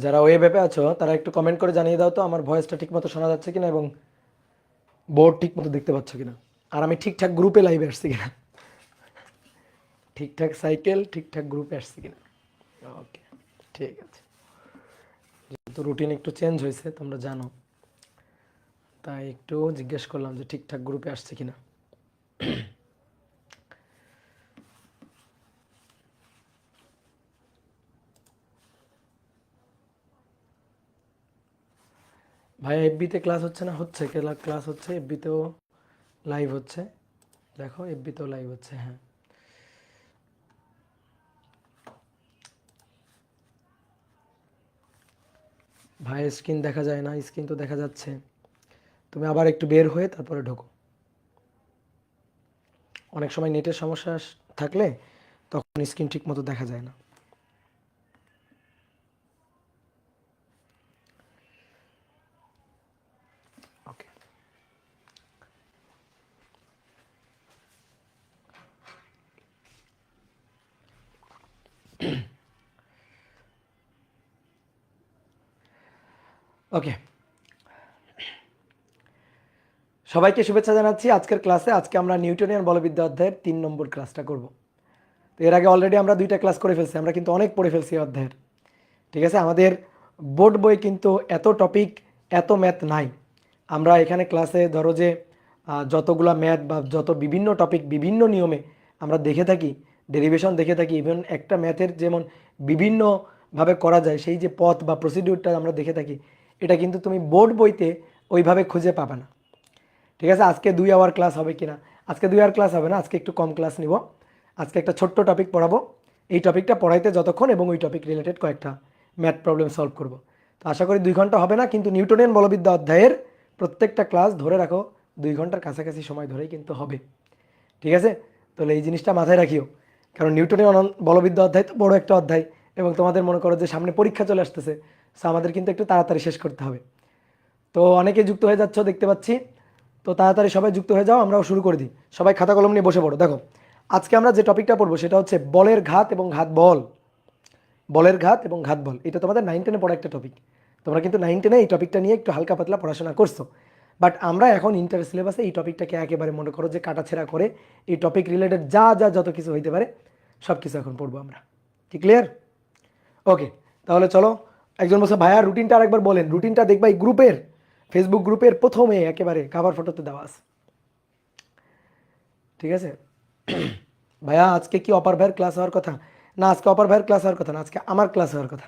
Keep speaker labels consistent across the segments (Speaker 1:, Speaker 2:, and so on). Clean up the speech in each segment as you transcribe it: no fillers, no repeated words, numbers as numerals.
Speaker 1: যারা ওয়েব অ্যাপে আছো তারা একটু কমেন্ট করে জানিয়ে দাও তো আমার ভয়েসটা ঠিকমতো শোনা যাচ্ছে কিনা এবং বোর্ড ঠিকমতো দেখতে পাচ্ছ কিনা, আর আমি ঠিকঠাক গ্রুপে লাইভে আসছি কিনা, ঠিকঠাক সাইকেল ঠিকঠাক গ্রুপে আসছি কিনা। ওকে, ঠিক আছে। যেহেতু রুটিন একটু চেঞ্জ হয়েছে তোমরা জানো, তাই একটু জিজ্ঞেস করলাম যে ঠিকঠাক গ্রুপে আসছে কিনা। ভাই এফবিতে ক্লাস হচ্ছে না? হচ্ছে, ক্লাস হচ্ছে, এফবিতেও লাইভ হচ্ছে। দেখো এফবিতেও লাইভ হচ্ছে। হ্যাঁ, ভাই স্ক্রিন দেখা যায় না, স্ক্রিন তো দেখা যাচ্ছে। তুমি আবার একটু বের হয়ে তারপরে ঢোকো। অনেক সময় নেটের সমস্যা থাকলে তখন স্ক্রিন ঠিক মতো দেখা যায় না। ওকে, ওকে, সবাইকে শুভেচ্ছা জানাচ্ছি আজকের ক্লাসে। আজকে আমরা নিউটনিয়ান বলবিদ্যা অধ্যায়ের 3 নম্বর ক্লাসটা করব। তো এর আগে অলরেডি আমরা 2টা ক্লাস করে ফেলছি, আমরা কিন্তু অনেক পড়ে ফেলছি এই অধ্যায়ের। ঠিক আছে, আমাদের বোর্ড বই কিন্তু এত টপিক এত ম্যাথ নাই। আমরা এখানে ক্লাসে ধরো যে যতগুলা ম্যাথ বা যত বিভিন্ন টপিক বিভিন্ন নিয়মে আমরা দেখে থাকি, ডেরিভেশন দেখে থাকি, ইভেন একটা ম্যাথের যেমন বিভিন্নভাবে করা যায় সেই যে পথ বা প্রসিডিউরটা আমরা দেখে থাকি, এটা কিন্তু তুমি বোর্ড বইতে ওইভাবে খুঁজে পাবে না। ঠিক আছে, আজকে 2 আওয়ার ক্লাস হবে কিনা? আজকে 2 আওয়ার ক্লাস হবে না, আজকে একটু কম ক্লাস নিব। আজকে একটা ছোট্ট টপিক পড়াবো, এই টপিকটা পড়াইতে যতক্ষণ এবং ওই টপিক রিলেটেড কয়েকটা ম্যাথ প্রবলেম সলভ করব। তো আশা করি 2 ঘন্টা হবে না, কিন্তু নিউটনিয়ান বলবিদ্যা অধ্যায়ের প্রত্যেকটা ক্লাস ধরে রাখো 2 ঘন্টার কাছাকাছি সময় ধরেই কিন্তু হবে। ঠিক আছে, তাহলে এই জিনিসটা মাথায় রাখিও, কারণ নিউটনিয়ান বলবিদ্যা অধ্যায় তো বড় একটা অধ্যায় এবং তোমাদের মনে করো যে সামনে পরীক্ষা চলে আসতেছে, সো আমাদের কিন্তু একটু তাড়াতাড়ি শেষ করতে হবে। তো অনেকে যুক্ত হয়ে যাচ্ছ দেখতে পাচ্ছি, তো তাড়াতাড়ি সবাই যুক্ত হয়ে যাও, আমরাও শুরু করে দিই। সবাই খাতা কলম নিয়ে বসে পড়ো। দেখো আজকে আমরা যে টপিকটা পড়বো সেটা হচ্ছে বলের ঘাত এবং ঘাত বল। বলের ঘাত এবং ঘাত বল, এটা তোমাদের 9 10-এ পড়া একটা টপিক। তোমরা কিন্তু 9 10-এ এই টপিকটা নিয়ে একটু হালকা পাতলা পড়াশোনা করছো, বাট আমরা এখন ইন্টার সিলেবাসে এই টপিকটাকে একেবারে মনে করো যে কাটাছেড়া করে এই টপিক রিলেটেড যা যা যত কিছু হইতে পারে সব কিছু এখন পড়বো আমরা। কি ক্লিয়ার? ওকে, তাহলে চলো। একজন বলছে ভাইয়া রুটিনটা আরেকবার বলেন। রুটিনটা দেখবা এই গ্রুপের, ফেসবুক গ্রুপের প্রথমে একেবারে কাভার ফটোতে দেওয়া আছে। ঠিক আছে ভাইয়া, আজকে কি অপার ভাইয়ের ক্লাস হওয়ার কথা? না, আজকে অপার ভাইয়ের ক্লাস হওয়ার কথা না, আজকে আমার ক্লাস হওয়ার কথা।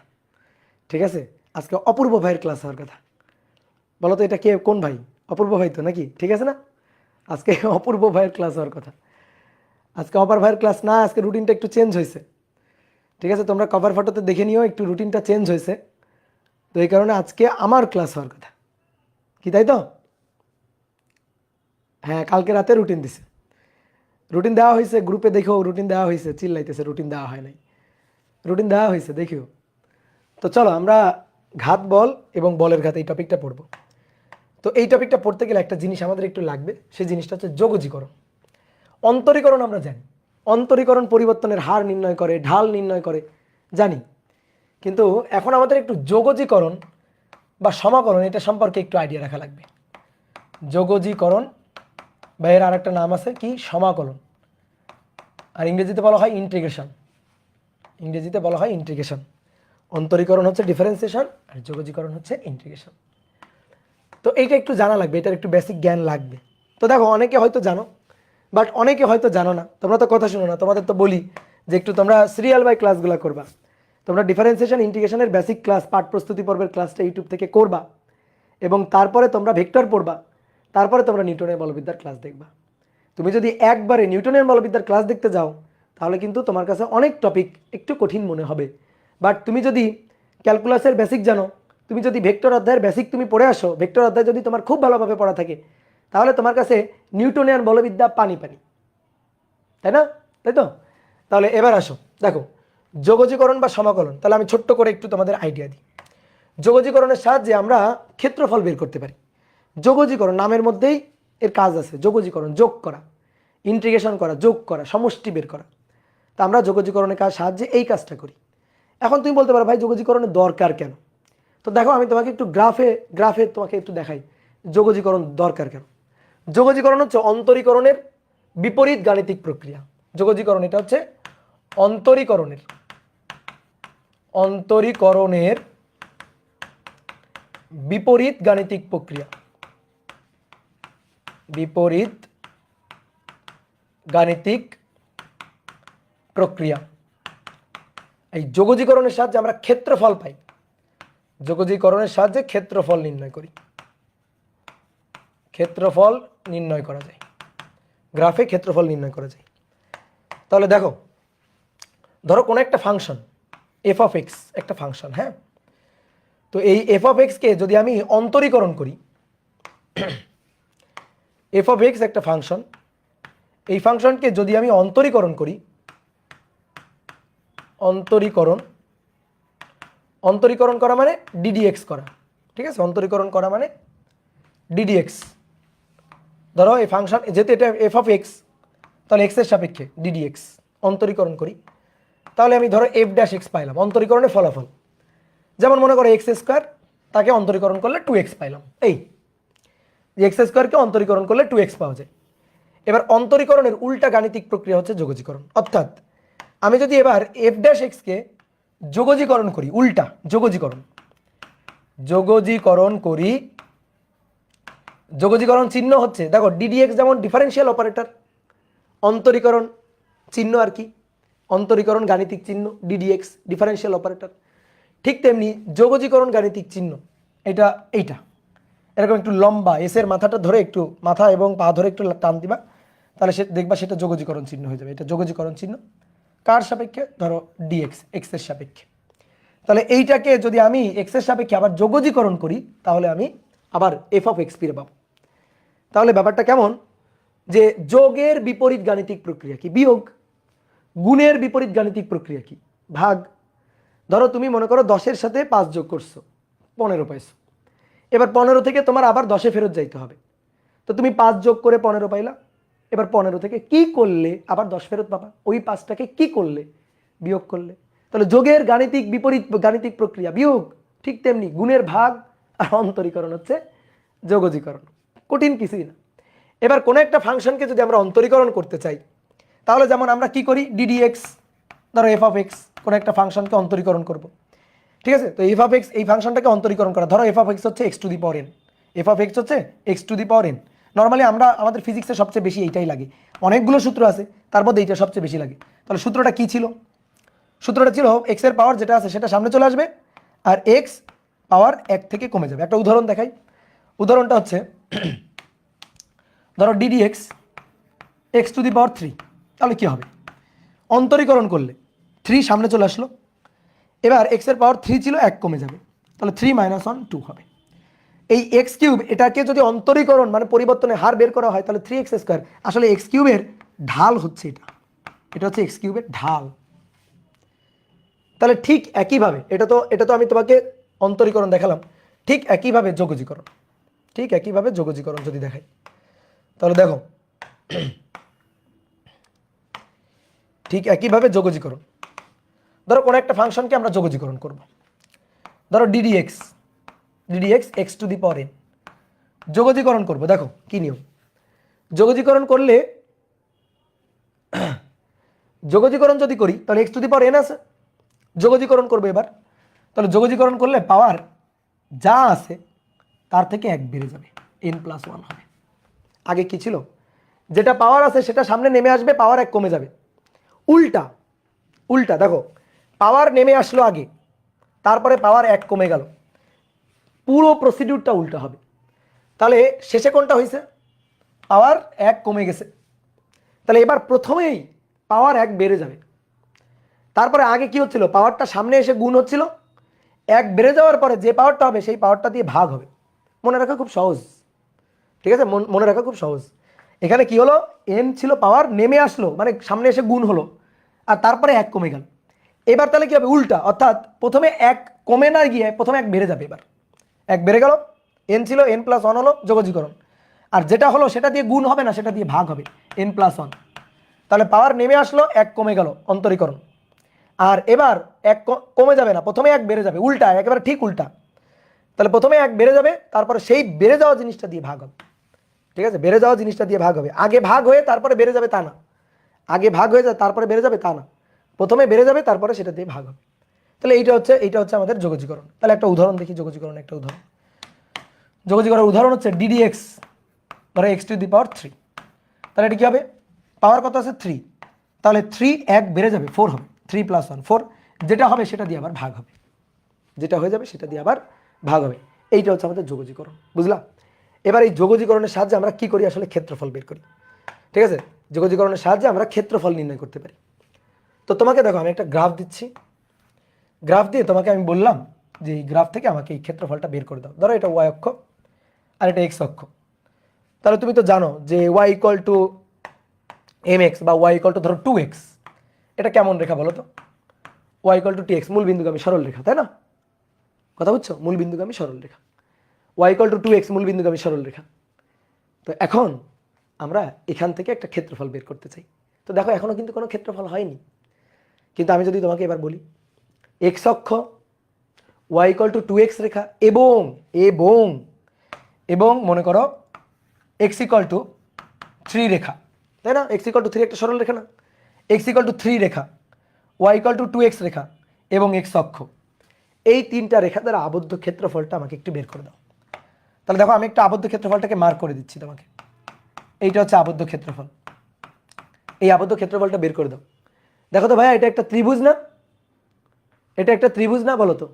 Speaker 1: ঠিক আছে, আজকে অপূর্ব ভাইয়ের ক্লাস হওয়ার কথা। বলো তো এটা কে, কোন ভাই? অপূর্ব ভাই তো নাকি? ঠিক আছে না, আজকে অপূর্ব ভাইয়ের ক্লাস হওয়ার কথা। আজকে অপার ভাইয়ের ক্লাস না, আজকে রুটিনটা একটু চেঞ্জ হয়েছে। ঠিক আছে, তোমরা কভার ফটোতে দেখে নিও, একটু রুটিনটা চেঞ্জ হয়েছে, তো এই কারণে আজকে আমার ক্লাস হওয়ার কথা। কি তাই তো? হ্যাঁ, কালকে রাতে রুটিন দিছে, রুটিন দেওয়া হয়েছে গ্রুপে, দেখো রুটিন দেওয়া হয়েছে, চিল্লাইতেছে রুটিন দেওয়া হয় নাই। রুটিন দেওয়া হয়েছে, দেখিও। তো চলো আমরা ঘাত বল এবং বলের ঘাত এই টপিকটা পড়বো। তো এই টপিকটা পড়তে গেলে একটা জিনিস আমাদের একটু লাগবে, সেই জিনিসটা হচ্ছে যোগজীকরণ। অন্তরীকরণ আমরা জানি, অন্তরীকরণ পরিবর্তনের হার নির্ণয় করে, ঢাল নির্ণয় করে, জানি। কিন্তু এখন আমাদের একটু যোগজীকরণ বা সমাকলন এটা সম্পর্কে একটু আইডিয়া রাখা লাগবে। যোগজীকরণ বা এর আর একটা নাম আছে কি, সমাকলন, আর ইংরেজিতে বলা হয় ইন্টিগ্রেশন। ইংরেজিতে বলা হয় ইন্টিগ্রেশন। অন্তরীকরণ হচ্ছে ডিফারেন্সিয়েশন আর যোগজীকরণ হচ্ছে ইন্টিগ্রেশন। তো এইটা একটু জানা লাগবে, এটার একটু বেসিক জ্ঞান লাগবে। তো দেখো অনেকে হয়তো জানো, বাট অনেকে হয়তো জানো না। তোমরা তো কথা শুনো না, তোমাদের তো বলি যে একটু তোমরা সিরিয়াল বাই ক্লাসগুলো করবা। তোমরা ডিফারেন্সিয়েশন ইন্টিগ্রেশনের বেসিক ক্লাস, পাঠ প্রস্তুতি পর্বের ক্লাসটা ইউটিউব থেকে করবা এবং তারপরে তোমরা ভেক্টর পড়বা, তারপরে তোমরা নিউটনের বলবিদ্যার ক্লাস দেখবা। তুমি যদি একবারে নিউটনের বলবিদ্যার ক্লাস দেখতে যাও তাহলে কিন্তু তোমার কাছে অনেক টপিক একটু কঠিন মনে হবে। বাট তুমি যদি ক্যালকুলাসের বেসিক জানো, তুমি যদি ভেক্টর অধ্যায়ের বেসিক তুমি পড়ে আসো, ভেক্টর অধ্যায় যদি তোমার খুব ভালোভাবে পড়া থাকে, তাহলে তোমার কাছে নিউটনিয়ান বলবিদ্যা পানি পানি, তাই না? তাই তো? তাহলে এবার আসো, দেখো যোগজীকরণ বা সমাকলন। তাহলে আমি ছোট্ট করে একটু তোমাদের আইডিয়া দিই। যোগজীকরণের সাহায্যে আমরা ক্ষেত্রফল বের করতে পারি। যোগজীকরণ নামের মধ্যেই এর কাজ আছে যোগজীকরণ, যোগ করা, ইন্টিগ্রেশন করা, যোগ করা, সমষ্টি বের করা। তা আমরা যোগজীকরণের কাজ সাহায্যে এই কাজটা করি। এখন তুমি বলতে পারো ভাই যোগজীকরণের দরকার কেন? তো দেখো আমি তোমাকে একটু গ্রাফে তোমাকে একটু দেখাই যোগজীকরণ দরকার কেন। যোগজীকরণ হচ্ছে অন্তরীকরণের বিপরীত গাণিতিক প্রক্রিয়া। যোগজীকরণ এটা হচ্ছে অন্তরীকরণের বিপরীত গাণিতিক প্রক্রিয়া। বিপরীত গাণিতিক প্রক্রিয়া। এই যোগজীকরণের সাহায্যে আমরা ক্ষেত্রফল পাই। যোগজীকরণের সাহায্যে ক্ষেত্রফল নির্ণয় করি। ক্ষেত্রফল নির্ণয় করা যায়, গ্রাফে ক্ষেত্রফল নির্ণয় করা যায়। তাহলে দেখো, ধরো কোনো একটা ফাংশন এফ অফ এক্স একটা ফাংশন, হ্যাঁ। তো এই এফ অফ এক্সকে যদি আমি অন্তরীকরণ করি, এফ অফ এক্স একটা ফাংশন, এই ফাংশনকে যদি আমি অন্তরীকরণ করি, অন্তরীকরণ করা মানে ডিডিএক্স করা, ঠিক আছে। অন্তরীকরণ করা মানে ডিডিএক্স। ধরো এই ফাংশন যেহেতু এটা এফ অফ এক্স, তাহলে এক্সের সাপেক্ষে ডিডিএক্স অন্তরীকরণ করি, তাহলে আমি ধরো এফ ড্যাশ এক্স পাইলাম অন্তরীকরণের ফলাফল। যেমন মনে করো এক্স স্কোয়ার, তাকে অন্তরীকরণ করলে 2x পাইলাম। এই এক্স স্কোয়ারকে অন্তরীকরণ করলে 2x পাওয়া যায়। এবার অন্তরীকরণের উল্টা গাণিতিক প্রক্রিয়া হচ্ছে যোগজীকরণ। অর্থাৎ আমি যদি এবার এফ ড্যাশ এক্সকে যোগজীকরণ করি, উল্টা যোগজীকরণ করি, যোগজীকরণ চিহ্ন হচ্ছে দেখো ডিডিএক্স যেমন ডিফারেন্সিয়াল অপারেটর, অন্তরীকরণ চিহ্ন আর কি, অন্তরীকরণ গাণিতিক চিহ্ন ডিডিএক্স ডিফারেন্সিয়াল অপারেটর। ঠিক তেমনি যোগজীকরণ গাণিতিক চিহ্ন এইটা এরকম একটু লম্বা, এসের মাথাটা ধরে একটু মাথা এবং পা ধরে একটু টান দিবা, তাহলে সে দেখবা সেটা যোগজীকরণ চিহ্ন হয়ে যাবে। এটা যোগজীকরণ চিহ্ন কার সাপেক্ষে? ধরো ডিএক্স, এক্সের সাপেক্ষে। তাহলে এইটাকে যদি আমি এক্সের সাপেক্ষে আবার যোগজীকরণ করি, তাহলে আমি আবার এফ অফ এক্স ফিরে পাবো। তাহলে ব্যাপারটা কেমন, যে যোগের বিপরীত গাণিতিক প্রক্রিয়া কি বিয়োগ, গুণের বিপরীত গাণিতিক প্রক্রিয়া কি ভাগ। ধরো তুমি মনে করো 10-এর সাথে 5 যোগ করছো, 15 পাইছো। এবার 15 থেকে তোমার আবার 10-এ ফেরত যাইতে হবে। তো তুমি 5 যোগ করে 15 পাইলা, এবার 15 থেকে কি করলে আবার 10 ফেরত পাবা, ওই 5টাকে কি করলে? বিয়োগ করলে। তাহলে যোগের গাণিতিক বিপরীত গাণিতিক প্রক্রিয়া বিয়োগ। ঠিক তেমনি গুণের ভাগ আর অন্তরীকরণ হচ্ছে যোগজীকরণ, কঠিন কিছুই না। এবার কোনো একটা ফাংশনকে যদি আমরা অন্তরীকরণ করতে চাই, তাহলে যেমন আমরা কি করি, ডিডিএক্স ধরো এফ অফ এক্স কোনো একটা ফাংশনকে অন্তরীকরণ করব, ঠিক আছে। তো এফ অফ এক্স এই ফাংশনটাকে অন্তরীকরণ করা, ধরো এফ অফ এক্স হচ্ছে x to the power n, f of x হচ্ছে x to the power n. Normally আমাদের ফিজিক্সে সবচেয়ে বেশি এইটাই লাগে, অনেকগুলো সূত্র আছে তার মধ্যে এইটা সবচেয়ে বেশি লাগে। তাহলে সূত্রটা কি ছিল? সূত্রটা ছিল এক্স এর পাওয়ার যেটা আছে সেটা সামনে চলে আসবে আর এক্স পাওয়ার 1 থেকে কমে যাবে। একটা উদাহরণ দেখাই, উদাহরণটা হচ্ছে ধরো ডিডিএক্স এক্স টু দি পাওয়ার 3, তাহলে কি হবে? অন্তরীকরণ করলে 3 সামনে চলে আসলো, এবার এক্স এর পাওয়ার 3 ছিল 1 কমে যাবে, তাহলে 3 - 1 2 হবে। এই এক্স কিউব এটাকে যদি অন্তরীকরণ মানে পরিবর্তনের হার বের করা হয়, তাহলে 3x স্কোয়ার, আসলে এক্স কিউবের ঢাল হচ্ছে এটা হচ্ছে এক্স কিউবের ঢাল। তাহলে ঠিক একইভাবে এটা তো আমি তোমাকে অন্তরীকরণ দেখালাম, ঠিক একইভাবে যোগজীকরণ যদি দেখাই, তাহলে দেখো ঠিক একইভাবে যোগজীকরণ। ধরো কোনো একটা ফাংশনকে আমরা যোগজীকরণ করব, ধরো d d x x to the power n যোগজীকরণ করব। দেখো কি নিয়ম, যোগজীকরণ করলে যোগজীকরণ যদি করি তাহলে x to the power N আছে, যোগজীকরণ করবে এবার, তাহলে যোগজীকরণ করলে পাওয়ার যা আছে তার থেকে 1 বেড়ে যাবে, n+1 হবে। আগে কি ছিল, যেটা পাওয়ার আছে সেটা সামনে নেমে আসবে, পাওয়ার 1 কমে যাবে। উল্টা দেখো, পাওয়ার নেমে আসলো আগে, তারপরে পাওয়ার 1 কমে গেল, পুরো প্রসিডিউরটা উল্টা হবে। তাহলে শেষে কোনটা হয়েছে, পাওয়ার 1 কমে গেছে, তাহলে এবার প্রথমেই পাওয়ার 1 বেড়ে যাবে। তারপরে আগে কি হচ্ছিল, পাওয়ারটা সামনে এসে গুণ হচ্ছিল, 1 বেড়ে যাওয়ার পরে যে পাওয়ারটা হবে সেই পাওয়ারটা দিয়ে ভাগ হবে। মনে রাখা খুব সহজ, ঠিক আছে, মনে রাখা খুব সহজ। এখানে কি হলো, এন ছিল পাওয়ার, নেমে আসলো মানে সামনে এসে গুণ হলো, আর তারপরে 1 কমে গেল। এবার তাহলে কি হবে, উল্টা, অর্থাৎ প্রথমে 1 কমে না গিয়ে প্রথমে 1 বেড়ে যাবে। এবার 1 বেড়ে গেল, এন ছিল n+1 হলো যোগজীকরণ, আর যেটা হলো সেটা দিয়ে গুণ হবে না, সেটা দিয়ে ভাগ হবে, n+1। তাহলে পাওয়ার নেমে আসলো, 1 কমে গেল, অন্তরীকরণ। আর এবার 1 কমে যাবে না, প্রথমে 1 বেড়ে যাবে, উল্টা, একেবারে ঠিক উল্টা। তাহলে প্রথমে 1 বেড়ে যাবে, তারপরে সেই বেড়ে যাওয়া জিনিসটা দিয়ে ভাগ হবে। ঠিক আছে, বেড়ে যাওয়া জিনিসটা দিয়ে ভাগ হবে। আগে ভাগ হয়ে তারপরে বেড়ে যাবে তা না, আগে ভাগ হয়ে যায় তারপরে বেড়ে যাবে তা না, প্রথমে বেড়ে যাবে তারপরে সেটা দিয়ে ভাগ হবে। তাহলে এইটা হচ্ছে আমাদের যোগজীকরণ। তাহলে একটা উদাহরণ দেখি, যোগজীকরণ একটা উদাহরণ। যোগজীকরণের উদাহরণ হচ্ছে ddx, ধরো x⁻3। তাহলে এটা কি হবে, পাওয়ার কত আছে 3, তাহলে 3 1 বেড়ে যাবে, 4 হবে, 3+1 4, যেটা হবে সেটা দিয়ে আবার ভাগ হবে, যেটা হয়ে যাবে সেটা দিয়ে আবার ভাগ হবে। এইটা হচ্ছে আমাদের যোগজীকরণ, বুঝলাম? এবার এই যোগজীকরণের সাহায্যে আমরা কি করি, আসলে ক্ষেত্রফল বের করি। ঠিক আছে, যোগজীকরণের সাহায্যে আমরা ক্ষেত্রফল নির্ণয় করতে পারি। তো তোমাকে দেখো, আমি একটা গ্রাফ দিচ্ছি, গ্রাফ দিয়ে তোমাকে আমি বললাম যে এই গ্রাফ থেকে আমাকে এই ক্ষেত্রফলটা বের করে দাও। ধরো এটা y অক্ষ আর এটা x অক্ষ। তাহলে তুমি তো জানো যে y mx বা y ধরো 2x, এটা কেমন রেখা বলো তো? y tx, মূল বিন্দুগামী সরল রেখা, তাই না? কথা বুঝছো? মূল বিন্দুগামী সরল রেখা। y 2x, মূল বিন্দুগামী সরল রেখা। তো এখন আমরা এখান থেকে একটা ক্ষেত্রফল বের করতে চাই। তো দেখো এখনো কিন্তু কোনো ক্ষেত্রফল হয়নি, কিন্তু আমি যদি তোমাকে এবার বলি x অক্ষ, y 2x রেখা এবং এবং এবং মনে করো x 3 রেখা, তাই না? x 3 একটা সরল রেখা না? x 3 রেখা, y 2x রেখা এবং x অক্ষ, এই তিনটা রেখা দ্বারা আবদ্ধ ক্ষেত্রফলটা আমাকে একটু বের করে দাও। তাহলে দেখো আমি একটা আবদ্ধ ক্ষেত্রফলটাকে মার্ক করে দিচ্ছি তোমাকে, এইটা হচ্ছে আবদ্ধ ক্ষেত্রফল। এই আবদ্ধ ক্ষেত্রফলটা বের করে দাও। দেখো তো ভাইয়া, এটা একটা ত্রিভুজ না? এটা একটা ত্রিভুজ না, বলো তো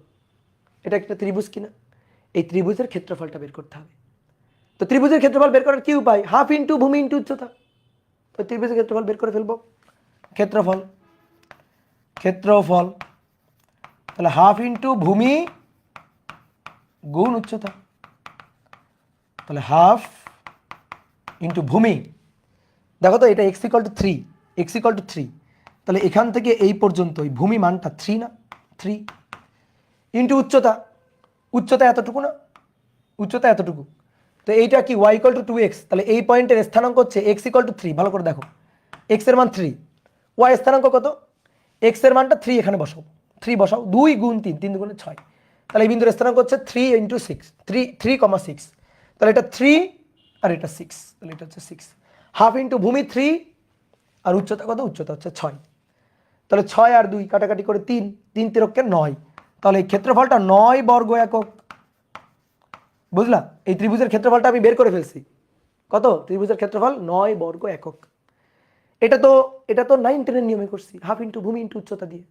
Speaker 1: এটা একটা ত্রিভুজ কিনা? এই ত্রিভুজের ক্ষেত্রফলটা বের করতে হবে। তো ত্রিভুজের ক্ষেত্রফল বের করার কি উপায়? হাফ ইন্টু ভূমি ইন্টু উচ্চতা। তো ত্রিভুজের ক্ষেত্রফল বের করে ফেলবো। ক্ষেত্রফল, ক্ষেত্রফল, তাহলে হাফ ইন্টু ভূমি গুণ উচ্চতা, তাহলে হাফ ইন্টু ভূমি। দেখো তো এটা x 3, x 3, তাহলে এখান থেকে এই পর্যন্ত এই ভূমি মানটা 3 না? 3 ইন্টু উচ্চতা, উচ্চতা এতটুকু না? উচ্চতা এতটুকু। তো এইটা কি y 2x, তাহলে এই পয়েন্টের স্থানাঙ্ক হচ্ছে x 3। ভালো করে দেখো, x এর মান 3, y স্থানাঙ্ক কত? x এর মানটা 3, এখানে বসাও, 3 বসাও, 2 গুণ 3, 3 দুগুণে 6, তাহলে এই বিন্দুর স্থানাঙ্ক হচ্ছে 3 × 6, 3,6, তাহলে এটা 3 আর এটা 6, তাহলে এটা হচ্ছে 6। হাফ ইন্টু ভূমি 3 আর উচ্চতা কত? উচ্চতা হচ্ছে 6, তাহলে 6 আর 2 কাটাকাটি করে 3, 3 তিরকে 9, তাহলে এই ক্ষেত্রফলটা 9 বর্গ একক। বুঝলা? এই ত্রিভুজের ক্ষেত্রফলটা আমি বের করে ফেলছি। কত? ত্রিভুজের ক্ষেত্রফল 9 বর্গ একক। এটা তো 9 10 এর নিয়মে করছি, হাফ ইন্টু ভূমি ইন্টু উচ্চতা দিয়ে।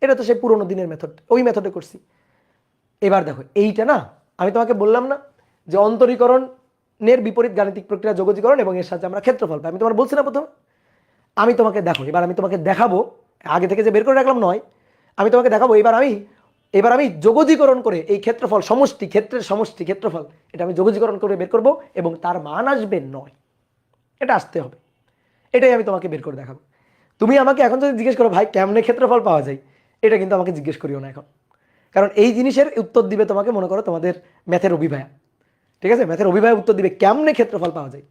Speaker 1: এটা তো সেই পুরোনো দিনের মেথড, ওই মেথডে করছি। এবার দেখো এইটা না, আমি তোমাকে বললাম না যে অন্তরীকরণের বিপরীত গাণিতিক প্রক্রিয়া যোগজীকরণ, এবং এর সাথে আমরা ক্ষেত্রফল পাই। আমি তোমার বলছি না প্রথমে? আমি তোমাকে দেখো, এবার আমি তোমাকে দেখাবো, আগে থেকে যে বের করে রাখলাম নয়, আমি তোমাকে দেখাবো এবার আমি যোগজীকরণ করে এই ক্ষেত্রফল, সমষ্টি, ক্ষেত্রের সমষ্টি ক্ষেত্রফল, এটা আমি যোগজীকরণ করে বের করব এবং তার মান আসবে 9। এটা আসতে হবে, এটাই আমি তোমাকে বের করে দেখাবো। তুমি আমাকে এখন যদি জিজ্ঞেস করো ভাই কেমনে ক্ষেত্রফল পাওয়া যায়, এটা কিন্তু আমাকে জিজ্ঞেস করিও না এখন, কারণ এই জিনিসের উত্তর দিবে তোমাকে, মনে করো তোমাদের ম্যাথের অভিভায়া। ঠিক আছে, ম্যাথের অভিভায়া উত্তর দিবে কেমনে ক্ষেত্রফল পাওয়া যায়।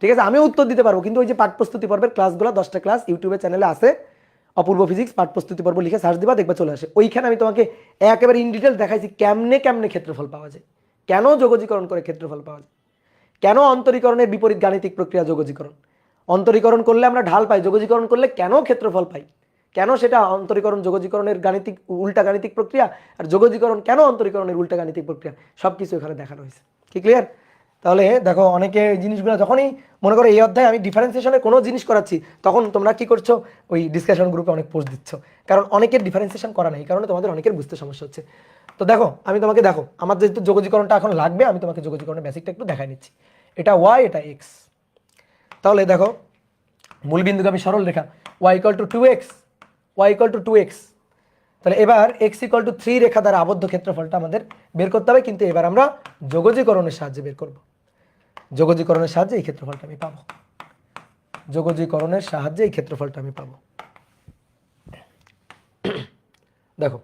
Speaker 1: ঠিক আছে, আমিও উত্তর দিতে পারবো, কিন্তু ওই যে পাঠ প্রস্তুতি পর্বের ক্লাসগুলো 10টা ক্লাস ইউটিউবে চ্যানেলে আছে, অপূর্ব ফিজিক্স পাঠ প্রস্তুতি পর্ব লিখে সার্চ দিবা, দেখবা চলে আসে। ওইখানে আমি তোমাকে একেবারে ইন ডিটেল দেখাইছি কেমনে কেমনে ক্ষেত্রফল পাওয়া যায়, কেন যোগজীকরণ করে ক্ষেত্রফল পাওয়া যায়, কেন অন্তরীকরণের বিপরীত গাণিতিক প্রক্রিয়া যোগজীকরণ, অন্তরীকরণ করলে আমরা ঢাল পাই, যোগজীকরণ করলে কেন ক্ষেত্রফল পাই, কেন সেটা অন্তরীকরণ যোগজীকরণের গাণিতিক উল্টা গাণিতিক প্রক্রিয়া, আর যোগজীকরণ কেন অন্তরীকরণের উল্টা গাণিতিক প্রক্রিয়া, সবকিছু এখানে দেখানো হয়েছে। কি ক্লিয়ার? তাহলে দেখো অনেকে এই জিনিসগুলো যখনই মনে করো এই অধ্যায়ে আমি ডিফারেন্সিয়েশনের কোনো জিনিস করাচ্ছি, তখন তোমরা কি করছো, ওই ডিসকাশন গ্রুপে অনেক পোস্ট দিচ্ছ, কারণ অনেকের ডিফারেন্সিয়েশন করা নেই, এই কারণে তোমাদের অনেকের বুঝতে সমস্যা হচ্ছে। তো দেখো আমি তোমাকে, দেখো আমার যেহেতু যোগজীকরণটা এখন লাগবে, আমি তোমাকে যোগজীকরণের বেসিকটা একটু দেখাই নিচ্ছি। এটা y, এটা x। তাহলে দেখো মূলবিন্দুগামী সরল রেখা y 2x, y 2x, তাহলে এবার x 3 রেখা দ্বারা আবদ্ধ ক্ষেত্রফলটা আমাদের বের করতে হবে, কিন্তু এবার আমরা যোগজীকরণের সাহায্যে বের করব। যোগজীকরণের সাহায্যে এই ক্ষেত্রফলটা আমি পাবো, যোগজীকরণের সাহায্যে এই ক্ষেত্রফলটা আমি পাবো। দেখো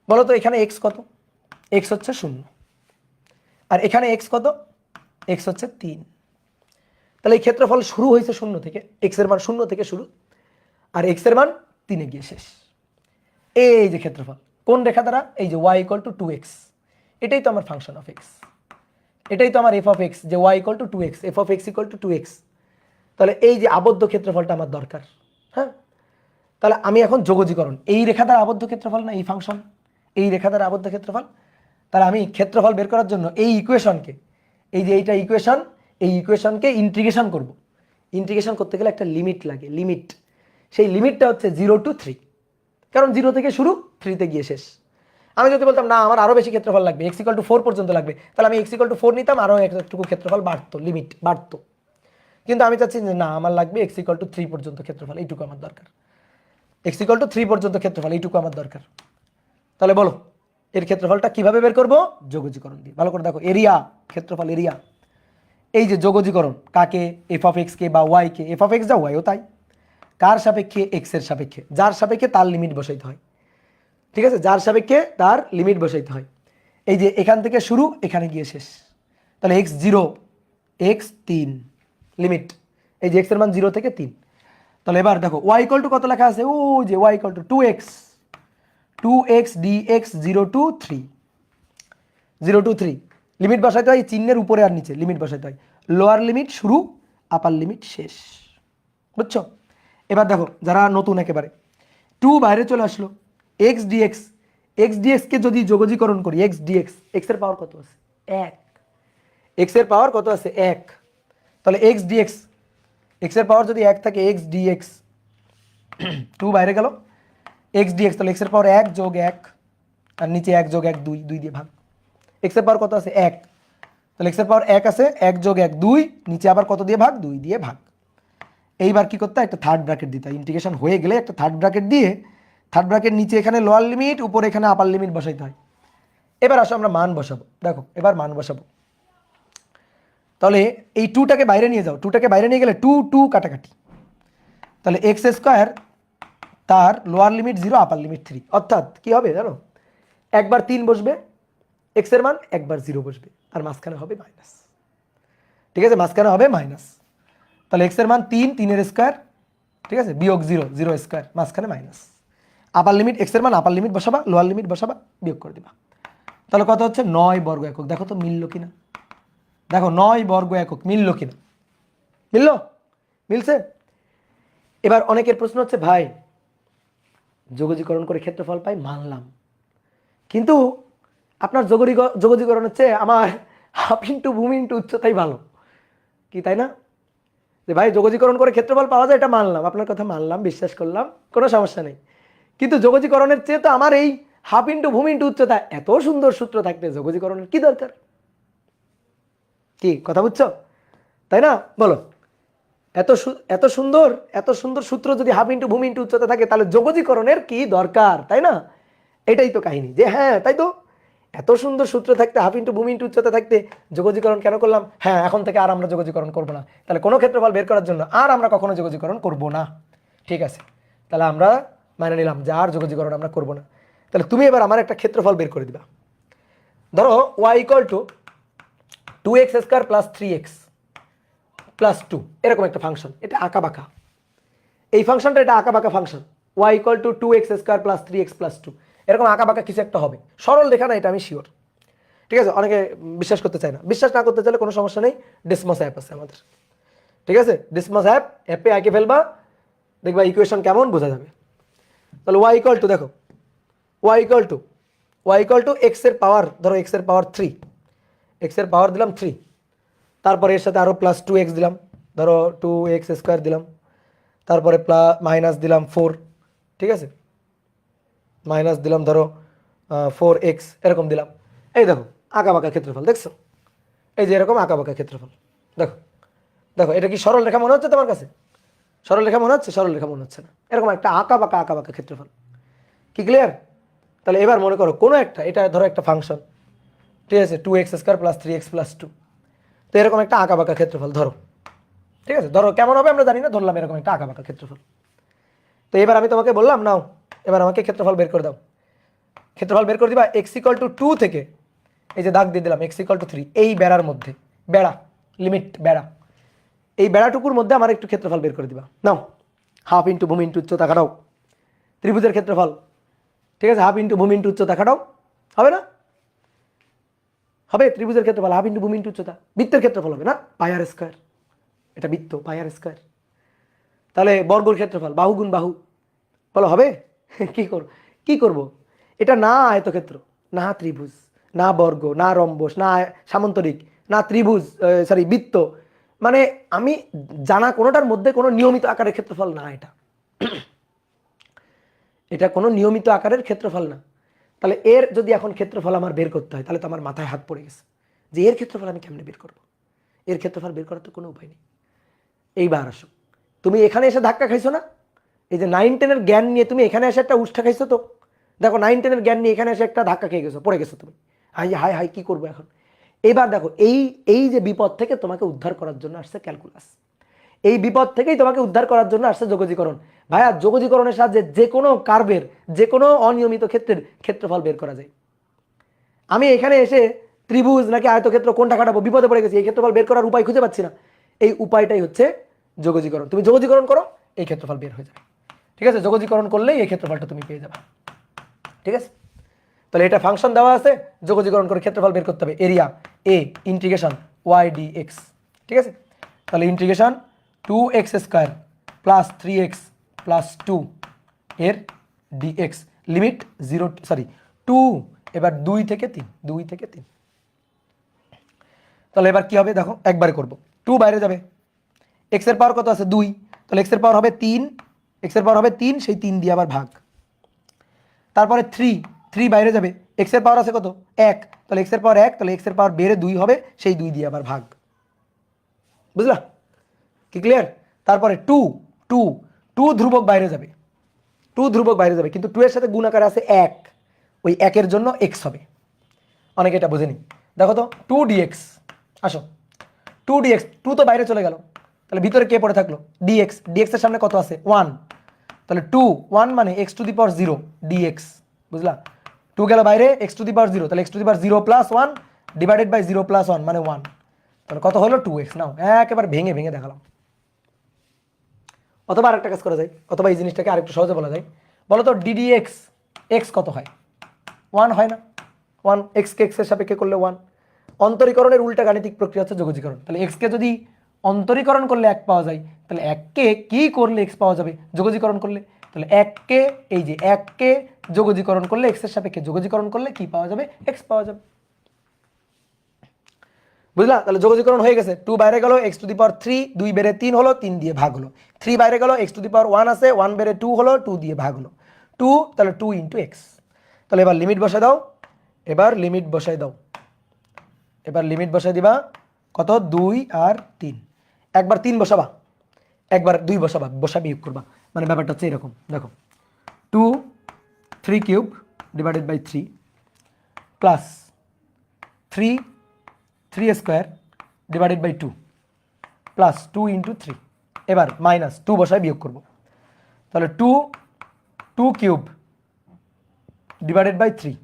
Speaker 1: বলো তো এখানে x কত? x হচ্ছে 0, আর এখানে x কত? এক্স হচ্ছে 3। তাহলে এই ক্ষেত্রফল শুরু হয়েছে শূন্য থেকে, এক্স এর মান শূন্য থেকে শুরু, আর এক্স এর মান 3-এ গিয়ে শেষ। এই যে ক্ষেত্রফল কোন রেখা দ্বারা? এই যে y = 2x, এটাই তো আমার ফাংশন অফ এক্স, এটাই তো আমার এফ অফ এক্স, যে y = 2x, F of x = 2x। তাহলে এই যে আবদ্ধ ক্ষেত্রফলটা আমার দরকার। হ্যাঁ, তাহলে আমি এখন যোগজীকরণ, এই রেখা দ্বারা আবদ্ধ ক্ষেত্রফল না এই ফাংশন, এই রেখা দ্বারা আবদ্ধ ক্ষেত্রফল। তাহলে আমি ক্ষেত্রফল বের করার জন্য এই ইকুয়েশনকে, এই যে এইটা ইকুয়েশন, এই ইকুয়েশনকে ইন্টিগ্রেশন করব। ইন্টিগ্রেশন করতে গেলে একটা লিমিট লাগে, লিমিট। সেই লিমিটটা হচ্ছে 0 to 3, কারণ 0 থেকে শুরু, 3-তে গিয়ে শেষ। আমি যদি বলতাম না আমার আরও বেশি ক্ষেত্রফল লাগবে, x = 4 পর্যন্ত লাগবে, তাহলে আমি x = 4 নিতাম, আরও একটুকু ক্ষেত্রফল বাড়তো, লিমিট বাড়তো। কিন্তু আমি চাচ্ছি যে না, আমার লাগবে x = 3 পর্যন্ত ক্ষেত্রফল, এইটুকু আমার দরকার। x = 3 পর্যন্ত ক্ষেত্রফল, এইটুকু আমার দরকার। তাহলে বলো এর ক্ষেত্রফলটা কিভাবে বের করব? যোগজীকরণ দিয়ে। ভালো করে দেখো, এরিয়া, ক্ষেত্রফল এরিয়া। এই যে যোগজীকরণ, কাকে? এফ অফ এক্স কে বা ওয়াই কে, এফ অফ এক্স যা ওয়াইও তাই। কার সাপেক্ষে? এক্স এর সাপেক্ষে। যার সাপেক্ষে তার লিমিট বসাইতে হয়, ঠিক আছে? যার সাপেক্ষে তার লিমিট বসাইতে হয়। এই যে এখান থেকে শুরু, এখানে গিয়ে শেষ। তাহলে x 0, x 3, লিমিট। এই যে x এর মান 0 থেকে 3। তাহলে এবার দেখো y = কত লেখা আছে? ও যে y = 2x, 2x dx 0 to 3, 0 to 3। Limit বসাইতে হয় চিহ্নের উপরে আর নিচে, লিমিট বসাইতে হয়। লোয়ার লিমিট শুরু, আপার লিমিট শেষ। বুঝছো? এবার দেখো যারা নতুন একেবারে, 2 বাইরে চলে আসলো, x dx, x dx কে যদি যোগজীকরণ করি, x dx, x এর পাওয়ার কত আছে? 1। x এর পাওয়ার কত আছে? 1। তাহলে x dx, x এর পাওয়ার যদি 1 থাকে, x dx, 2 বাইরে গেল, x dx, তাহলে x এর পাওয়ার 1 যোগ 1, আর নিচে 1 যোগ 1 2, 2 দিয়ে ভাগ। x এর পাওয়ার কত আছে? 1। তাহলে x এর পাওয়ার 1 আছে, 1 যোগ 1 2, নিচে আবার কত দিয়ে ভাগ? 2 দিয়ে ভাগ। এইবার কি করতে হয়? একটা থার্ড ব্র্যাকেট দিতে হয়। ইন্টিগ্রেশন হয়ে গেলে একটা থার্ড ব্র্যাকেট দিয়ে, থার্ড ব্র্যাকেট নিচে এখানে লোয়ার লিমিট, উপরে এখানে আপার লিমিট বসাইতে হয়। এবার আসো আমরা মান বসাবো। দেখো এবার মান বসাবো। তাহলে এই 2টাকে বাইরে নিয়ে যাও, 2টাকে বাইরে নিয়ে গেলে 2 2 কাটাকাটি। তাহলে এক্স স্কোয়ার, তার লোয়ার লিমিট 0, আপার লিমিট 3, অর্থাৎ কি হবে জানো? একবার 3 বসবে এক্স এর মান, একবার 0 বসবে, আর মাঝখানে হবে মাইনাস। ঠিক আছে, মাঝখানে হবে মাইনাস। তাহলে এক্স এর মান 3, 3-এর স্কোয়ার, ঠিক আছে, বিয়োগ 0, 0 স্কোয়ার, মাঝখানে মাইনাস। আপার লিমিট, এক্স এর মান আপার লিমিট বসাবা, লোয়ার লিমিট বসাবা, বিয়োগ করে দিবা। তাহলে কত হচ্ছে? 9 বর্গ একক। দেখো তো মিলল কিনা, দেখো 9 বর্গ একক মিলল কিনা? মিলল? মিলছে। এবার অনেকের প্রশ্ন হচ্ছে, ভাই যোগজীকরণ করে ক্ষেত্রফল পাই, মানলাম, কিন্তু আপনার যোগজীকরণের চেয়ে আমার হাফ ইন্টু ভূমি ইন্টু উচ্চতাই ভালো, কি তাই না? যে ভাই যোগজীকরণ করে ক্ষেত্রফল পাওয়া যায়, এটা মানলাম, আপনার কথা মানলাম, বিশ্বাস করলাম, কোনো সমস্যা নেই, কিন্তু যোগজীকরণের চেয়ে তো আমার এই হাফ ইন্টু ভূমি ইন্টু উচ্চতা, এত সুন্দর সূত্র থাকতে যোগজীকরণের কি দরকার? কি কথা বুঝছো? তাই না? বলো, এত সুন্দর, এত সুন্দর সূত্র যদি হাফ ইন্টু ভূমি ইন্টু উচ্চতা থাকে, তাহলে যোগজীকরণের কি দরকার? তাই না? এটাই তো কাহিনী, যে হ্যাঁ তাই তো, এত সুন্দর সূত্র থাকতে, হাফ ইন্টু ভূমি ইন্টু উচ্চতা থাকতে যোগজীকরণ কেন করলাম? হ্যাঁ, এখন থেকে আর আমরা যোগজীকরণ করবো না, তাহলে কোনো ক্ষেত্রফল বের করার জন্য আর আমরা কখনো যোগজীকরণ করব না। ঠিক আছে, তাহলে আমরা মানে নিলাম যে আর যোগজীকরণ আমরা করব না। তাহলে তুমি এবার আমার একটা ক্ষেত্রফল বের করে দিবা। ধরো y = 2x square plus 3x plus 2, এরকম একটা ফাংশন, এটা আঁকা বাঁকা, এই ফাংশনটা এটা আঁকা বাঁকা function, y = 2x square plus 3x plus 2, এরকম আঁকা বাঁকা কিছু একটা হবে, সরল রেখা না, এটা আমি শিওর। ঠিক আছে, অনেকে বিশ্বাস করতে চায় না, বিশ্বাস না করতে চাইলে কোনো সমস্যা নেই, ডিসমস অ্যাপ আছে আমাদের, ঠিক আছে, ডিসমস অ্যাপে আঁকে ফেলবা, দেখবা ইকুয়েশন কেমন বোঝা যাবে। তাহলে y = দেখো, y = x এর পাওয়ার, ধরো x এর পাওয়ার 3, x এর পাওয়ার দিলাম 3, তারপরে এর সাথে আরও প্লাস 2x দিলাম, ধরো 2x স্কোয়ার দিলাম, তারপরে মাইনাস দিলাম 4, ঠিক আছে, মাইনাস দিলাম ধরো 4x, এরকম দিলাম। এই দেখো আঁকা বাঁকা ক্ষেত্রফল, দেখছো? এই যে এরকম আঁকা বাঁকা ক্ষেত্রফল, দেখো দেখো, এটা কি সরল রেখা মনে হচ্ছে তোমার কাছে? সরল রেখা মনে হচ্ছে? সরল রেখা মনে হচ্ছে না, এরকম একটা আঁকা বাঁকা ক্ষেত্রফল। কি ক্লিয়ার? তাহলে এবার মনে করো কোনো একটা, এটা ধরো একটা ফাংশন, ঠিক আছে, 2x square plus 3x plus 2, তো এরকম একটা আঁকা বাঁকা ক্ষেত্রফল ধরো, ঠিক আছে, ধরো কেমন হবে আমরা জানি না, ধরলাম এরকম একটা আঁকা বাঁকা ক্ষেত্রফল। তো এবার আমি তোমাকে বললাম, নাও এবার আমাকে ক্ষেত্রফল বের করে দাও। ক্ষেত্রফল বের করে দিবা x = 2 থেকে, এই যে দাগ দিয়ে দিলাম, x = 3, এই বেড়ার মধ্যে, বেড়া লিমিট বেড়া, এই বেড়াটুকুর মধ্যে আমার একটু ক্ষেত্রফল বের করে দিবা। নাও হাফ ইন্টু ভূমি ইন্টু উচ্চতা কাটাও, ত্রিভুজের ক্ষেত্রফল, ঠিক আছে, হাফ ইন্টু ভূমি ইন্টু উচ্চতা কাটাও, হবে না? হবে ত্রিভুজের ক্ষেত্রফল হাফ ইন্টু ভূমি ইন্টু উচ্চতা, বৃত্তের ক্ষেত্রফল হবে না পাই আর স্কয়ার, এটা বৃত্ত পাই আর স্কয়ার। তাহলে বর্গর ক্ষেত্রফল বাহু গুণ বাহু, বলো হবে? কি করব? এটা না আয়তক্ষেত্র, না ত্রিভুজ, না বর্গ, না রম্বস, না সামান্তরিক, না ত্রিভুজ, সরি বৃত্ত, মানে আমি জানা কোনোটার মধ্যে কোনো নিয়মিত আকারের ক্ষেত্রফল না এটা। এটা কোনো নিয়মিত আকারের ক্ষেত্রফল না। তাহলে এর যদি এখন ক্ষেত্রফল আমার বের করতে হয়, তাহলে তো আমার মাথায় হাত পড়ে গেছে যে এর ক্ষেত্রফল আমি কেমনে বের করব? এর ক্ষেত্রফল বের করার তো কোনো উপায় নেই। এইবার আসো, তুমি এখানে এসে ধাক্কা খাইছো না? এই যে 9-10-এর জ্ঞান নিয়ে তুমি এখানে এসে একটা উষ্ঠা খাইছো তো। দেখো 9-10-এর জ্ঞান নিয়ে এখানে এসে একটা ধাক্কা খেয়ে গেছো, পড়ে গেছো তুমি, হাই হাই হাই কি করবো এখন? এবার দেখো এই এই যে বিপদ থেকে তোমাকে উদ্ধার করার জন্য আসছে ক্যালকুলাস, এই বিপদ থেকেই তোমাকে উদ্ধার করার জন্য আসছে যোগজীকরণ। ভাইয়া যোগজীকরণের সাহায্যে যে কোনো কার্ভের, যে কোনো অনিয়মিত ক্ষেত্রের ক্ষেত্রফল বের করা যায়। আমি এখানে এসে ত্রিভুজ নাকি আয়তক্ষেত্র কোনটা কাটাবো, বিপদে পড়ে গেছি, এই ক্ষেত্রফল বের করার উপায় খুঁজে পাচ্ছি না। এই উপায়টাই হচ্ছে যোগজীকরণ। তুমি যোগজীকরণ করো, এই ক্ষেত্রফল বের হয়ে যাবে। ঠিক আছে, যোগজীকরণ করলেই এই ক্ষেত্রফলটা তুমি পেয়ে যাবে। ঠিক আছে, তাহলে এটা ফাংশন দেওয়া আছে, যোগজীকরণ করে ক্ষেত্রফল বের করতে হবে। এরিয়া এ ইন্টিগ্রেশন ওয়াই ডি এক্স, ঠিক আছে। তাহলে integration 2x square plus 3x plus 2 এর ডিএক্স, লিমিট 2, এবার 2 থেকে 3, 2 থেকে 3। তাহলে এবার কি হবে দেখো, একবারে করব, 2 বাইরে যাবে, x এর পাওয়ার কত আছে 2, তাহলে x এর পাওয়ার হবে 3, x এর পাওয়ার হবে 3, সেই 3 দিয়ে আবার ভাগ। তারপরে 3 বাইরে যাবে, x এর পাওয়ার আছে কত 1, তাহলে x এর পাওয়ার 1, তাহলে x এর পাওয়ার বেড়ে 2 হবে, সেই 2 দিয়ে আবার ভাগ। বুঝলা কি ক্লিয়ার? তারপরে 2 ধ্রুবক বাইরে যাবে, 2 ধ্রুবক বাইরে যাবে, কিন্তু 2 এর সাথে গুণ আকারে আছে 1, ওই 1 এর জন্য x হবে। অনেকে এটা বোঝেনি, দেখো তো 2 dx, আসো 2 dx, 2 তো বাইরে চলে গেল, তাহলে ভিতরে কে পড়ে থাকলো dx, dx এর সামনে কত আছে 1, তাহলে 1 মানে x to the power 0 dx। বুঝলা, 2 গেল বাইরে, x টু দি পাওয়ার 0, তাহলে x to the power 0 plus 1 divided by 0 plus 1 মানে 1, তাহলে কত হলো 2x। নাও একেবারে ভেঙে ভেঙে দেখালাম। অথবা আরেকটা কাজ করা যায়, অথবা এই জিনিসটাকে আরেকটু সহজে বলা যায়, বলো তো ddx, x কত হয় 1 হয় না, 1, x কে x এর সাপেক্ষে করলে 1। অন্তরীকরণের উল্টা গাণিতিক প্রক্রিয়া হচ্ছে যোগজীকরণ। তাহলে x কে যদি অন্তরীকরণ করলে 1 পাওয়া যায়, তাহলে 1 কে কি করলে x পাওয়া যাবে যোগজীকরণ করলে, তাহলে 1 কে এই যে 1 কে যোগজীকরণ করলে x এর সাপেক্ষে যোগজীকরণ করলে কি পাওয়া যাবে x পাওয়া যাবে। বুঝলা, তাহলে যোগজীকরণ হয়ে গেছে, 2 বাইরে গেল, x টু দি পাওয়ার 3, 2 বেড়ে 3 হলো, 3 দিয়ে ভাগ হলো, 3 বাইরে গেল, x টু দি পাওয়ার 1 আছে, 1 বেড়ে 2 হলো, 2 দিয়ে ভাগ হলো, 2, তাহলে 2 ইন্টু এক্স। তাহলে এবার লিমিট বসাই দাও, এবার লিমিট বসাই দাও, এবার লিমিট বসাই দিবা কত 2 আর 3, একবার 3 বসাবা, একবার 2 বসাবা, বসা বিয়োগ করবা, মানে ব্যাপারটা হচ্ছে এরকম। দেখো 2 3 cube divided by 3 plus 3 square divided by 2 plus 2 into 3, এবার মাইনাস 2 বসায় বিয়োগ করব, তাহলে 2 কিউব ডিভাইডেড বাই 3,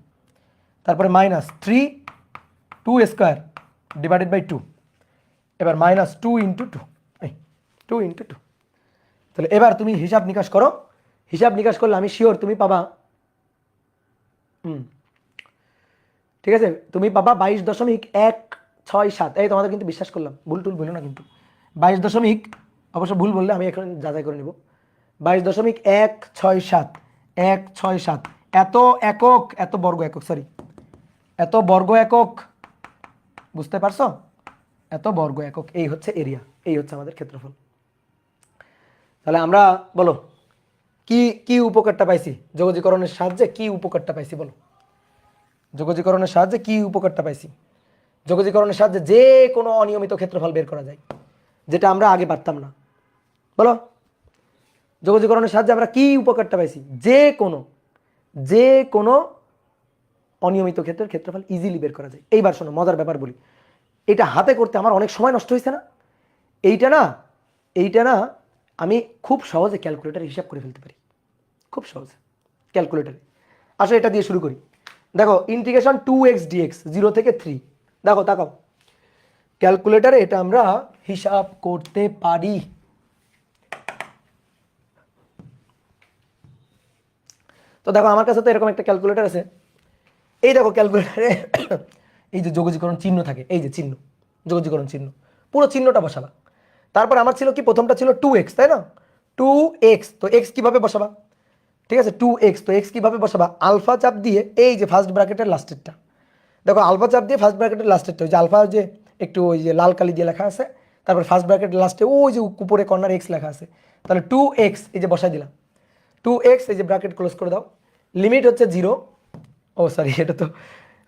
Speaker 1: তারপরে মাইনাস 2 স্কোয়ার ডিভাইডেড বাই 2, এবার মাইনাস 2 ইন্টু 2, 2 ইন্টু 2। তাহলে এবার তুমি হিসাব নিকাশ করো, হিসাব নিকাশ করলে আমি শিওর তুমি পাবা, ঠিক আছে, তুমি পাবা 22.167। এই তোমাদের কিন্তু বিশ্বাস করলাম, ভুল টুল বলো না কিন্তু, 22 অবশ্য ভুল বললে আমি এখন যাচাই করে নিব, 22.167 এত একক, এত বর্গ একক, সরি এত বর্গ একক, বুঝতে পারছো, এত বর্গ একক, এই হচ্ছে এরিয়া, এই হচ্ছে আমাদের ক্ষেত্রফল। তাহলে আমরা বলো কি কি উপকারটা পাইছি যোগজীকরণের সাহায্যে, কি উপকারটা পাইছি বলো, যোগজীকরণের সাহায্যে কি উপকারটা পাইছি? যোগজীকরণের সাহায্যে যে কোনো অনিয়মিত ক্ষেত্রফল বের করা যায়, যেটা আমরা আগে পারতাম না। বলো যোগজীকরণের সাহায্যে আমরা কি উপকারটা পাইছি? যে কোনো অনিয়মিত ক্ষেত্রের ক্ষেত্রফল ইজিলি বের করা যায়। এইবার শোনো, মজার ব্যাপার বলি, এটা হাতে করতে আমার অনেক সময় নষ্ট হয়েছে না, এইটা না আমি খুব সহজে ক্যালকুলেটারে হিসাব করে ফেলতে পারি, খুব সহজে ক্যালকুলেটারে। আসলে এটা দিয়ে শুরু করি। দেখো ইন্টিগ্রেশন 2x dx 0 থেকে 3, দেখো তাকাও, ক্যালকুলেটারে এটা আমরা হিসাব করতে পারি। তো দেখো আমার কাছে তো এরকম একটা ক্যালকুলেটর আছে, এই দেখো ক্যালকুলেটারে এই যে যোগজীকরণ চিহ্ন থাকে, এই যে চিহ্ন, যোগজীকরণ চিহ্ন, পুরো চিহ্নটা বসাবা। তারপর আমার ছিল কি, প্রথমটা ছিল 2x, তাই না? 2x, তো x কিভাবে বসাবা? ঠিক আছে, 2x, তো x কিভাবে বসাবা? আলফা চাপ দিয়ে এই যে ফার্স্ট ব্র্যাকেটের লাস্টেরটা, দেখো আলফা চাপ দিয়ে ফার্স্ট ব্র্যাকেটের লাস্টেরটা, ওই যে আলফা যে একটু ওই যে লাল কালি দিয়ে লেখা আছে, তারপর ফার্স্ট ব্র্যাকেটের লাস্টে ওই যে উপরে কর্নার x লেখা আছে, তাহলে 2x এই যে বসাই দিলাম, 2x এই যে ব্র্যাকেট ক্লোজ করে দাও, লিমিট হচ্ছে 0, ও সরি এটা তো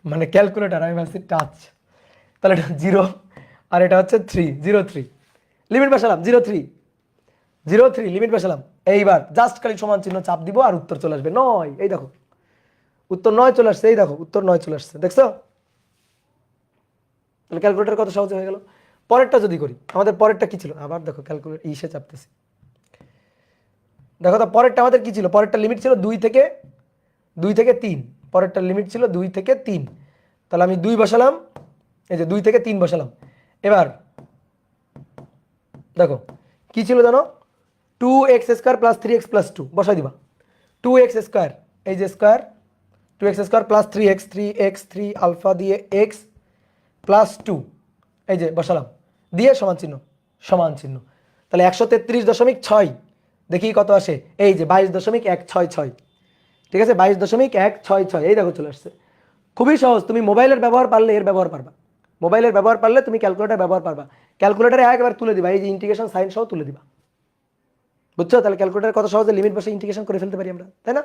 Speaker 1: মানে ক্যালকুলেটার, আমি ভাবছি টাচ, তাহলে এটা 0 আর এটা হচ্ছে 3, লিমিট বসালাম 0.3 লিমিট বসালাম। এইবার জাস্ট খালি সমান চিহ্ন চাপ দিব আর উত্তর চলে আসবে 9, এই দেখো উত্তর 9 চলে আসছে, এই দেখো উত্তর 9 চলে আসছে, দেখছো? তাহলে ক্যালকুলেটর কত সহজে হয়ে গেল। পরেরটা যদি করি, আমাদের পরেরটা কি ছিল, আবার দেখো ক্যালকুলেটর ইসে চাপতেছি, দেখো তো পরেরটা আমাদের কি ছিল, পরেরটা লিমিট ছিল 2 থেকে 3, পরেরটা লিমিট ছিল 2 থেকে 3, তাহলে আমি 2 বসালাম, এই যে 2 থেকে 3 বসালাম। এবার দেখো কি ছিল জানো, 2x² + 3x + 2 বসাই দিবা, 2x², এই যে স্কোয়ার, 2x² + 3x 3 আলফা দিয়ে x + 2, এই যে বসালাম, দিয়ে সমান চিহ্ন, তাহলে 133.6, দেখি কত আসে, এই যে 22.166, ঠিক আছে 22.166, এই দেখো চলে আসছে। খুবই সহজ, তুমি মোবাইলের ব্যবহার পারলে এর ব্যবহার পারবা, মোবাইলের ব্যবহার পারলে তুমি ক্যালকুলেটার ব্যবহার পারবা, ক্যালকুলেটারে একবার তুলে দিবা, এই যে ইন্টিগ্রেশন সাইন সহ তুলে দিবা, বুঝছো? তাহলে ক্যালকুলেটার কত সহজে লিমিট বসে ইন্টিগ্রেশন করে ফেলতে পারি আমরা, তাই না?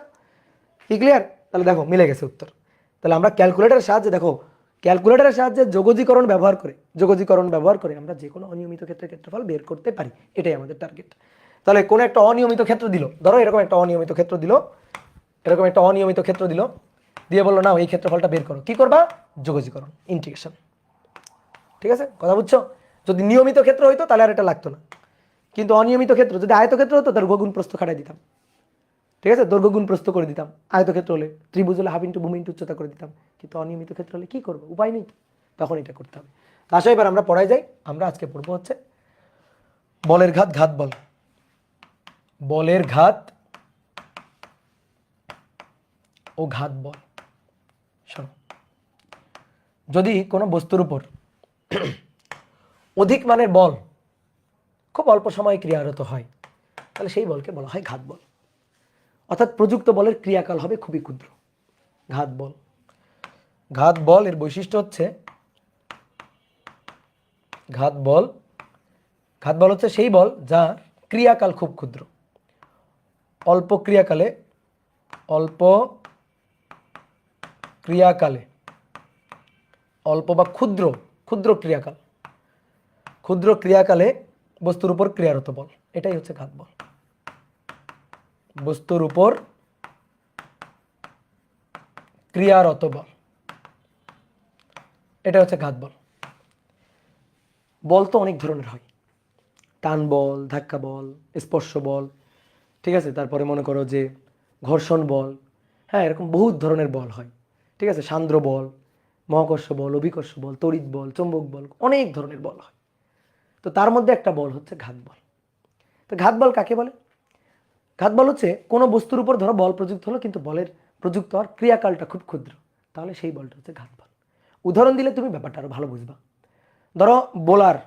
Speaker 1: কি ক্লিয়ার? তাহলে দেখো মিলে গেছে উত্তর। তাহলে আমরা ক্যালকুলেটারের সাহায্যে, দেখো ক্যালকুলেটারের সাহায্যে যোগজীকরণ ব্যবহার করে আমরা যে কোনো অনিয়মিত ক্ষেত্রের ক্ষেত্রফল বের করতে পারি, এটাই আমাদের টার্গেট। তাহলে কোনো একটা অনিয়মিত ক্ষেত্র দিল, ধরো এরকম একটা অনিয়মিত ক্ষেত্র দিল, দিয়ে বললো না এই ক্ষেত্রফলটা বের করো, কি করবা? যোগজীকরণ, ইন্টিগ্রেশন, ঠিক আছে? কথা বুঝছো? যদি নিয়মিত ক্ষেত্র হইতো তাহলে আর এটা লাগতো না, কিন্তু অনিয়মিত ক্ষেত্র, যদি আয়তক্ষেত্র হতো তার গুণ প্রস্থ খাটাই দিতাম, ঠিক আছে, দৈর্ঘ্য গুণ প্রস্থ করে দিতাম। আয়তক্ষেত্র হলে, ত্রিভুজ হলে হাফ ইন্টু ভূমি ইন্টু উচ্চতা করে দিতাম, কিন্তু অনিয়মিত ক্ষেত্র হলে কি করবো, উপায় নেই, তখন এটা করতে হবে। তা আসো এবার আমরা পড়ায় যাই। আমরা আজকে পড়বো হচ্ছে বলের ঘাত, ঘাত বল, বলের ঘাত ও ঘাত বল। শোনো, যদি কোনো বস্তুর উপর অধিক মানের বল খুব অল্প সময়ে ক্রিয়ারত হয়, তাহলে সেই বলকে বলা হয় ঘাত বল, অর্থাৎ প্রযুক্ত বলের ক্রিয়াকাল হবে খুবই ক্ষুদ্র। ঘাত বল এর বৈশিষ্ট্য হচ্ছে, ঘাত বল হচ্ছে সেই বল যার ক্রিয়াকাল খুব ক্ষুদ্র, অল্প ক্রিয়াকালে অল্প বা ক্ষুদ্র ক্রিয়াকালে বস্তুর উপর ক্রিয়ারত বল, এটাই হচ্ছে ঘাত বল। বস্তুর উপর ক্রিয়ারত বল, এটা হচ্ছে ঘাত বল। বল তো অনেক ধরনের হয়, টান বল, ধাক্কা বল, স্পর্শ বল, ঠিক আছে, তারপরে মনে করো যে ঘর্ষণ বল, হ্যাঁ এরকম বহুত ধরনের বল হয়, ঠিক আছে, সান্দ্র বল, মহাকর্ষ বল, অভিকর্ষ বল, তড়িৎ বল, চৌম্বক বল, অনেক ধরনের বল হয়। তো তার মধ্যে একটা বল হচ্ছে ঘাত বল। তো ঘাত বল কাকে বলে? ঘাত বল হচ্ছে কোনো বস্তুর উপর ধরো বল প্রযুক্ত হলো, কিন্তু বলের প্রযুক্ত হওয়ার ক্রিয়াকালটা খুব ক্ষুদ্র, তাহলে সেই বলটা হচ্ছে ঘাত বল। উদাহরণ দিলে তুমি ব্যাপারটা আরো ভালো বুঝবা। ধরো বোলার,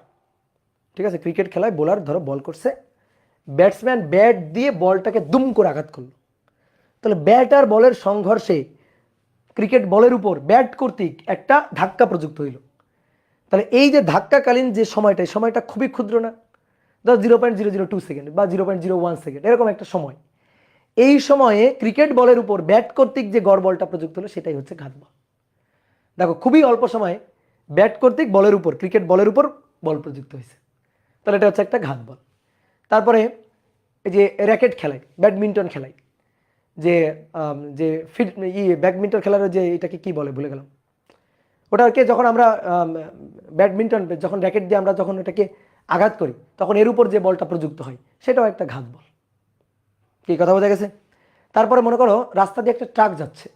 Speaker 1: ঠিক আছে, ক্রিকেট খেলায় বোলার ধরো বল করছে, ব্যাটসম্যান ব্যাট দিয়ে বলটাকে দুম করে আঘাত করলো, তাহলে ব্যাট আর বলের সংঘর্ষে ক্রিকেট বলের উপর ব্যাট কর্তৃক একটা ধাক্কা প্রযুক্ত হইল, তাহলে এই যে ধাক্কাকালীন যে সময়টা খুবই ক্ষুদ্র না? ধরো 0.002 সেকেন্ড বা 0.01 সেকেন্ড, এরকম একটা সময়। এই সময়ে ক্রিকেট বলের উপর ব্যাট কর্তৃক যে গড় বলটা প্রযুক্ত হলো, সেটাই হচ্ছে ঘাত বল। দেখো খুবই অল্প সময়ে ব্যাট কর্তৃক বলের উপর, ক্রিকেট বলের উপর বল প্রযুক্ত হয়েছে, তাহলে এটা হচ্ছে একটা ঘাত বল। তারপরে এই যে র্যাকেট খেলায়, ব্যাডমিন্টন খেলায়, যে যে ব্যাডমিন্টন খেলার যে এটাকে কি বলে ভুলে গেলাম, ওটাকে যখন আমরা ব্যাডমিন্টন যখন র্যাকেট দিয়ে আমরা যখন এটাকে আঘাত করি, তখন এর উপর যে বলটা প্রযুক্ত হয় সেটাও একটা ঘাত বল। কি কথা বোঝা গেছে? তারপরে মনে করো রাস্তা দিয়ে একটা ট্রাক যাচ্ছে,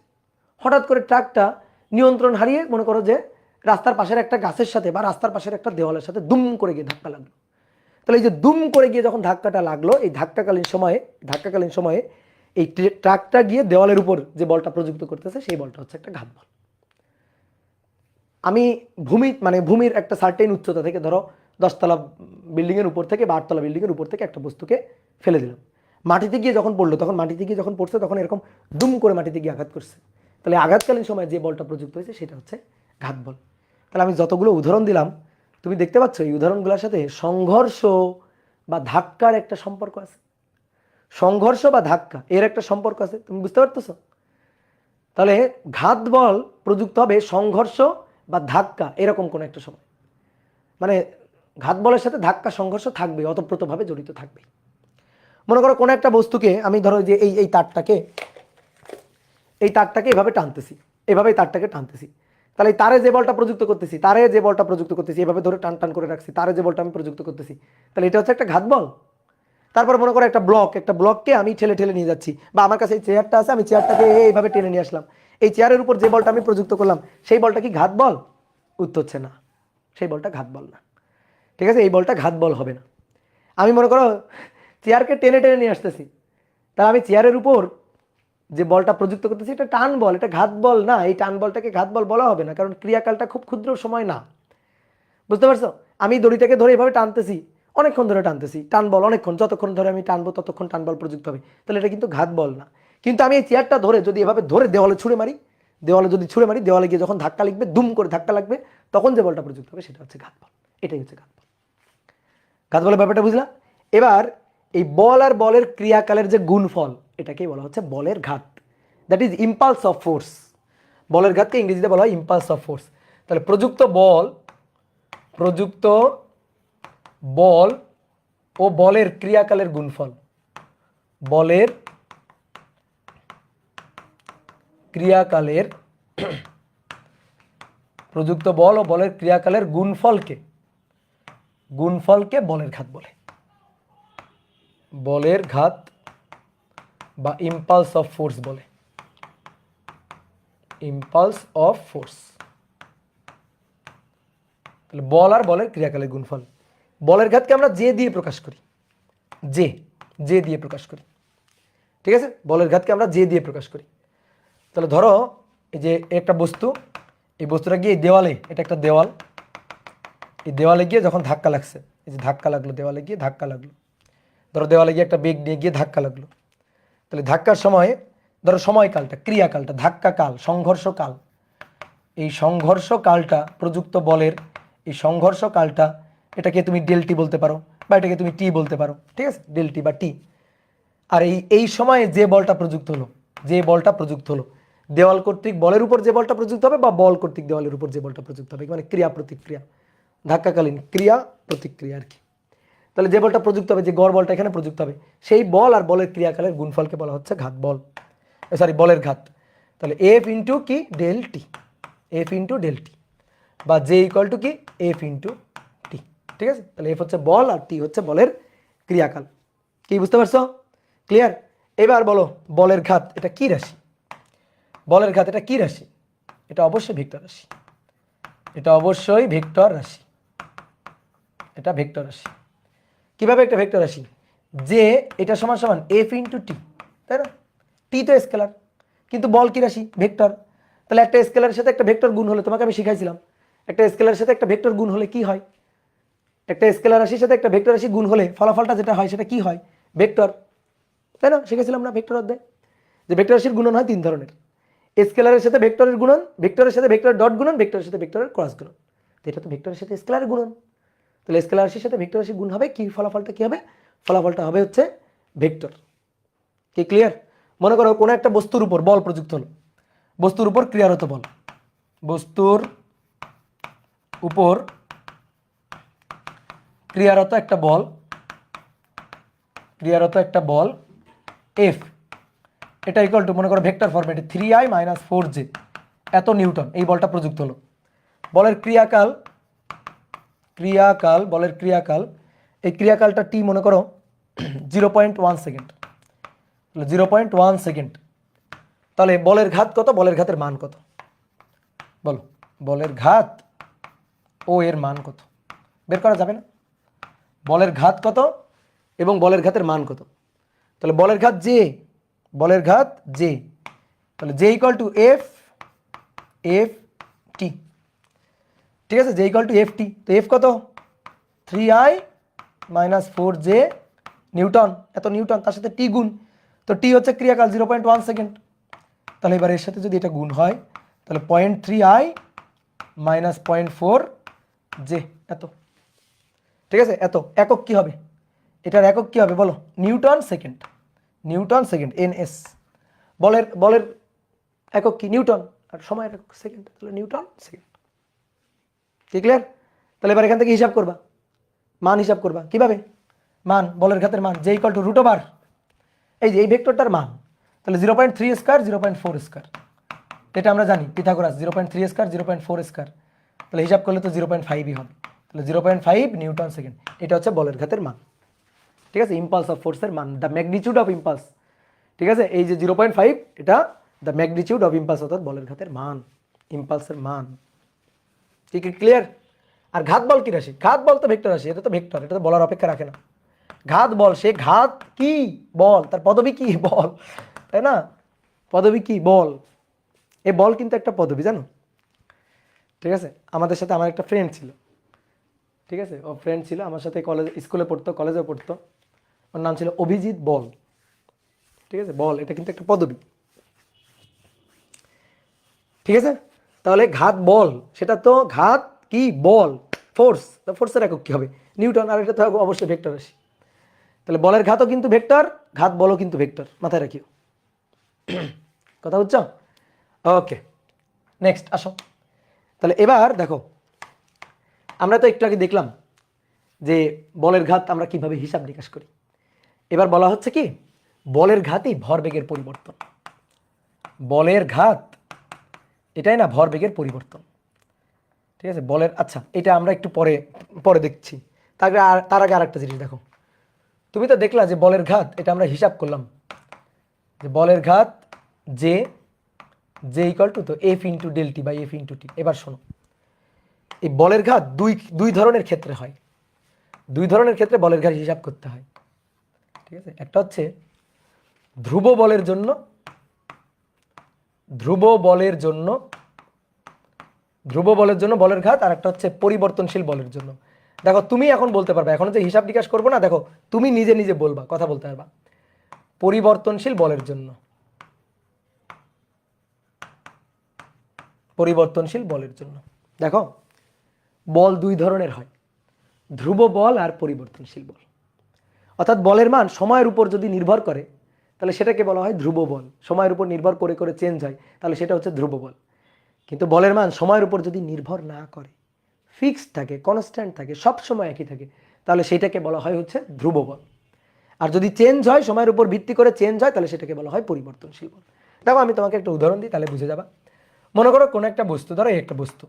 Speaker 1: হঠাৎ করে ট্রাকটা নিয়ন্ত্রণ হারিয়ে মনে করো যে রাস্তার পাশের একটা গাছের সাথে বা রাস্তার পাশের একটা দেওয়ালের সাথে দুম করে গিয়ে ধাক্কা লাগলো। তাহলে এই যে দুম করে গিয়ে যখন ধাক্কাটা লাগলো, এই ধাক্কাকালীন সময়ে এই ট্রাকটা গিয়ে দেওয়ালের উপর যে বলটা প্রযুক্ত করতেছে সেই বলটা হচ্ছে একটা ঘাত বল। আমি ভূমির একটা সার্টেন উচ্চতা থেকে, ধরো 10তলা বিল্ডিংয়ের উপর থেকে বা 8তলা বিল্ডিংয়ের উপর থেকে একটা বস্তুকে ফেলে দিলাম, মাটিতে গিয়ে যখন পড়লো, তখন মাটিতে গিয়ে যখন পড়ছে তখন এরকম দুম করে মাটিতে গিয়ে আঘাত করছে। তাহলে আঘাতকালীন সময় যে বলটা প্রযুক্ত হয়েছে সেটা হচ্ছে ঘাত বল। তাহলে আমি যতগুলো উদাহরণ দিলাম, তুমি দেখতে পাচ্ছ এই উদাহরণগুলোর সাথে সংঘর্ষ বা ধাক্কার একটা সম্পর্ক আছে। সংঘর্ষ বা ধাক্কা এর একটা সম্পর্ক আছে, তুমি বুঝতে পারতেছো? তাহলে ঘাত বল প্রযুক্ত হবে সংঘর্ষ বা ধাক্কা এরকম কোন একটা সময়, মানে ঘাত বলের সাথে ধাক্কা সংঘর্ষ থাকবে, অতপ্রতভাবে জড়িত থাকবে। মনে করো কোনো একটা বস্তুকে আমি, ধরো যে এই তারটাকে এভাবে টানতেছি, এভাবে তারটাকে টানতেছি, তাহলে তারে যে বলটা প্রযুক্ত করতেছি, এভাবে ধরে টান টান করে রাখছি, তারে যে বলটা আমি প্রযুক্ত করতেছি, তাহলে এটা হচ্ছে একটা ঘাত বল। তারপর মনে করো একটা ব্লককে আমি ঠেলে ঠেলে নিয়ে যাচ্ছি, বা আমার কাছে এই চেয়ারটা আছে, আমি চেয়ারটাকে এইভাবে টেনে নিয়ে আসলাম, এই চেয়ারের উপর যে বলটা আমি প্রযুক্ত করলাম সেই বলটা কি ঘাত বল? উত্তর হচ্ছে না, সেই বলটা ঘাত বল না। ঠিক আছে, এই বলটা ঘাত বল হবে না। আমি মনে করো চেয়ারকে টেনে টেনে নিয়ে আসতেছি, তাহলে আমি চেয়ারের উপর যে বলটা প্রযুক্ত করতেছি এটা টান বল, এটা ঘাত বল না। এই টান বলটাকে ঘাত বল বলা হবে না, কারণ ক্রিয়াকালটা খুব ক্ষুদ্র সময় না। বুঝতে পারছো? আমি দড়িটাকে ধরে এভাবে টানতেছি, অনেকক্ষণ ধরে টানতেছি, টান বল অনেকক্ষণ, যতক্ষণ ধরে আমি টানবো ততক্ষণ টান বল প্রযুক্ত হবে, তাহলে এটা কিন্তু ঘাত বল না। কিন্তু আমি এই চেয়ারটা ধরে যদি এভাবে ধরে দেওয়ালে ছুঁড়ে মারি, দেওয়ালে গিয়ে যখন ধাক্কা লাগবে, দুম করে ধাক্কা লাগবে, তখন যে বলটা প্রযুক্ত হবে সেটা হচ্ছে ঘাত বল। এটাই হচ্ছে ঘাত বল। ঘাত বলের ব্যাপারটা বুঝলা? এবার এই বল আর বলের ক্রিয়াকালের যে গুণফল, এটাকেই বলা হচ্ছে বলের ঘাত, that is impulse of force. বলের ঘাতকে ইংরেজিতে বলা হয় ইম্পালস অফ ফোর্স। তাহলে প্রযুক্ত বল ও বলের ক্রিয়াকালের গুণফল, বলের ক্রিয়াকালের প্রযুক্ত বল ও বলের ক্রিয়াকালের গুণফলকে বলের ঘাত বলে। বলের ঘাত বা ইম্পালস অফ ফোর্স বলে, ইম্পালস অফ ফোর্স। তাহলে বল আর বলের ক্রিয়াকালের গুণফল। বলের ঘাতকে আমরা জে দিয়ে প্রকাশ করি, জে দিয়ে প্রকাশ করি। ঠিক আছে, বলের ঘাতকে আমরা জে দিয়ে প্রকাশ করি। তাহলে ধরো এই যে একটা বস্তু, এই বস্তুটা গিয়ে দেওয়ালে, এটা একটা দেওয়াল, এই দেওয়ালে গিয়ে যখন ধাক্কা লাগছে, এই যে ধাক্কা লাগলো, দেওয়ালে গিয়ে ধাক্কা লাগলো, ধরো দেওয়ালে গিয়ে একটা বেগ নিয়ে গিয়ে ধাক্কা লাগলো, তাহলে ধাক্কার সময় ধরো সময়কালটা, ক্রিয়াকালটা, ধাক্কা কাল, সংঘর্ষ কাল, এই সংঘর্ষ কালটা প্রযুক্ত বলের, এই সংঘর্ষ কালটা, এটাকে তুমি ডেল টি বলতে পারো বা এটাকে তুমি টি বলতে পারো। ঠিক আছে, ডেল টি বা টি। আর এই সময়ে যে বলটা প্রযুক্ত হলো, দেওয়াল কর্তৃক বলের উপর যে বলটা প্রযুক্ত হবে বা বল কর্তৃক দেওয়ালের উপর যে বলটা প্রযুক্ত হবে, মানে ক্রিয়া প্রতিক্রিয়া, ধাক্কাকালীন ক্রিয়া প্রতিক্রিয়া আর কি। তাহলে যে বলটা প্রযুক্ত হবে, যে গড় বলটা এখানে প্রযুক্ত হবে, সেই বল আর বলের ক্রিয়াকালের গুণফলকে বলা হচ্ছে ঘাত বল, বলের ঘাত। তাহলে এফ ইন্টু কি ডেল টি, বা জে ইকুয়াল টু কি এফ ইন্টু টি। ঠিক আছে, তাহলে এফ হচ্ছে বল আর টি হচ্ছে বলের ক্রিয়াকাল। কি বুঝতে পারছো? ক্লিয়ার? এবার বলো বলের ঘাত এটা কি রাশি? বলের ঘাত এটা কি রাশি? এটা অবশ্যই ভেক্টর রাশি, এটা ভেক্টর রাশি। কিভাবে একটা ভেক্টর রাশি? যে এটা সমান সমান এফ ইন্টু টি, তাই না? টি তো স্কেলার, কিন্তু বল কি রাশি? ভেক্টর। তাহলে একটা স্কেলারের সাথে একটা ভেক্টর গুণ হলে, তোমাকে আমি শিখাইছিলাম একটা স্কেলারের সাথে একটা ভেক্টর গুণ হলে কি হয়? একটা স্কেলার রাশির সাথে একটা ভেক্টর রাশি গুণ হলে ফলাফলটা যেটা হয় সেটা কি হয়? ভেক্টর, তাই না? শিখেছিলাম না ভেক্টর অধ্যায়, যে ভেক্টর রাশির গুণন হয় 3 ধরনের। স্কেলারের সাথে ভেক্টরের গুণন, ভেক্টরের সাথে ভেক্টরের ডট গুণন, ভেক্টরের সাথে ভেক্টরের ক্রস গুণন। তো এটা তো ভেক্টরের সাথে স্কেলারের গুণন। তাহলে স্কেলার রাশির সাথে ভেক্টর রাশি গুণ হবে, কি ফলাফলটা কি হবে? ফলাফলটা হবে হচ্ছে ভেক্টর। কি ক্লিয়ার? মনে করো কোনো একটা বস্তুর উপর বল প্রযুক্ত হলো, বস্তুর উপর ক্রিয়ারত বল, বস্তুর উপর ক্রিয়ারত একটা বল এফ, এটা ইকুয়াল টু মনে করো ভেক্টর ফরম্যাটে 3i - 4j এত নিউটন, এই বলটা প্রযুক্ত হলো। বলের ক্রিয়াকাল, বলের ক্রিয়াকাল, এই ক্রিয়াকালটা টি মনে করো 0.1 সেকেন্ড, 0.1 সেকেন্ড। তাহলে বলের ঘাত কত? বলের ঘাতের মান কত? বলো, বলের ঘাত ও এর মান কত বের করা যাবে না? বলের ঘাত কত এবং বলের ঘাতের মান কত? তাহলে বলের ঘাত জে, বলের ঘাত জে, তাহলে J equal to F F T. ঠিক আছে, J equal to F T. তো এফ কত? 3i মাইনাস 4j নিউটন, এত নিউটন, তার সাথে টি গুণ, তো টি হচ্ছে ক্রিয়াকাল 0.1 সেকেন্ড। তাহলে এবার এর সাথে যদি এটা গুণ হয় তাহলে 0.3i মাইনাস 0.4j, এত। ঠিক আছে, এত। একক কি হবে? এটার একক কি হবে বলো? Newton second, Newton second, NS. বলের বলের একক কি? নিউটন, আর সময়ের একক সেকেন্ড, তাহলে নিউটন সেকেন্ড। কি ক্লিয়ার? তাহলে এবার এখান থেকে হিসাব করবা, মান হিসাব করবা কিভাবে? মান, বলের ঘাতের মান J equal to root over এই যে এই ভেক্টরটার মান, তাহলে 0.3 স্কয়ার 0.4 স্কয়ার, এটা আমরা জানি পিথাগোরাস 0.3 স্কয়ার 0.4 স্কয়ার, তাহলে হিসাব করলে তো 0.5ই হবে, তাহলে 0.5 নিউটন সেকেন্ড। এটা হচ্ছে বলের ঘাতের মান। ঠিক আছে, ইম্পালস অফ ফোর্সের মান, দ্য ম্যাগনিটিউড অফ ইম্পালস। ঠিক আছে, এই যে 0.5 এটা দ্য ম্যাগনিটিউড অফ ইম্পালস, অর্থাৎ বলের ঘাতের মান, ইম্পালসের মান। ঠিক ক্লিয়ার? আর ঘাত বল কি রাশি? ঘাত বল তো ভেক্টর রাশি, এটা তো ভেক্টর, এটা তো বলার অপেক্ষা রাখে না। ঘাত বল, সে ঘাত কি বল, তার পদবী কি বল, তাই না? পদবী কি বল, এ বল কিন্তু একটা পদবী, জানো? ঠিক আছে, আমাদের সাথে আমার একটা ফ্রেন্ড ছিল, ঠিক আছে, ও ফ্রেন্ড ছিল আমার সাথে, কলেজ স্কুলে পড়তো, কলেজেও পড়তো, ওর নাম ছিল অভিজিৎ বল। ঠিক আছে, বল এটা কিন্তু একটা পদবী। ঠিক আছে, তাহলে ঘাত বল, সেটা তো ঘাত কি বল, ফোর্স, ফোর্সের একক কি হবে? নিউটন, আর এটা তো অবশ্যই ভেক্টর রাশি। তাহলে বলের ঘাতও কিন্তু ভেক্টর, ঘাত বলও কিন্তু ভেক্টর, মাথায় রাখিও। কথা বুঝছো? ওকে, নেক্সট আসো। তাহলে এবার দেখো, আমরা তো একটু আগে দেখলাম যে বলের ঘাত আমরা কিভাবে হিসাব নিকাশ করি। এবার বলা হচ্ছে কি, বলের ঘাতই ভরবেগের পরিবর্তন। বলের ঘাত এটাই না ভরবেগের পরিবর্তন। ঠিক আছে, বলের, আচ্ছা এটা আমরা একটু পরে পরে দেখছি, তার আগে আরেকটা জিনিস দেখো। তুমি তো দেখলা যে বলের ঘাত, এটা আমরা হিসাব করলাম যে বলের ঘাত জে, জে ইকুয়াল টু তো F into del t by F into t. এবার শোনো, এই বলের ঘাত দুই ধরনের ক্ষেত্রে হয়, দুই ধরনের ক্ষেত্রে বলের ঘাত হিসাব করতে হয়। ঠিক আছে, একটা হচ্ছে ধ্রুব বলের জন্য, ধ্রুব বলের জন্য, ধ্রুব বলের জন্য বলের ঘাত, আর একটা হচ্ছে পরিবর্তনশীল বলের জন্য। দেখো তুমি এখন বলতে পারবে, এখন যে হিসাব নিকাশ করবো না, দেখো তুমি নিজে নিজে বলবা, কথা বলতে পারবা। পরিবর্তনশীল বলের জন্য, পরিবর্তনশীল বলের জন্য দেখো, বল দুই ধরনের হয়, ধ্রুব বল আর পরিবর্তনশীল বল। অর্থাৎ বলের মান সময়ের উপর যদি নির্ভর করে তাহলে সেটাকে বলা হয় ধ্রুব বল, সময়ের উপর নির্ভর করে করে চেঞ্জ হয় তাহলে সেটা হচ্ছে ধ্রুব বল। কিন্তু বলের মান সময়ের উপর যদি নির্ভর না করে, ফিক্সড থাকে, কনস্ট্যান্ট থাকে, সব সময় একই থাকে, তাহলে সেটাকে বলা হয় হচ্ছে ধ্রুব বল। আর যদি চেঞ্জ হয়, সময়ের উপর ভিত্তি করে চেঞ্জ হয়, তাহলে সেটাকে বলা হয় পরিবর্তনশীল বল। দেখো আমি তোমাকে একটা উদাহরণ দিই, তাহলে বুঝে যাবা। মনে করো কোনো একটা বস্তু, ধরো এই একটা বস্তু,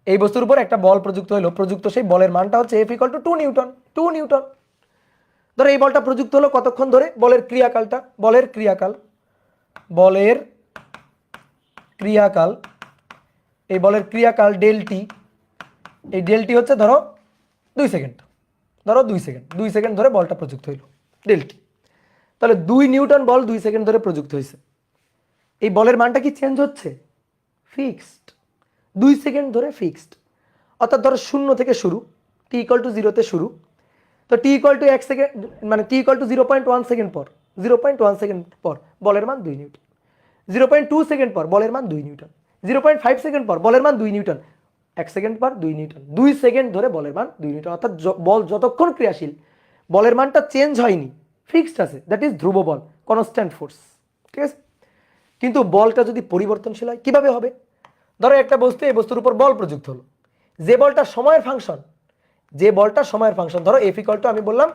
Speaker 1: এই বস্তুর উপর একটা বল প্রযুক্ত হলো, প্রযুক্ত সেই বলের মানটা হচ্ছে F equal to 2 Newton, 2 Newton. ধরো এই বলটা প্রযুক্ত হলো কতক্ষণ ধরে, বলের ক্রিয়াকালটা, বলের ক্রিয়াকাল, বলের ক্রিয়াকাল, এই বলের ক্রিয়াকাল ডেল টি, এই ডেল টি হচ্ছে ধরো 2 সেকেন্ড, ধরো 2 সেকেন্ড, 2 সেকেন্ড ধরে বলটা প্রযুক্ত হইল ডেল টি। তাহলে 2 নিউটন বল 2 সেকেন্ড ধরে প্রযুক্ত হয়েছে। এই বলের মানটা কি চেঞ্জ হচ্ছে? ফিক্সড, 2 সেকেন্ড ধরে ফিক্সড। অর্থাৎ ধরো 0 থেকে শুরু, টি ইকুয়াল টু 0 তে শুরু, তো টি ইকুয়াল টু 1 সেকেন্ড, মানে টি ইকুয়াল টু 0.1 সেকেন্ড পর, 0.1 সেকেন্ড পর বলের মান 2 নিউটন, 0.2 সেকেন্ড পর বলের মান 2 নিউটন, 0.5 সেকেন্ড পর বলের মান 2 নিউটন, 1 সেকেন্ড পর 2 নিউটন, 2 সেকেন্ড ধরে বলের মান 2 নিউটন। অর্থাৎ বল যতক্ষণ ক্রিয়াশীল, বলের মানটা চেঞ্জ হয়নি, ফিক্সড আছে, দ্যাট ইজ ধ্রুব বল, কনস্ট্যান্ট ফোর্স। ঠিক আছে, কিন্তু বলটা যদি পরিবর্তনশীল হয় কিভাবে হবে? ধরো একটা বস্তু, এই বস্তুর উপর বল প্রযুক্ত হলো, যে বলটা সময়ের ফাংশন, যে বলটা সময়ের ফাংশন, ধরো এফ ইকুয়াল টু আমি বললাম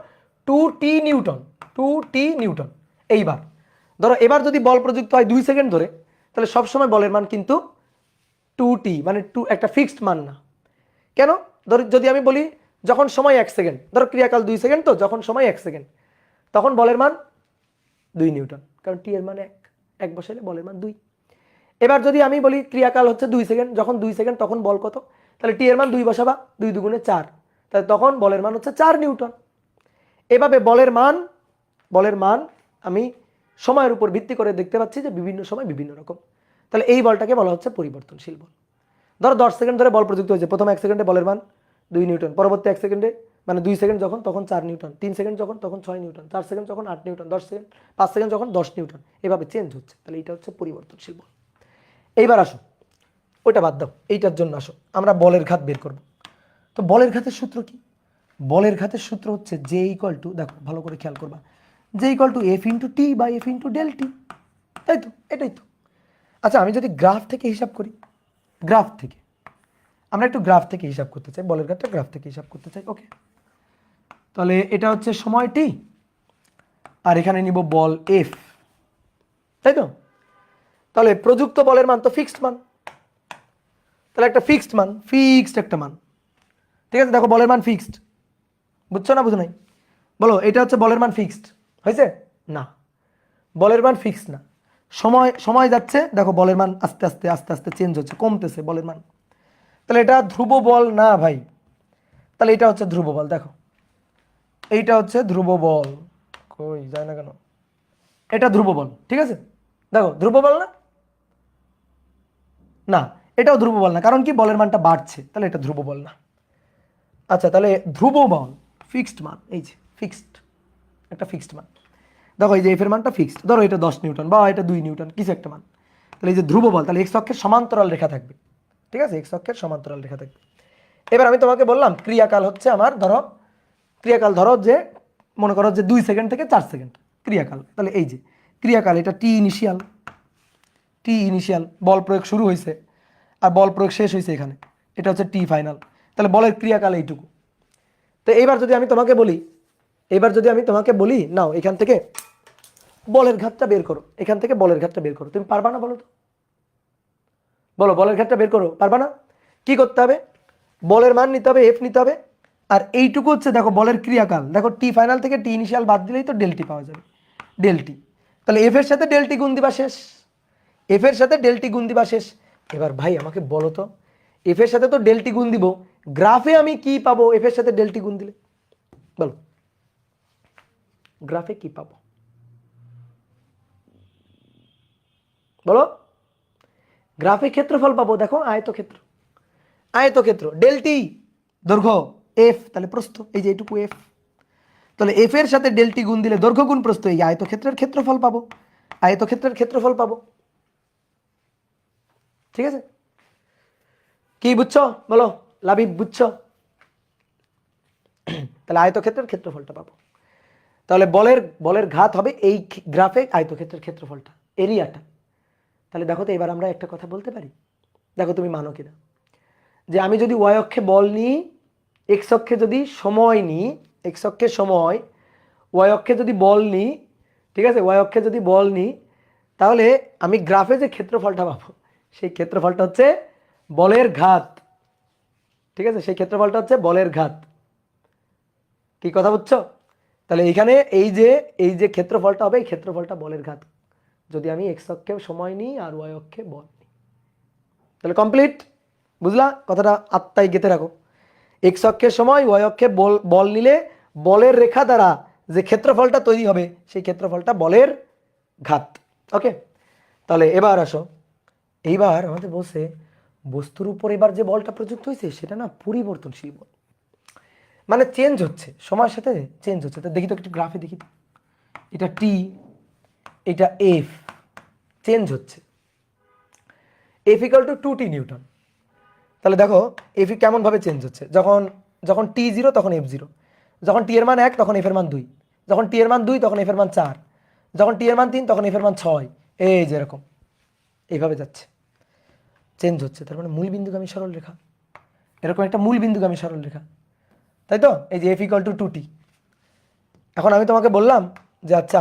Speaker 1: 2t নিউটন, 2t নিউটন। এইবার ধরো এবার যদি বল প্রযুক্ত হয় 2 সেকেন্ড ধরে, তাহলে সবসময় বলের মান কিন্তু 2t, মানে 2 একটা ফিক্সড মান না। কেন? ধরো যদি আমি বলি যখন সময় 1 সেকেন্ড, ধরো ক্রিয়াকাল 2 সেকেন্ড, তো যখন সময় 1 সেকেন্ড তখন বলের মান 2 নিউটন, কারণ টি এর মান 1 বসালে বলের মান 2। এবার যদি আমি বলি ক্রিয়াকাল হচ্ছে 2 সেকেন্ড, যখন 2 সেকেন্ড তখন বল কত? তাহলে টি এর মান 2 বসাবা, 2 দুগুণে 4, তাহলে তখন বলের মান হচ্ছে 4 নিউটন। এভাবে বলের মান আমি সময়ের উপর ভিত্তি করে দেখতে পাচ্ছি যে বিভিন্ন সময় বিভিন্ন রকম। তাহলে এই বলটাকে বলা হচ্ছে পরিবর্তনশীল বল। ধরো 10 সেকেন্ড ধরে বল প্রযুক্ত হয়েছে, প্রথম 1 সেকেন্ডে বলের মান 2 নিউটন, পরবর্তী 1 সেকেন্ডে মানে 2 সেকেন্ড যখন তখন 4 নিউটন, 3 সেকেন্ড যখন তখন 6 নিউটন, 4 সেকেন্ড যখন 8 নিউটন, 10 সেকেন্ড 5 সেকেন্ড যখন 10 নিউটন, এভাবে চেঞ্জ হচ্ছে। তাহলে এটা হচ্ছে পরিবর্তনশীল বল। এইবার আসো, ওইটা বাদ দাও, এইটার জন্য আসো, আমরা বলের ঘাত বের করব। তো বলের ঘাতের সূত্র কি? বলের ঘাতের সূত্র হচ্ছে জে ইকুয়াল টু, দেখো ভালো করে খেয়াল করবা, J equal to F into T by F into del T, তাই তো? এটাই তো। আচ্ছা আমি যদি গ্রাফ থেকে হিসাব করি, গ্রাফ থেকে আমরা একটু গ্রাফ থেকে হিসাব করতে চাই, বলের ঘাতটা গ্রাফ থেকে হিসাব করতে চাই। ওকে, তাহলে এটা হচ্ছে সময় টি, আর এখানে নিব বল এফ, তাই তো? তাহলে প্রযুক্ত বলের মান তো ফিক্সড মান, তাহলে একটা ফিক্সড মান, ফিক্সড একটা মান, ঠিক আছে? দেখো বলের মান ফিক্সড, বুঝছো না বুঝো নাই? বলো, এটা হচ্ছে বলের মান ফিক্সড হয়েছে না? বলের মান ফিক্সড না, সময় সময় যাচ্ছে, দেখো বলের মান আস্তে আস্তে আস্তে আস্তে চেঞ্জ হচ্ছে, কমতেছে বলের মান। তাহলে এটা ধ্রুব বল না ভাই, তাহলে এটা হচ্ছে ধ্রুব বল। দেখো এইটা হচ্ছে ধ্রুব বল, কই যায় না কেন? এটা ধ্রুব বল, ঠিক আছে? দেখো ধ্রুব বল না, না এটাও ধ্রুব বল না, কারণ কি বলের মানটা বাড়ছে, তাহলে এটা ধ্রুব বল না। আচ্ছা তাহলে ধ্রুব বল ফিক্সড মান, এই যে ফিক্সড, একটা ফিক্সড মান, দেখো এই যে এফ এর মানটা ফিক্সড, ধরো এটা 10 নিউটন বা এটা 2 নিউটন, কিছু একটা মান। তাহলে এই যে ধ্রুব বল, তাহলে এক্স অক্ষের সমান্তরাল রেখা থাকবে, ঠিক আছে? এক্স অক্ষের সমান্তরাল রেখা থাকবে। এবার আমি তোমাকে বললাম ক্রিয়াকাল হচ্ছে আমার, ধরো ক্রিয়াকাল ধরো যে মনে করো যে 2 সেকেন্ড থেকে 4 সেকেন্ড ক্রিয়াকাল, তাহলে এই যে ক্রিয়াকাল এটা টি ইনিশিয়াল, টি ইনিশিয়াল বল প্রয়োগ শুরু হয়েছে আর বল প্রয়োগ শেষ হয়েছে এখানে, এটা হচ্ছে টি ফাইনাল। তাহলে বলের ক্রিয়াকাল এইটুকু। তো এইবার যদি আমি তোমাকে বলি, নাও এখান থেকে বলের ঘাতটা বের করো, এখান থেকে বলের ঘাতটা বের করো, তুমি পারবা না বলো তো? বলো বলের ঘাতটা বের করো, পারবা না? কি করতে হবে? বলের মান নিতে হবে, এফ নিতে হবে, আর এইটুকু হচ্ছে দেখো বলের ক্রিয়াকাল, দেখো টি ফাইনাল থেকে টি ইনিশিয়াল বাদ দিলেই তো ডেল টি পাওয়া যাবে, ডেল টি। তাহলে এফ এর সাথে ডেল টি গুণ দিবা শেষ, এফ এর সাথে ডেল টি গুণ দিবা শেষ। এবার ভাই আমাকে বলো তো, এফ এর সাথে তো ডেল টি গুণ দিব, গ্রাফে আমি কি পাবো এফ এর সাথে ডেল টি গুণ দিলে? বলো গ্রাফে কি পাবো? বলো, গ্রাফে ক্ষেত্রফল পাবো, দেখো আয়তক্ষেত্র, আয়তক্ষেত্র ডেল টি দৈর্ঘ্য এফ, তাহলে প্রস্থ এই যে এইটুকু এফ, তাহলে এফ এর সাথে ডেল টি গুণ দিলে দৈর্ঘ্য গুণ প্রস্থ, এই আয়তক্ষেত্রের ক্ষেত্রফল পাবো, আয়তক্ষেত্রের ক্ষেত্রফল পাবো, ঠিক আছে? কি বুঝছো বলো, লাবিব বুঝছো? তাহলে আয়তক্ষেত্রের ক্ষেত্রফলটা পাবো। তাহলে বলের ঘাত হবে এই গ্রাফে আয়তক্ষেত্রের ক্ষেত্রফলটা, এরিয়াটা। তাহলে দেখো তো এবার আমরা একটা কথা বলতে পারি, দেখো তুমি মানো কিনা, যে আমি যদি ওয়াই অক্ষে বল নিই, এক্স অক্ষে যদি সময় নিই, এক্স অক্ষে সময়, ওয়াই অক্ষে যদি বল নিই, ঠিক আছে? ওয়াই অক্ষে যদি বল নিই, তাহলে আমি গ্রাফে যে ক্ষেত্রফলটা পাবো সেই ক্ষেত্রফলটা হচ্ছে বলের ঘাত, ঠিক আছে? সেই ক্ষেত্রফলটা হচ্ছে বলের ঘাত। কি কথা বুঝছো? তাহলে এইখানে এই যে ক্ষেত্রফলটা হবে, এই ক্ষেত্রফলটা বলের ঘাত, যদি আমি এক্স অক্ষে সময় নিই আর ওয়াই অক্ষে বল নিই। তাহলে কমপ্লিট, বুঝলা কথাটা? আত্মায় গেঁথে রাখো, এক্স অক্ষের সময়, ওয়াই অক্ষে বল নিলে বলের রেখা দ্বারা যে ক্ষেত্রফলটা তৈরি হবে সেই ক্ষেত্রফলটা বলের ঘাত। ওকে, তাহলে এবার আসো, এইবার আমাদের বলছে বস্তুর উপর এবার যে বলটা প্রযুক্ত হয়েছে সেটা না পরিবর্তনশীল বল, মানে চেঞ্জ হচ্ছে, সময়ের সাথে চেঞ্জ হচ্ছে। তো দেখি তো একটু গ্রাফে দেখি তো, এটা টি, এটা এফ, চেঞ্জ হচ্ছে, F equal to 2t Newton. তাহলে দেখো এফ কেমনভাবে চেঞ্জ হচ্ছে, যখন যখন টি 0 তখন এফ 0, যখন টি এর মান 1 তখন এফ এর মান 2, যখন টি এর মান 2 তখন এফ এর মান 4, যখন টি এর মান 3 তখন এফ এর মান 6, এই যে এরকম এইভাবে যাচ্ছে, চেঞ্জ হচ্ছে। তার মানে মূল বিন্দুগামী সরল রেখা, এরকম একটা মূল বিন্দুগামী সরল রেখা, তাই তো? এই যে এফ ইকাল টু 2t। এখন আমি তোমাকে বললাম যে আচ্ছা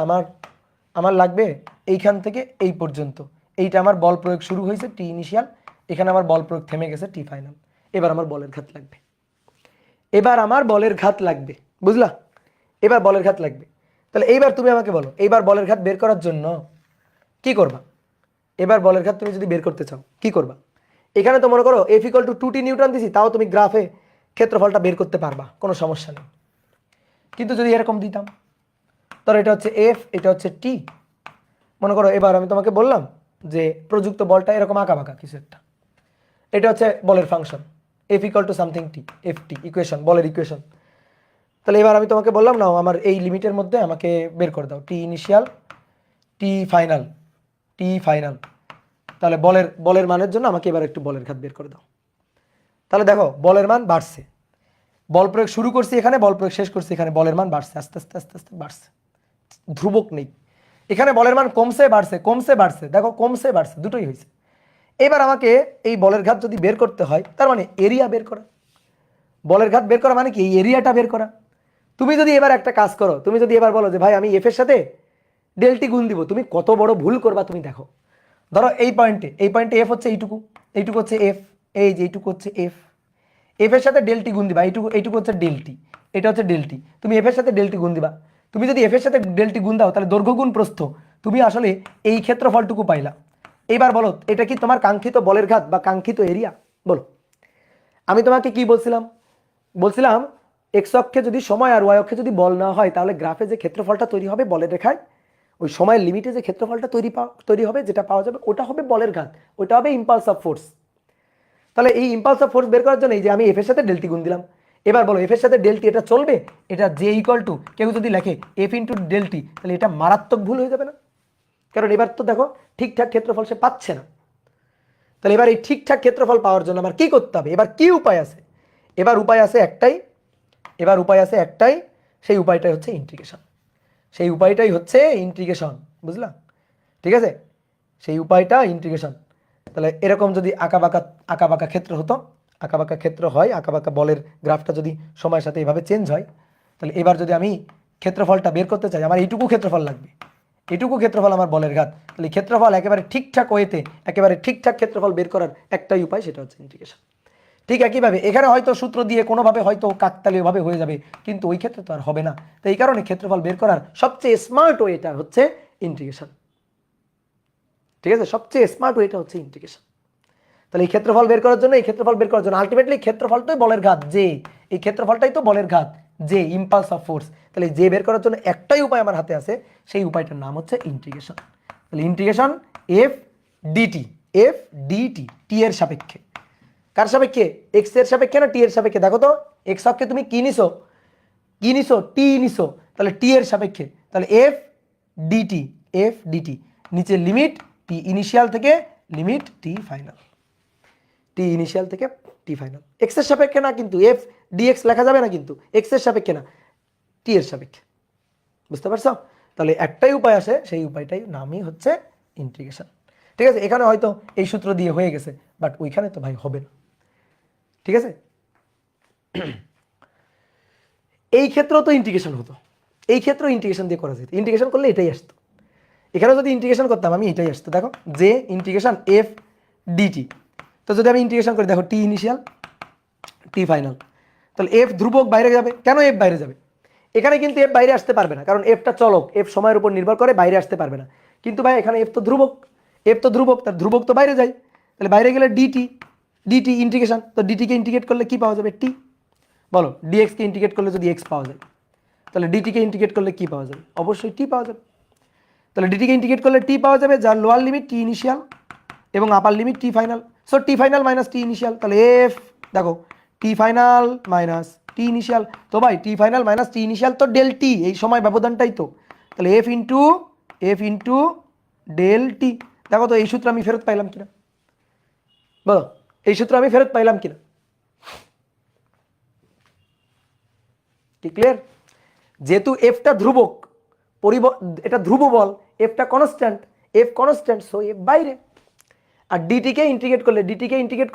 Speaker 1: আমার লাগবে এইখান থেকে এই পর্যন্ত, এইটা আমার বল প্রয়োগ শুরু হয়েছে টি ইনিশিয়াল, এখানে আমার বল প্রয়োগ থেমে গেছে টি ফাইনাল, এবার আমার বলের ঘাত লাগবে, এবার আমার বলের ঘাত লাগবে, বুঝলা? এবার বলের ঘাত লাগবে। তাহলে এইবার তুমি আমাকে বলো, এইবার বলের ঘাত বের করার জন্য কি করবা? এবার বলের ঘাত তুমি যদি বের করতে চাও কি করবা? এখানে তো মনে করো F equal two 2t Newton দিছি, তাও তুমি গ্রাফে ক্ষেত্রফলটা বের করতে পারবা, কোনো সমস্যা নেই। কিন্তু যদি এরকম দিতাম, ধরো এটা হচ্ছে এফ, এটা হচ্ছে টি, মনে করো এবার আমি তোমাকে বললাম যে প্রযুক্ত বলটা এরকম আঁকা বাঁকা কিছু একটা, এটা হচ্ছে বলের function F equal to something T, F T equation, বলের ইকুয়েশন। তাহলে এবার আমি তোমাকে বললাম না আমার এই লিমিটের মধ্যে আমাকে বের করে দাও টি ইনিশিয়াল, টি ফাইনাল, টি ফাইনাল। তাহলে বলের মানের জন্য আমাকে এবার একটু বলের ঘাত বের করে দাও। তাহলে দেখো বলের মান বাড়ছে, বল প্রয়োগ শুরু করছি এখানে, বল প্রয়োগ শেষ করছি এখানে, বলের মান বাড়ছে আস্তে আস্তে আস্তে আস্তে বাড়ছে, ধ্রুবক নেই। এখানে বলের মান কমছে বাড়ছে, কমছে বাড়ছে, দেখো কমছে বাড়ছে দুটোই হয়েছে। এবার আমাকে এই বলের ঘাত যদি বের করতে হয়, তার মানে এরিয়া বের করা। বলের ঘাত বের করা মানে কি, এই এরিয়াটা বের করা। তুমি যদি এবার একটা কাজ করো, তুমি যদি এবার বলো যে ভাই আমি এফ এর সাথে ডেলটি গুণ দিব, তুমি কত বড় ভুল করবা তুমি দেখো। ধরো এই পয়েন্টে এফ হচ্ছে এইটুকু, এইটুকু হচ্ছে এফ, এই যে এইটুকু হচ্ছে এফ, এফ এর সাথে ডেলটি গুণ দিবা, এইটুকু হচ্ছে ডেলটি, এটা হচ্ছে ডেলটি, তুমি এফ এর সাথে ডেলটি গুণ দিবা। তুমি যদি এফ এর সাথে ডেলটি গুণ দাও তাহলে দৈর্ঘ্য গুণ প্রস্থ, তুমি আসলে এই ক্ষেত্রফলটুকু পাইলা। এবার বলো এটা কি তোমার কাঙ্ক্ষিত বলের ঘাত বা কাঙ্ক্ষিত এরিয়া? বলো। আমি তোমাকে কি বলছিলাম এক্স অক্ষে যদি সময় আর ওয়াই অক্ষে যদি বল না হয়, তাহলে গ্রাফে যে ক্ষেত্রফলটা তৈরি হবে বলের রেখায়, ওই সময়ের লিমিটে যে ক্ষেত্রফলটা তৈরি হবে, যেটা পাওয়া যাবে ওটা হবে বলের ঘাত, ওটা হবে ইম্পালস অফ ফোর্স। তাহলে এই ইম্পালস অফ ফোর্স বের করার জন্য এই যে আমি এফ এর সাথে ডেলটি গুণ দিলাম। এবার বলো এফ এর সাথে ডেলটি এটা চলবে? এটা জে ইকুয়াল টু, কেউ যদি লেখে এফ ইন্টু ডেলটি, তাহলে এটা মারাত্মক ভুল হয়ে যাবে না? কারণ এবার তো দেখো ঠিকঠাক ক্ষেত্রফল সে পাচ্ছে না। তাহলে এবার এই ঠিকঠাক ক্ষেত্রফল পাওয়ার জন্য আমার কি করতে হবে? এবার কি উপায় আছে? এবার উপায় আছে একটাই, সেই উপায়টাই হচ্ছে ইন্টিগ্রেশন। সেই উপায়টাই হচ্ছে ইন্টিগ্রেশন, বুঝলা? ঠিক আছে, সেই উপায়টা ইন্টিগ্রেশন। তাহলে এরকম যদি আঁকাবাঁকা ক্ষেত্র হতো, আঁকাবাঁকা ক্ষেত্র হয়, আঁকাবাঁকা বলের গ্রাফটা যদি সময়ের সাথে এইভাবে চেঞ্জ হয়, তাহলে এবার যদি আমি ক্ষেত্রফলটা বের করতে চাই, আমার এইটুকু ক্ষেত্রফল লাগবে, এটুকু ক্ষেত্রফল আমার বলের ঘাত। তাহলে ক্ষেত্রফল একেবারে ঠিকঠাক ওয়েতে, একেবারে ঠিকঠাক ক্ষেত্রফল বের করার একটাই উপায়, সেটা হচ্ছে ইন্টিগ্রেশন। ঠিক একইভাবে এখানে হয়তো সূত্র দিয়ে কোনোভাবে হয়তো কাকতালীয়ভাবে হয়ে যাবে, কিন্তু ওই ক্ষেত্রে তো আর হবে না। তো এই কারণে ক্ষেত্রফল বের করার সবচেয়ে স্মার্ট ওয়েটা হচ্ছে ইন্টিগ্রেশন। ঠিক আছে, সবচেয়ে স্মার্ট ওয়েটা হচ্ছে ইন্টিগ্রেশন। তাহলে এই ক্ষেত্রফল বের করার জন্য, আলটিমেটলি ক্ষেত্রফলটাই বলের ঘাত যে, এই ক্ষেত্রফলটাই তো বলের ঘাত যে, ইম্পালস অফ ফোর্স। তাহলে যে বের করার জন্য একটাই উপায় আমার হাতে আছে, সেই উপায়টার নাম হচ্ছে ইন্টিগ্রেশন। তাহলে ইন্টিগ্রেশন এফ ডিটি, টি এর সাপেক্ষে। কার সাপেক্ষে? এক্স এর সাপেক্ষে না টি এর সাপেক্ষে? দেখো তো এক্স অক্ষে তুমি কি নিছো, টি নিছো, তাহলে টি এর সাপেক্ষে। তাহলে এফ ডিটি, নিচে লিমিট টি ইনিশিয়াল থেকে লিমিট টি ফাইনাল, টি ইনিশিয়াল থেকে টি ফাইনাল। এক্স এর সাপেক্ষে না, কিন্তু এফ ডিএক্স লেখা যাবে না, কিন্তু এক্স এর সাপেক্ষে না, টি এর সাপেক্ষে। বুঝতে পারছো? তাহলে একটাই উপায় আছে, সেই উপায়টাই নামই হচ্ছে ইন্টিগ্রেশন। ঠিক আছে, এখানে হয়তো এই সূত্র দিয়ে হয়ে গেছে, বাট ওইখানে তো ভাই হবে না। ঠিক আছে, এই ক্ষেত্রেও তো ইন্টিগ্রেশন হতো, এই ক্ষেত্রে ইন্টিগ্রেশন দিয়ে করা যেত, ইন্টিগ্রেশন করলে এটাই আসতো। এখানে যদি ইন্টিগ্রেশন করতাম আমি, এটাই আসতো। দেখো যে ইন্টিগ্রেশন এফ ডিটি, তো যদি আমি ইন্টিগ্রেশন করি, দেখো টি ইনিশিয়াল টি ফাইনাল, তাহলে এফ ধ্রুবক বাইরে যাবে। কেন এফ বাইরে যাবে? এখানে কিন্তু এফ বাইরে আসতে পারবে না, কারণ এফটা চলক, এফ সময়ের উপর নির্ভর করে, বাইরে আসতে পারবে না। কিন্তু ভাই এখানে এফ তো ধ্রুবক, তার ধ্রুবক তো বাইরে যায়। তাহলে বাইরে গেলে ডিটি ইন্টিগ্রেশন, তো ডিটিকে ইন্টিগ্রেট করলে কি পাওয়া যাবে? টি। বলো ডিএক্সকে ইন্টিগ্রেট করলে যদি এক্স পাওয়া যায়, তাহলে ডিটিকে ইন্টিগ্রেট করলে কি পাওয়া যাবে? অবশ্যই টি পাওয়া যাবে। তাহলে ডিটিকে ইন্টিগ্রেট করলে টি পাওয়া যাবে, যার লোয়ার লিমিট টি ইনিশিয়াল এবং upper limit t final. So t final minus t initial, তাহলে এফ দেখো t final minus t initial, তো ভাই t final minus t initial তো ডেল টি, এই সময় ব্যবধানটাই তো। তাহলে এফ ইন্টু ডেল টি। দেখো তো এই সূত্র আমি ফেরত পাইলাম কিনা, বলো এই সূত্র আমি ফেরত পাইলাম কিনা? কি ক্লিয়ার? যেহেতু এফটা ধ্রুবক, এটা ধ্রুব বল, এফটা কনস্ট্যান্ট, সো এফ বাইরে। আর ডিটিকে ইন্টিগ্রেট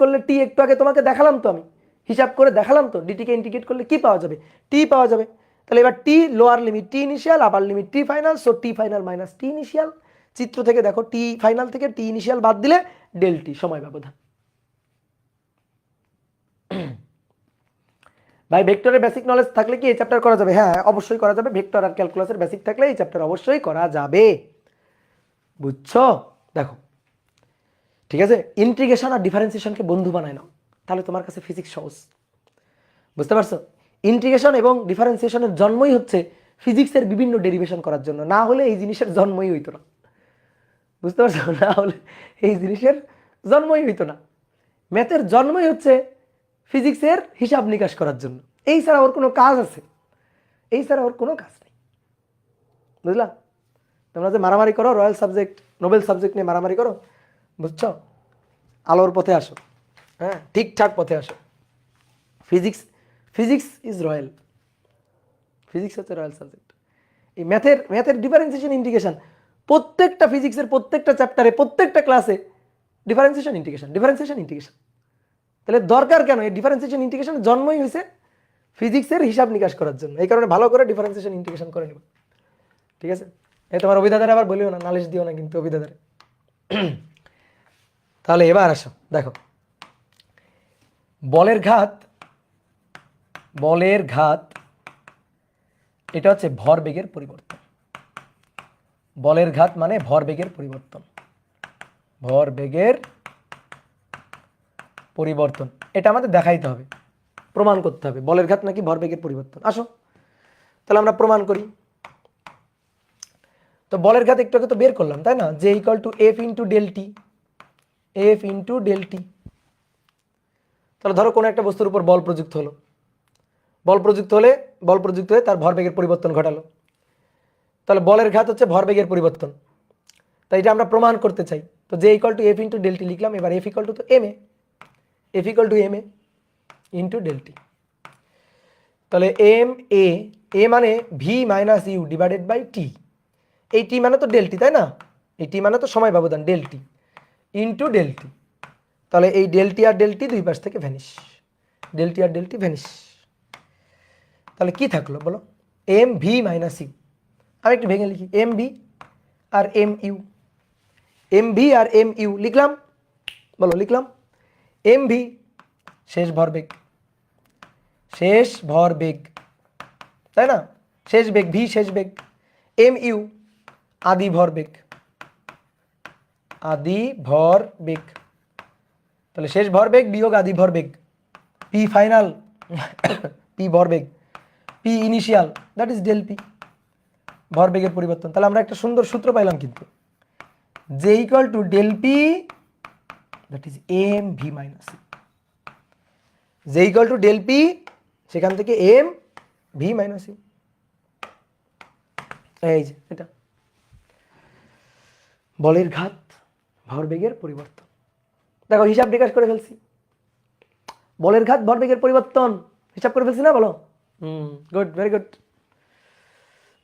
Speaker 1: করলে টি, একটু আগে তোমাকে দেখালাম তো, আমি হিসাব করে দেখালাম তো, ডিটিকে ইন্টিগ্রেট করলে কি পাওয়া যাবে? টি পাওয়া যাবে। তাহলে এবার t lower limit t initial, upper limit t final, so t final minus t initial. চিত্র থেকে দেখো টি ফাইনাল থেকে টি ইনিশিয়াল বাদ দিলে ডেল টি সময় ব্যবধান। ভাই ভেক্টরের বেসিক নলেজ থাকলে কি এই চ্যাপ্টার করা যাবে? হ্যাঁ অবশ্যই করা যাবে, ভেক্টর আর ক্যালকুলাসের বেসিক থাকলে এই চ্যাপ্টার অবশ্যই করা যাবে। বুঝছো? দেখো ঠিক আছে, ইন্টিগ্রেশন আর ডিফারেন্সিয়েশনকে বন্ধু বানায় নাও, তাহলে তোমার কাছে ফিজিক্স সহজ। বুঝতে পারছো? ইন্টিগ্রেশন এবং ডিফারেন্সিয়েশনের জন্মই হচ্ছে ফিজিক্সের বিভিন্ন ডেরিভেশন করার জন্য, না হলে এই জিনিসের জন্মই হইতো না। বুঝতে পারছো? না হলে এই জিনিসের জন্মই হইতো না। ম্যাথের জন্মই হচ্ছে ফিজিক্সের হিসাব নিকাশ করার জন্য, এই ছাড়া ওর কোনো কাজ আছে? এই ছাড়া ওর কোনো কাজ নেই। বুঝলা? তোমরা যে মারামারি করো রয়্যাল সাবজেক্ট, নোবেল সাবজেক্ট নিয়ে মারামারি করো, বুঝছো? আলোর পথে আসো, হ্যাঁ, ঠিকঠাক পথে আসো। Physics physics is royal, physics হচ্ছে রয়্যাল সাবজেক্ট। এই ম্যাথের ডিফারেন্সিয়েশন ইন্টিগ্রেশন, প্রত্যেকটা ফিজিক্সের প্রত্যেকটা চ্যাপ্টারে প্রত্যেকটা ক্লাসে ডিফারেন্সিয়েশন ইন্টিগ্রেশন। তাহলে দরকার কেন? এই ডিফারেন্সিয়েশন ইন্টিগ্রেশন জন্মই হয়েছে ফিজিক্সের হিসাব নিকাশ করার জন্য, এই কারণে ভালো করে ডিফারেন্সিয়েশন ইন্টিগ্রেশন করে নেব। ঠিক আছে? এই তোমার অভিধাতারে আবার বলিও না, নালিশ দিও না কিন্তু অভিধাতারে। তাহলে এবার আসো, দেখো বলের ঘাত এটা হচ্ছে ভরবেগের পরিবর্তন। বলের ঘাত মানে ভরবেগের পরিবর্তন, এটা আমাদের দেখাইতে হবে, প্রমাণ করতে হবে বলের ঘাত নাকি ভরবেগের পরিবর্তন। আসো তাহলে আমরা প্রমাণ করি। তো বলের ঘাত একটু আগে তো বের করলাম, তাই না? J equal to F into del টি। তাহলে ধরো কোনো একটা বস্তুর উপর বল প্রযুক্ত হলো, বল প্রযুক্ত হয়ে তার ভরবেগের পরিবর্তন ঘটালো, তাহলে বলের ঘাত হচ্ছে ভরবেগের পরিবর্তন। তাই এটা আমরা প্রমাণ করতে চাই। তো যে equal to F into del t লিখলাম, এবার এফ ইকুয়াল টু তো এম এ ইন্টু ডেল টি। তাহলে এ মানে v minus u divided by t. এই টি মানে তো ডেল টি, তাই না? এই টি মানে তো সময় ব্যবধান, ডেল টি ইন্টু ডেল টি। তাহলে এই ডেল টি আর ডেল টি দুই পাশ থেকে ভ্যানিশ, তাহলে কি থাকলো বলো? M V minus U. আমি একটু ভেঙে লিখি, এম ভি আর এম ইউ লিখলাম, বলো লিখলাম। এম ভি শেষ ভরবেগ, তাই না? শেষ বেগ, ভি শেষ বেগ। এম ইউ আদি ভরবেগ, তাহলে শেষ ভরবেগ বিয়োগ আদি ভরবেগ, পি ফাইনাল, পি ভরবেগ, P initial, that is del P, ভরবেগের পরিবর্তন। তাহলে আমরা একটা সুন্দর সূত্র পাইলাম কিন্তু, J equal to del P that is M V minus U. J equal to del P, সেখান থেকে এম ভি মাইনাস ইউ, এই যে এটা বলের ঘাত ভরবেগের পরিবর্তন। দেখো হিসাব নিকাশ করে ফেলছি, বলের ঘাত ভরবেগের পরিবর্তন হিসাব করে ফেলছি না? বলো। Good, very good.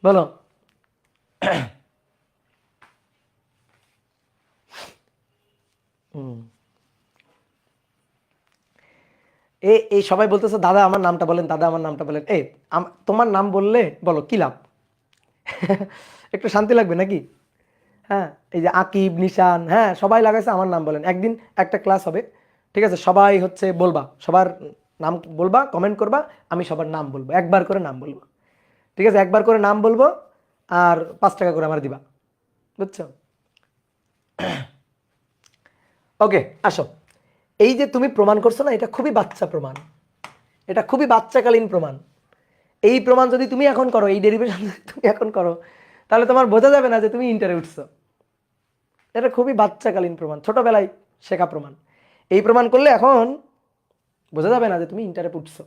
Speaker 1: বলো এই সবাই বলতেছে দাদা আমার নামটা বলেন, এই তোমার নাম বললে বলো কি লাভ? একটু শান্তি লাগবে নাকি? হ্যাঁ, এই যে আকিব, নিশান, হ্যাঁ সবাই লাগাইছে আমার নাম বলেন। একদিন একটা ক্লাস হবে, ঠিক আছে? সবাই হচ্ছে বলবা, সবার নাম বলবা, কমেন্ট করবা, আমি সবার নাম বলবো, একবার করে নাম বলবো, ঠিক আছে? একবার করে নাম বলবো আর 5 টাকা করে আমার দিবা, বুঝছো? ওকে, আসো। এই যে তুমি প্রমাণ করছো না, এটা খুবই বাচ্চা প্রমাণ, এটা খুবই বাচ্চাকালীন প্রমাণ। এই প্রমাণ যদি তুমি এখন করো, এই ডেরিভেশন তুমি এখন করো, তাহলে তোমার বোঝা যাবে না যে তুমি ইন্টারে উঠছো। এটা খুবই বাচ্চাকালীন প্রমাণ, ছোটবেলায় শেখা প্রমাণ। এই প্রমাণ করলে এখন বোঝা যাবে না যে তুমি ইন্টারে উঠছো।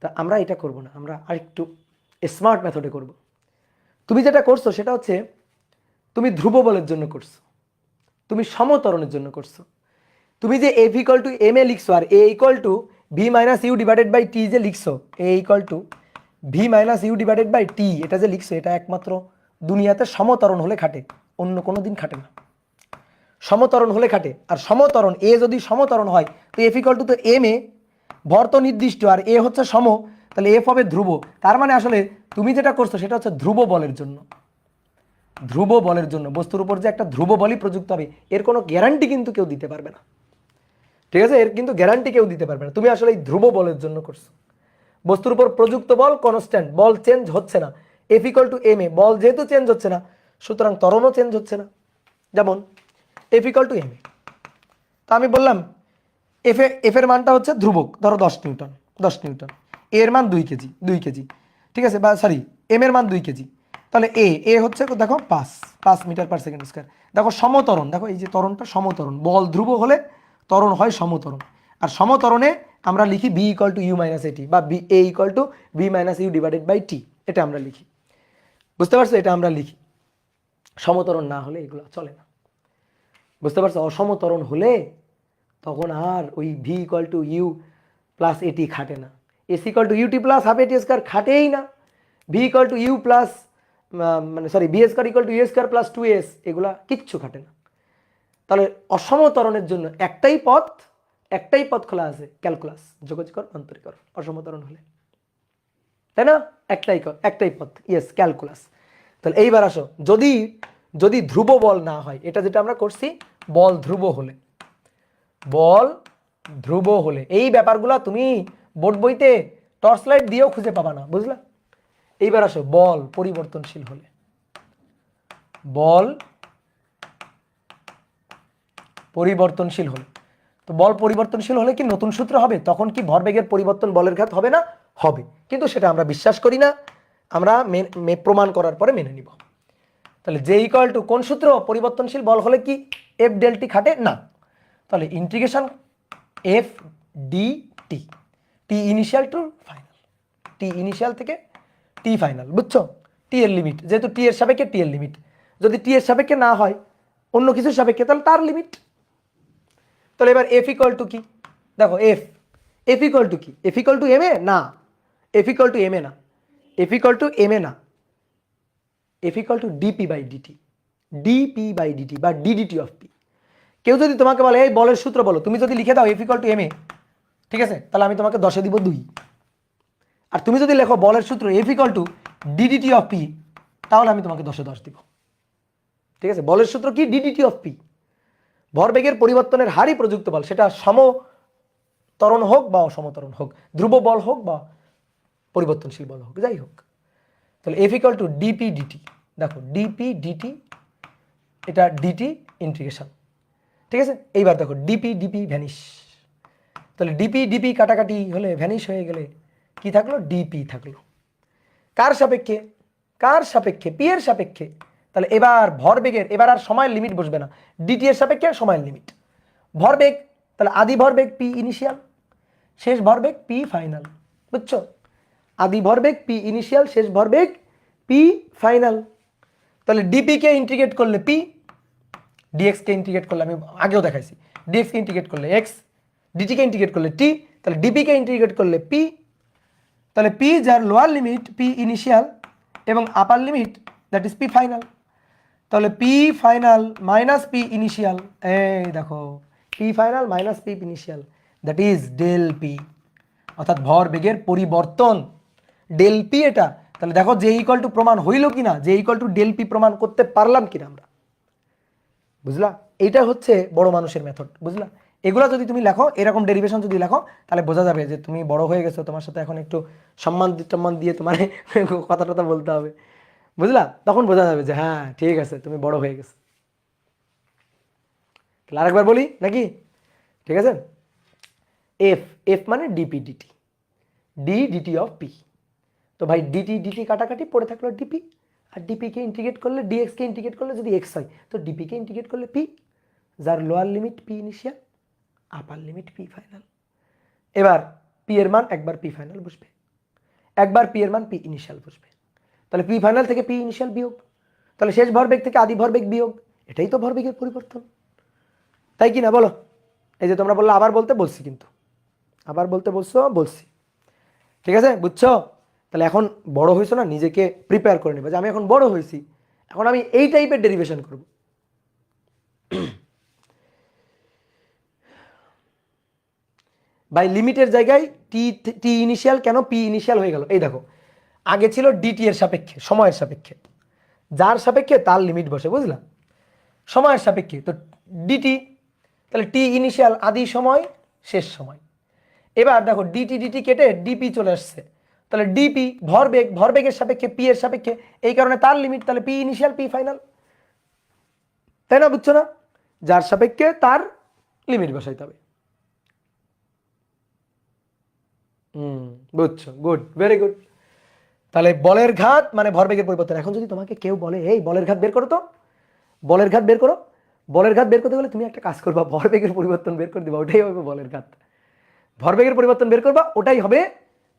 Speaker 1: তা আমরা এটা করব না, আমরা আরেকটু স্মার্ট মেথডে করব। তুমি যেটা করছো সেটা হচ্ছে তুমি ধ্রুব বলের জন্য করছো, তুমি সমতরণের জন্য করছো। তুমি যে F equal to M a লিখছো আর a equal to v minus u divided by t যে লিখছো, a equal to v minus u divided by t, এটা যে লিখছো এটা একমাত্র দুনিয়াতে সমতরণ হলে খাটে, অন্য কোনো দিন খাটে না। সমতরণ হলে খাটে। আর সমতরণ এ যদি সমতরণ হয় তো এফ ইকুয়াল টু তো এম এ, ভর তো নির্দিষ্ট আর এ হচ্ছে সম, তাহলে এফ হবে ধ্রুব। তার মানে আসলে তুমি যেটা করছো সেটা হচ্ছে ধ্রুব বলের জন্য, বস্তুর উপর যে একটা ধ্রুব বলই প্রযুক্ত হবে এর কোনো গ্যারান্টি কিন্তু কেউ দিতে পারবে না, ঠিক আছে? এর কিন্তু গ্যারান্টি কেউ দিতে পারবে না। তুমি আসলে এই ধ্রুব বলের জন্য করছো। বস্তুর উপর প্রযুক্ত বল কনস্ট্যান্ট, বল চেঞ্জ হচ্ছে না। F equal to M A, বল যেহেতু চেঞ্জ হচ্ছে না সুতরাং ত্বরণও চেঞ্জ হচ্ছে না। যেমন F equal to M A. তো আমি বললাম এফ এর মানটা হচ্ছে ধ্রুবক, ধরো 10 নিউটন, 10 নিউটন, এর মান 2 কেজি, 2 কেজি, ঠিক আছে, বা সরি এম এর মান 2 কেজি, তাহলে এ হচ্ছে দেখো 5 মিটার/সেকেন্ড স্কয়ার। দেখো সমত্বরণ, দেখো এই যে ত্বরণটা সমত্বরণ, বল ধ্রুব হলে ত্বরণ হয় সমত্বরণ, আর সমত্বরণে আমরা লিখি v equal to u minus at, বা a equal to v minus u divided by t, এটা আমরা লিখি। বুঝতে পারছো? এটা আমরা লিখি। সমত্বরণ না হলে এগুলো চলে না। বুঝতে পারছো? অসমত্বরণ হলে তখন আর ওই v equal to u plus at খাটে না, s equal to ut plus half at square খাটেই না, v equal to u plus মানে sorry v square equal to you square plus 2s এগুলা কিচ্ছু খাটে না। তাহলে অসমতরণের জন্য একটাই পথ খোলা আছে, ক্যালকুলাস, যোগাযোগ অন্তরীকর অসমতরণ হলে, তাই না? একটাই পথ, ইয়েস, ক্যালকুলাস। তাহলে এইবার আসো, যদি ধ্রুব বল না হয়, এটা যেটা আমরা করছি, বল ধ্রুব হলে এই ব্যাপারগুলো তুমি বোর্ড বইতে টর্চ লাইট দিয়েও খুঁজে পাবা না, বুঝলা? এইবার আসো, বল পরিবর্তনশীল হলে, তো বল পরিবর্তনশীল হলে কি নতুন সূত্র হবে? তখন কি ভরবেগের পরিবর্তন বলের ঘাত হবে না? হবে, কিন্তু সেটা আমরা বিশ্বাস করি না, আমরা প্রমাণ করার পরে মেনে নিব। তাহলে জে ইকুয়াল টু কোন সূত্র? পরিবর্তনশীল বল হলে কি এফ ডেল টি খাটে না? তাহলে ইন্টিগ্রেশন এফ ডি টি, টি ইনিশিয়াল টু ফাইনাল, টি ইনিশিয়াল থেকে টি ফাইনাল, বুঝছো? টি এর লিমিট, যেহেতু টি এর সাপেক্ষে টি এর লিমিট, যদি টি এর সাপেক্ষে না হয় অন্য কিছুর সাপেক্ষে, তাহলে তার লিমিট। তাহলে এবার এফ ইকুয়াল টু কি? দেখো এফ ইকুয়াল টু কি? F equal to M A না, F equal to M A না, F equal to M A না, F equal to DP by DT বা ডিডিটি অফ পি। কেউ যদি তোমাকে বলে এই বলের সূত্র বলো, তুমি যদি লিখে দাও F equal to M A, ঠিক আছে, তাহলে আমি তোমাকে 10-এ দিব 2। আর তুমি যদি লেখো বলের সূত্র F equal two DDT of P, তাহলে আমি তোমাকে 10-এ 10 দিব। ঠিক আছে? বলের সূত্র কি? DDT of P. ভরবেগের পরিবর্তনের হারই প্রযুক্ত বল, সেটা সমতরণ হোক বা অসমতরণ হোক, ধ্রুব বল হোক বা পরিবর্তনশীল বল হোক, যাই হোক। তাহলে F equal to DP DT, দেখো ডিপি ডিটি, এটা ডিটি ইন্টিগ্রেশন, ঠিক আছে। এইবার দেখো ডিপি ভ্যানিশ, তাহলে ডিপি কাটাকাটি হলে ভ্যানিশ হয়ে গেলে কি থাকলো? ডিপি থাকলো। কার সাপেক্ষে? পি এর সাপেক্ষে। তাহলে এবার ভরবেগের, এবার আর সময়ের লিমিট বসবে না, ডিটি এর সাপেক্ষে সময়ের লিমিট। ভরবেগ, তাহলে আদি ভরবেগ পি ইনিশিয়াল, শেষ ভরবেগ পি ফাইনাল, বুঝছো? আদি ভরবেগ পি ইনিশিয়াল, শেষ ভরবেগ পি ফাইনাল। তাহলে ডিপি কে ইন্টিগ্রেট করলে পি, ডিএক্স কে ইন্টিগ্রেট করলে, আমি আগেও দেখাইছি, ডিএক্স কে ইন্টিগ্রেট করলে এক্স, ডিটি কে ইন্টিগ্রেট করলে টি, তাহলে ডিপি কে ইন্টিগ্রেট করলে পি, তাহলে পি যার লোয়ার লিমিট পি ইনিশিয়াল এবং upper limit that is p final. তাহলে p final minus p initial, এই দেখো p final minus p initial, that is del p, অর্থাৎ ভরবেগের পরিবর্তন ডেল পি এটা। তাহলে দেখো জে ইকুয়াল টু প্রমাণ হইল কিনা, J equal to del P প্রমাণ করতে পারলাম কিনা আমরা, বুঝলা? এইটা হচ্ছে বড় মানুষের মেথড, বুঝলা? এগুলা যদি তুমি লেখো, এরকম ডেরিভেশন যদি লেখো, তাহলে বোঝা যাবে যে তুমি বড় হয়ে গেছো, তোমার সাথে এখন একটু সম্মান দিয়ে তোমার কথা বলতে হবে, বুঝলা? তখন বোঝা যাবে যে হ্যাঁ ঠিক আছে, তুমি বড় হয়ে গেছো। তাহলে আরেকবার বলি নাকি? ঠিক আছে, এফ মানে ডিপি ডিটি অফ পি। তো ভাই ডিটি কাটাকাটি পড়ে থাকলো ডিপি, আর ডিপি কে ইন্টিগ্রেট করলে, ডিএক্স কে ইন্টিগ্রেট করলে যদি এক্স হয়, তো ডিপি কে ইন্টিগ্রেট করলে পি, যার lower limit p initial, upper limit P final. এবার পি এর মান একবার পি ফাইনাল বসবে, একবার পি এর মান পি ইনিশিয়াল বসবে, তাহলে পি ফাইনাল থেকে পি ইনিশিয়াল বিয়োগ, তাহলে শেষ ভরবেগ থেকে আদি ভরবেগ বিয়োগ, এটাই তো ভরবেগের পরিবর্তন, তাই কি না বলো? এই যে তোমরা বললে আবার বলতে, বলছি, কিন্তু আবার বলতে বলছি, ঠিক আছে, বুঝছো? তাহলে এখন বড় হয়েছো না, নিজেকে প্রিপেয়ার করে নেবে যে আমি এখন বড় হয়েছি, এখন আমি এই টাইপের ডেরিভেশন করব। ভাই লিমিটের জায়গায় টি ইনিশিয়াল কেন পি ইনিশিয়াল হয়ে গেল? এই দেখো, আগে ছিল ডিটি এর সাপেক্ষে, সময়ের সাপেক্ষে, যার সাপেক্ষে তার লিমিট বসে, বুঝলা? সময়ের সাপেক্ষে তো ডিটি, তাহলে টি ইনিশিয়াল আদি সময় শেষ সময়। এবার দেখো ডিটি কেটে ডিপি চলে আসছে, তাহলে ডিপি ভরবেগের সাপেক্ষে পি এর সাপেক্ষে, এই কারণে তার লিমিট, তাহলে পি ইনিশিয়াল পি ফাইনাল, তাই না? বুঝছো না? যার সাপেক্ষে তার লিমিট বসাইতে হবে। বুঝছো, গুড, ভেরি গুড। তাহলে বলের ঘাত মানে ভরবেগের পরিবর্তন। এখন যদি তোমাকে কেউ বলে এই বলের ঘাত বের করো তো, বলের ঘাত বের করো, বলের ঘাত বের করতে গেলে তুমি একটা কাজ করবা, ভরবেগের পরিবর্তন বের করে দিবা, ওটাই হবে বলের ঘাত। ভরবেগের পরিবর্তন বের করবা, ওটাই হবে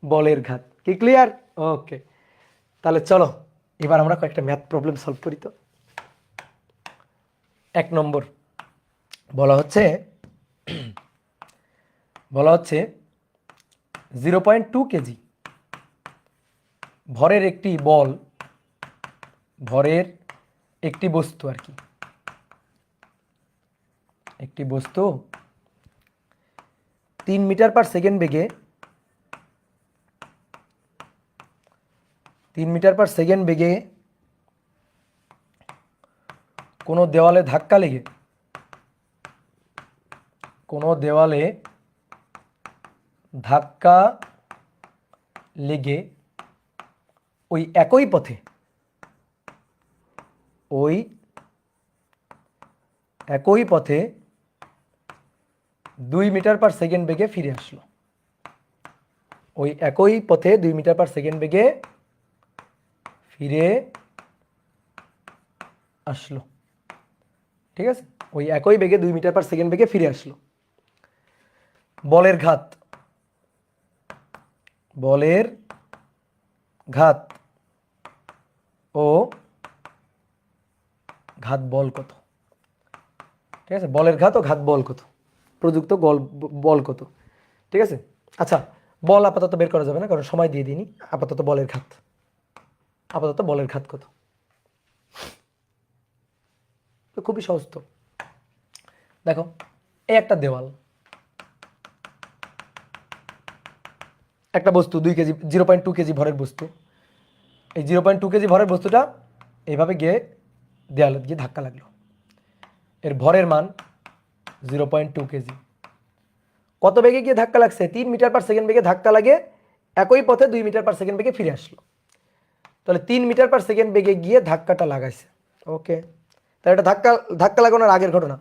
Speaker 1: বলের ঘাত। কি ক্লিয়ার? ওকে, তাহলে চলো এবার আমরা কয়েকটা ম্যাথ প্রবলেম সলভ করি। তো 1 নম্বর বলা হচ্ছে 0.2 কেজি ভরের একটি বল, ভরের একটি বস্তু আর কি, একটি বস্তু 3 মিটার পার সেকেন্ড বেগে 3 মিটার পার সেকেন্ড বেগে কোনো দেওয়ালে ধাক্কা লেগে, কোনো দেওয়ালে ধাক্কা লেগে ওই একই পথে, ওই একই পথে 2 মিটার পার সেকেন্ড বেগে ফিরে আসলো, ওই একই পথে 2 মিটার পার সেকেন্ড বেগে ফিরে আসলো। ঠিক আছে, ওই একই বেগে 2 মিটার পার সেকেন্ড বেগে ফিরে আসলো। বলের ঘাত, বলের ঘাত ও ঘাত বল কত? ঠিক আছে, বলের ঘাত ও ঘাত বল কত, প্রযুক্ত বল কত? ঠিক আছে, আচ্ছা বল আপাতত বের করা যাবে না, কারণ সময় দিয়ে দিইনি। আপাতত বলের ঘাত, আপাতত বলের ঘাত কত? তো খুবই সহজ। তো দেখো, এই একটা দেওয়াল, একটা বস্তু 2 কেজি 0.2 কেজি ভরের বস্তু, এই 0.2 কেজি ভরের বস্তুটা এইভাবে গিয়ে দেওয়ালে গিয়ে ধাক্কা লাগলো। এর ভরের মান 0.2 কেজি। কত বেগে গিয়ে ধাক্কা লাগছে? 3 মিটার পার সেকেন্ড বেগে ধাক্কা লাগে, একই পথে 2 মিটার পার সেকেন্ড বেগে ফিরে আসলো। তাহলে 3 মিটার পার সেকেন্ড বেগে গিয়ে ধাক্কাটা লাগাইছে। ওকে, তাহলে এটা ধাক্কা লাগানোর আগের ঘটনা।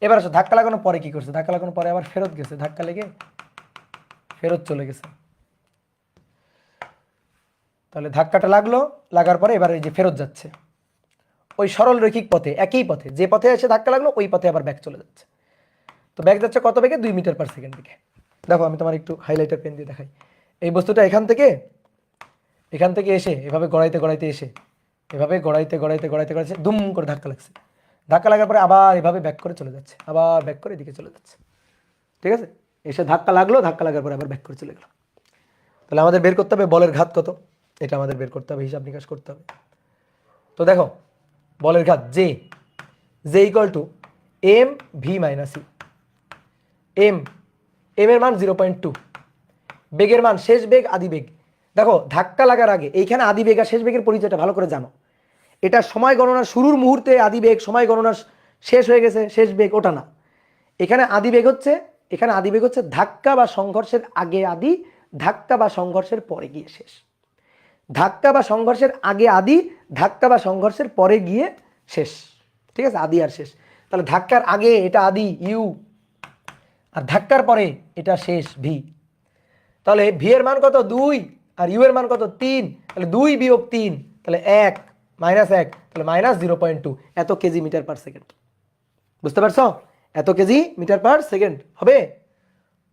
Speaker 1: এবার আসো, ধাক্কা লাগানোর পরে কি করছে? ধাক্কা লাগানোর পরে আবার ফেরত গেছে, ধাক্কা লেগে ফেরত চলে গেছে। তাহলে ধাক্কাটা লাগলো, লাগার পরে এবার এই যে ফেরত যাচ্ছে, ওই সরল রৈখিক পথে, একই পথে, যে পথে এসে ধাক্কা লাগলো ওই পথে আবার ব্যাক চলে যাচ্ছে। তো ব্যাক যাচ্ছে কত বেগে? 2 মিটার পার সেকেন্ড বেগে। দেখো আমি তোমার একটু হাইলাইটার পেন দিয়ে দেখাই। এই বস্তুটা এখান থেকে এসে এভাবে গড়াইতে গড়াইতে এসে এভাবে গড়াইতে গড়াইতে গড়াইতে গড়াইতে দুম করে ধাক্কা লাগছে। ধাক্কা লাগার পরে আবার এভাবে ব্যাক করে চলে যাচ্ছে, আবার ব্যাক করে এদিকে চলে যাচ্ছে। ঠিক আছে, এসে ধাক্কা লাগলো, ধাক্কা লাগার পরে আবার ব্যাক করে চলে গেল। তাহলে আমাদের বের করতে হবে বলের ঘাত কত, এটা আমাদের বের করতে হবে, হিসাব নিকাশ করতে হবে। তো দেখো, বলের ঘাত J equal to M V minus U. M এর মান 0.2, বেগের মান শেষ বেগ আদি বেগ। দেখো ধাক্কা লাগার আগে এইখানে আদি বেগ আর শেষ বেগের পরিচয়টা ভালো করে জানো। এটা সময় গণনার শুরুর মুহূর্তে আদি বেগ, সময় গণনার শেষ হয়ে গেছে শেষ বেগ, ওটা না। এখানে আদি বেগ হচ্ছে ধাক্কা বা সংঘর্ষের আগে আদি, ধাক্কা বা সংঘর্ষের পরে গিয়ে শেষ। ধাক্কা বা সংঘর্ষের আগে আদি, ধাক্কা বা সংঘর্ষের পরে গিয়ে শেষ। ঠিক আছে, আদি আর শেষ। তাহলে ধাক্কার আগে এটা আদি ইউ, আর ধাক্কার পরে এটা শেষ ভি। তাহলে ভি এর মান কত? 2, আর ইউ এর মান কত? 3। তাহলে 2 বিয়োগ 3, তাহলে 1 মাইনাস 1, তাহলে মাইনাস 0.2। এত কেজি মিটার পার সেকেন্ড। বুঝতে পারছো? এত কেজি মিটার পার সেকেন্ড হবে?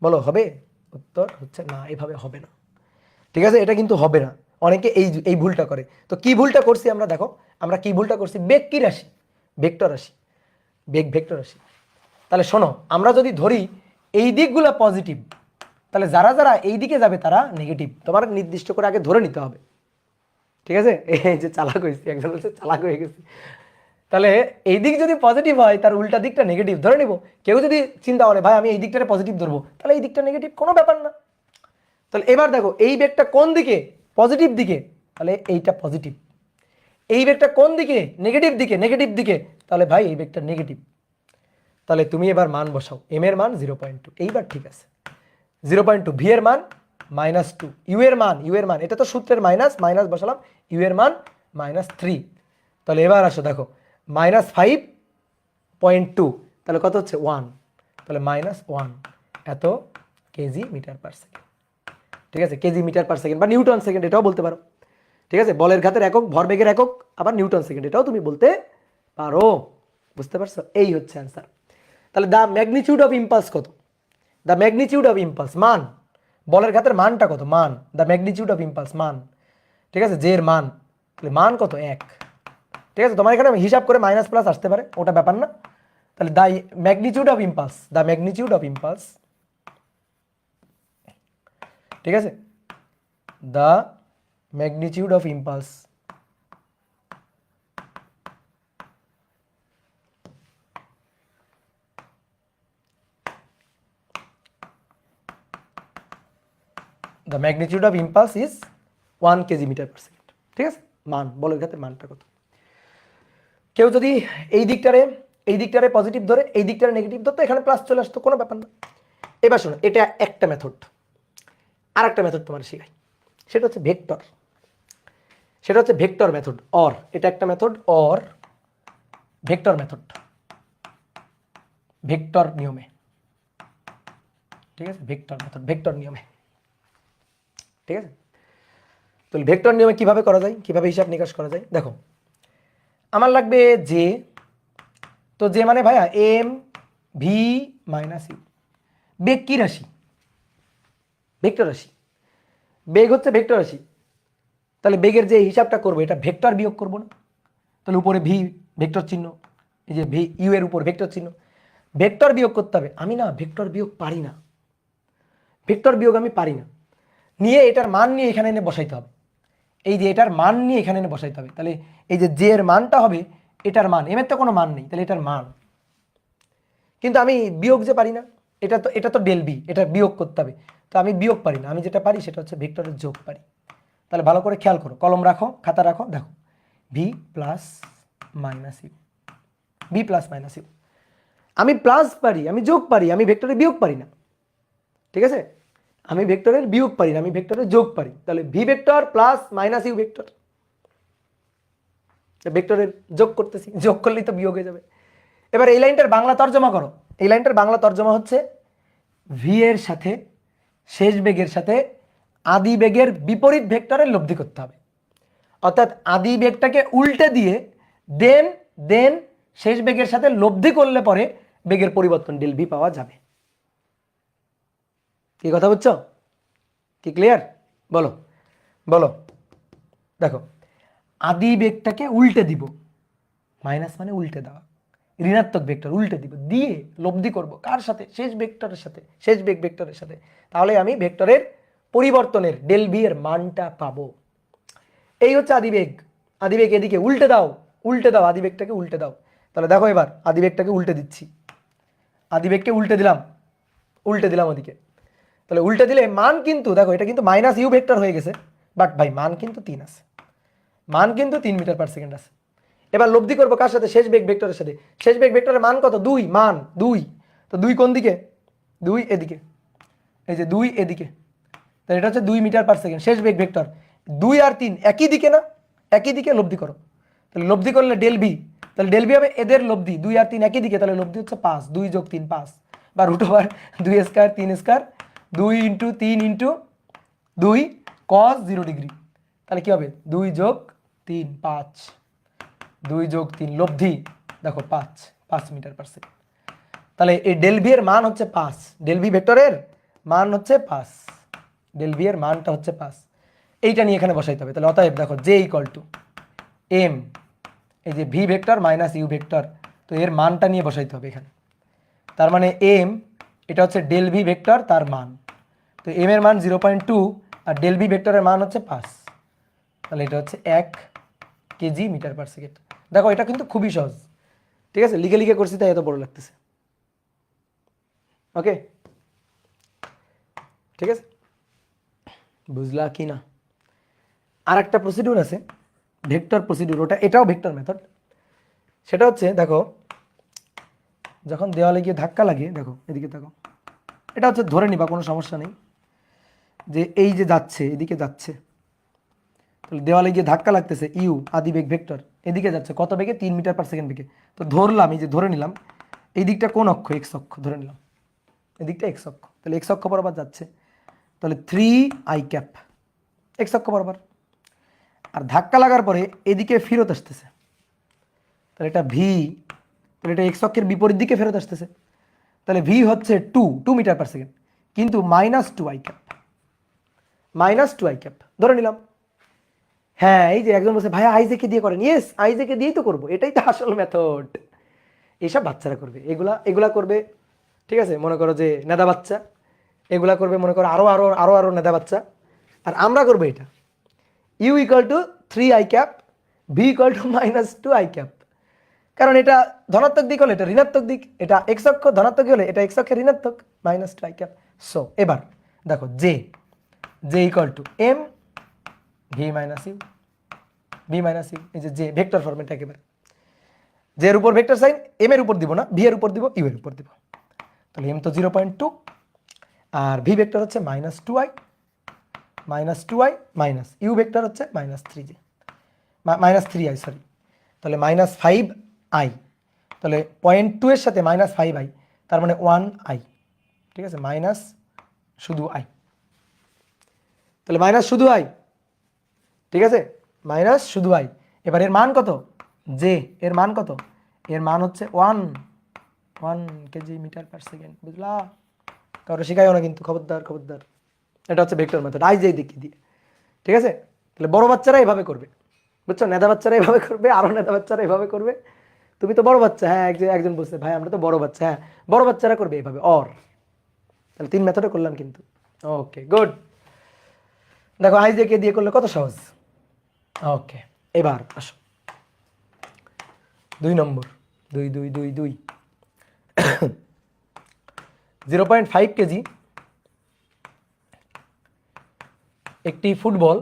Speaker 1: বলো হবে? উত্তর হচ্ছে না, এভাবে হবে না। ঠিক আছে, এটা কিন্তু হবে না। অনেকে এই ভুলটা করে। তো কি ভুলটা করছি আমরা? দেখো আমরা কি ভুলটা করছি। বেগ কি রাশি? ভেক্টর রাশি। বেগ ভেক্টর রাশি। তাহলে শোনো, আমরা যদি ধরি এই দিকগুলো পজিটিভ, তাহলে যারা যারা এই দিকে যাবে তারা নেগেটিভ। তোমার নির্দিষ্ট করে আগে ধরে নিতে হবে। ঠিক আছে, এই যে চালাক হয়েছি, একজন বলছে চালাক হয়ে গেছি। তাহলে এই দিক যদি পজিটিভ হয় তার উল্টা দিকটা নেগেটিভ ধরে নিব। কেউ যদি চিন্তা করে ভাই আমি এই দিকটারে পজিটিভ ধরবো, তাহলে এই দিকটা নেগেটিভ, কোনো ব্যাপার না। তাহলে এবার দেখো এই বেগটা কোন দিকে? পজিটিভ দিকে, তাহলে এইটা পজিটিভ। এই বেগটা কোন দিকে? নেগেটিভ দিকে, নেগেটিভ দিকে, তাহলে ভাই এই বেগটা নেগেটিভ। তাহলে তুমি এবার মান বসাও। এম এর মান 0.2, এইবার ঠিক আছে। 0.2, ভি এর মান -2, ইউ এর মান এটা তো সূত্রের মাইনাস বসালাম, ইউ এর মান -3। তাহলে এবার আসো দেখো, -5.2 তাহলে কত হচ্ছে 1, তাহলে -1 এত কেজি মিটার পার সেকেন্ড। ঠিক আছে, কেজি মিটার পার সেকেন্ড বা নিউটন সেকেন্ড এটাও বলতে পারো। ঠিক আছে, বলের ঘাতের একক, ভরবেগের একক, আবার নিউটন সেকেন্ড এটাও তুমি বলতে পারো। বুঝতে পারছো? এই হচ্ছে অ্যান্সার। তাহলে দ্য ম্যাগনিটিউড অফ ইম্পালস কত? দ্য ম্যাগনিটিউড অফ ইম্পালস মান, বলের ঘাতের মানটা কত? মান, দ্য ম্যাগনিটিউড অফ ইম্পালস মান। ঠিক আছে, জের মান, তাহলে মান কত? 1। ঠিক আছে, তোমার এখানে হিসাব করে মাইনাস প্লাস আসতে পারে, ওটা ব্যাপার না। তাহলে the magnitude of impulse, the magnitude of impulse, ঠিক আছে, the magnitude of impulse the magnitude of impulse is 1 KG metre per second. ঠিক আছে, মান, বলের ঘাতের মানটা কত? কেউ যদি এই দিকটারে পজিটিভ ধরে, এই দিকটারে নেগেটিভ ধরতো, এখানে প্লাস চলে আসতো, কোনো ব্যাপার না। এবার শোনো, এটা একটা মেথড। আর একটা মেথড তোমার শেখাই, সেটা হচ্ছে ভেক্টর। সেটা হচ্ছে ভেক্টর মেথড, অর। এটা একটা method, or vector method, vector নিয়মে। ঠিক আছে, ভেক্টর মেথড, ভেক্টর নিয়মে। ঠিক আছে, তাহলে ভেক্টর নিয়মে কিভাবে করা যায়, কিভাবে হিসাব নিকাশ করা যায়? দেখো, আমার লাগবে জে, তো জে মানে ভাইয়া এম ভি মাইনাস ইউ। বেগ কি রাশি? ভেক্টর রাশি। বেগ হচ্ছে ভেক্টর রাশি, তাহলে বেগের যে হিসাবটা করবো এটা ভেক্টর বিয়োগ করবো না? তাহলে উপরে ভি ভেক্টর চিহ্ন, এই যে ভি ইউ এর উপর ভেক্টর চিহ্ন, ভেক্টর বিয়োগ করতে হবে। আমি না ভেক্টর বিয়োগ পারি না, ভেক্টর বিয়োগ আমি পারি না। নিয়ে এটার মান নিয়ে এখানে এনে বসাইতে হবে, এই যে এটার মান নিয়ে এখানে এনে বসাইতে হবে। তাহলে এই যে জে এর মানটা হবে এটার মান, এম এর তো কোনো মান নেই, তাহলে এটার মান। কিন্তু আমি বিয়োগ যে পারি না, এটা তো ডেল বি, এটা বিয়োগ করতে হবে, তো আমি বিয়োগ পারি না। আমি যেটা পারি সেটা হচ্ছে ভেক্টরের যোগ পারি। তাহলে ভালো করে খেয়াল করো, কলম রাখো, খাতা রাখো, দেখো V plus minus U, V plus minus U. আমি প্লাস পারি, আমি যোগ পারি, আমি ভেক্টরের বিয়োগ পারি না। ঠিক আছে, আমি ভেক্টরের বিয়োগ পারি না, আমি ভেক্টরের যোগ পারি। তাহলে V vector plus minus U vector, ভেক্টরের যোগ করতেছি, যোগ করলেই তো বিয়োগ হয়ে যাবে। এবার এই লাইনটার বাংলা তর্জমা করো। এই লাইনটার বাংলা তর্জমা হচ্ছে ভি এর সাথে শেষ বেগের সাথে আদি বেগের বিপরীত ভেক্টরের লব্ধি করতে হবে। অর্থাৎ আদি বেগটাকে উল্টে দিয়ে দেন দেন শেষ বেগের সাথে লব্ধি করলে পরে বেগের পরিবর্তন ডেল ভি পাওয়া যাবে। কি কথা বুঝছো? কি ক্লিয়ার? বলো বলো। দেখো, আদি বেগটাকে উল্টে দিব, মাইনাস মানে উল্টে দেওয়া, ঋণাত্মক ভেক্টর উল্টে দিব, দিয়ে লব্ধি করব কার সাথে? শেষ ভেক্টরের সাথে, শেষ বেগ ভেক্টরের সাথে। তাহলে আমি ভেক্টরের পরিবর্তনের ডেল ভি এর মানটা পাবো। এই হচ্ছে আদিবেগ। আদিবেগ এদিকে উল্টে দাও, উল্টে দাও, আদিবেগটাকে উল্টে দাও। তাহলে দেখো এবার আদিবেগটাকে উল্টে দিচ্ছি, আদিবেগকে উল্টে দিলাম, উল্টে দিলাম ওদিকে। তাহলে উল্টে দিলে মান কিন্তু দেখো, এটা কিন্তু মাইনাস ইউ ভেক্টর হয়ে গেছে, বাট ভাই মান কিন্তু 3 আছে, মান কিন্তু 3 মিটার পার সেকেন্ড আছে। এবার লব্ধি করবো কার সাথে? শেষ বেগ ভেক্টরের সাথে। শেষ বেগ ভেক্টরের মান কত? 2, মান 2। তো 2 কোন দিকে? 2 এদিকে, এই যে 2 এদিকে, তাহলে এটা হচ্ছে 2 মিটার পার সেকেন্ড শেষ বেগ ভেক্টর। 2 আর 3 একই দিকে না? একই দিকে, লব্ধি করো। তাহলে লব্ধি করলে ডেল ভি, তাহলে ডেল ভি হবে এদের লব্ধি, 2 আর 3 একই দিকে, তাহলে লব্ধি হচ্ছে 5, 2 যোগ 3 5, বা root over 2 square 3 square 2 into 3 into 2 cos 0 degree. তাহলে কি হবে? 2 যোগ 3 5, 2 যোগ 3 লব্ধি দেখো 5 মিটার পার সেকেন্ড। তাহলে এই ডেল ভি এর মান হচ্ছে 5, ডেল ভি ভেক্টরের মান হচ্ছে 5, ডেল ভি এর মানটা হচ্ছে 5। এইটা নিয়ে এখানে বসাইতে হবে। তাহলে অতএব দেখো জে ইকুয়াল টু এম, এই যে V vector minus U vector, তো এর মানটা নিয়ে বসাইতে হবে এখানে। তার মানে এম, এটা হচ্ছে ডেল ভি ভেক্টর, তার মান, তো এম এর মান 0.2 আর ডেল ভি ভেক্টরের মান হচ্ছে 5, তাহলে এটা হচ্ছে 1 কেজি মিটার পার সেকেন্ড। দেখো এটা কিন্তু খুবই সহজ, ঠিক আছে, লিখে লিখে করছি তাই এত বড় লাগতেছে। ওকে, ঠিক আছে, বুঝলা কি না? আর একটা প্রসিডিউর আছে ভেক্টর প্রসিডিউর, এটাও ভেক্টর মেথড। সেটা হচ্ছে দেখো, যখন দেওয়ালে গিয়ে ধাক্কা লাগে, দেখো এদিকে দেখো, এটা হচ্ছে ধরে নিবা, কোনো সমস্যা নেই, যে এই যে যাচ্ছে এদিকে যাচ্ছে, তাহলে দেওয়ালে গিয়ে ধাক্কা লাগতেছে, ইউ আদিবেগ ভেক্টর এদিকে যাচ্ছে কত বেগে? 3 মিটার পার সেকেন্ড বেগে। তো ধরলাম, এই যে ধরে নিলাম এই দিকটা কোন অক্ষ? এক্স অক্ষ ধরে নিলাম, এই দিকটা এক্স অক্ষ, তাহলে এক্স অক্ষ বরাবর যাচ্ছে, তাহলে 3i ক্যাপ এক্স অক্ষ বরাবর। আর ধাক্কা লাগার পরে এদিকে ফেরত আসতেছে, তাহলে এটা ভি, তাহলে এটা এক্স অক্ষের বিপরীত দিকে ফেরত আসতেছে, তাহলে ভি হচ্ছে 2 মিটার পার সেকেন্ড, কিন্তু -2i ক্যাপ, -2i ক্যাপ ধরে নিলাম। হ্যাঁ, এই যে একজন বলছে ভাইয়া আইজেকে দিয়ে করেন, ইয়েস আইজেকে দিয়েই তো করবো, এটাই তো আসল মেথড। এইসব বাচ্চারা করবে, এগুলা এগুলা করবে, ঠিক আছে, মনে করো যে নেদা বাচ্চা, এগুলা করবে মনে করো আরো আরো আরো আরো নেদা বাচ্চা, আর আমরা করবো এটা U equal to 3i cap, V equal to -2i cap. কারণ এটা ধনাত্মক দিক হলে এটা ঋণাত্মক দিক, এটা এক্স অক্ষ ধনাত্মক হলে এটা এক্স অক্ষের ঋণাত্মক, -2i ক্যাপ। সো এবার দেখো J, J equal to M V minus U, V minus U, এই যে জে ভেক্টর ফরম্যাট একেবারে, জে এর উপর ভেক্টর সাইন, এম এর উপর দিব না, ভি এর উপর দিব, ইউ এর উপর দিব, তাহলে এম তো 0.2 আর ভি ভেক্টর হচ্ছে -2i, মাইনাস ইউ ভেক্টর হচ্ছে -3j, -3i সরি, তাহলে -5i, তাহলে 0.2 এর সাথে -5i, তার মানে 1i, ঠিক আছে, মাইনাস শুধু i, তাহলে মাইনাস শুধু i, ঠিক আছে, মাইনাস শুধু i। এবার এর মান কত? জে এর মান কত? এর মান হচ্ছে 1 কেজি মিটার পার সেকেন্ড, বুঝলা? কারো শেখায়ও না কিন্তু, খবরদার খবরদার, এটা হচ্ছে ভেক্টর মেথড, আই জে দিকে দিয়ে, ঠিক আছে। তাহলে বড় বাচ্চারা এভাবে করবে, বুঝছো, নেদা বাচ্চারা এভাবে করবে, আরো নেদা বাচ্চারা এভাবে করবে। তুমি তো বড় বাচ্চা, হ্যাঁ একজন বলছে ভাই আমরা তো বড় বাচ্চা, হ্যাঁ বড় বাচ্চারা করবে এভাবে অর। তাহলে 3 মেথডে করলাম কিন্তু, ওকে গুড। দেখো আই জে কে দিয়ে করলে কত সহজ। ওকে, এবার আসো 2 নম্বর, 2 0.5 কেজি একটি ফুটবল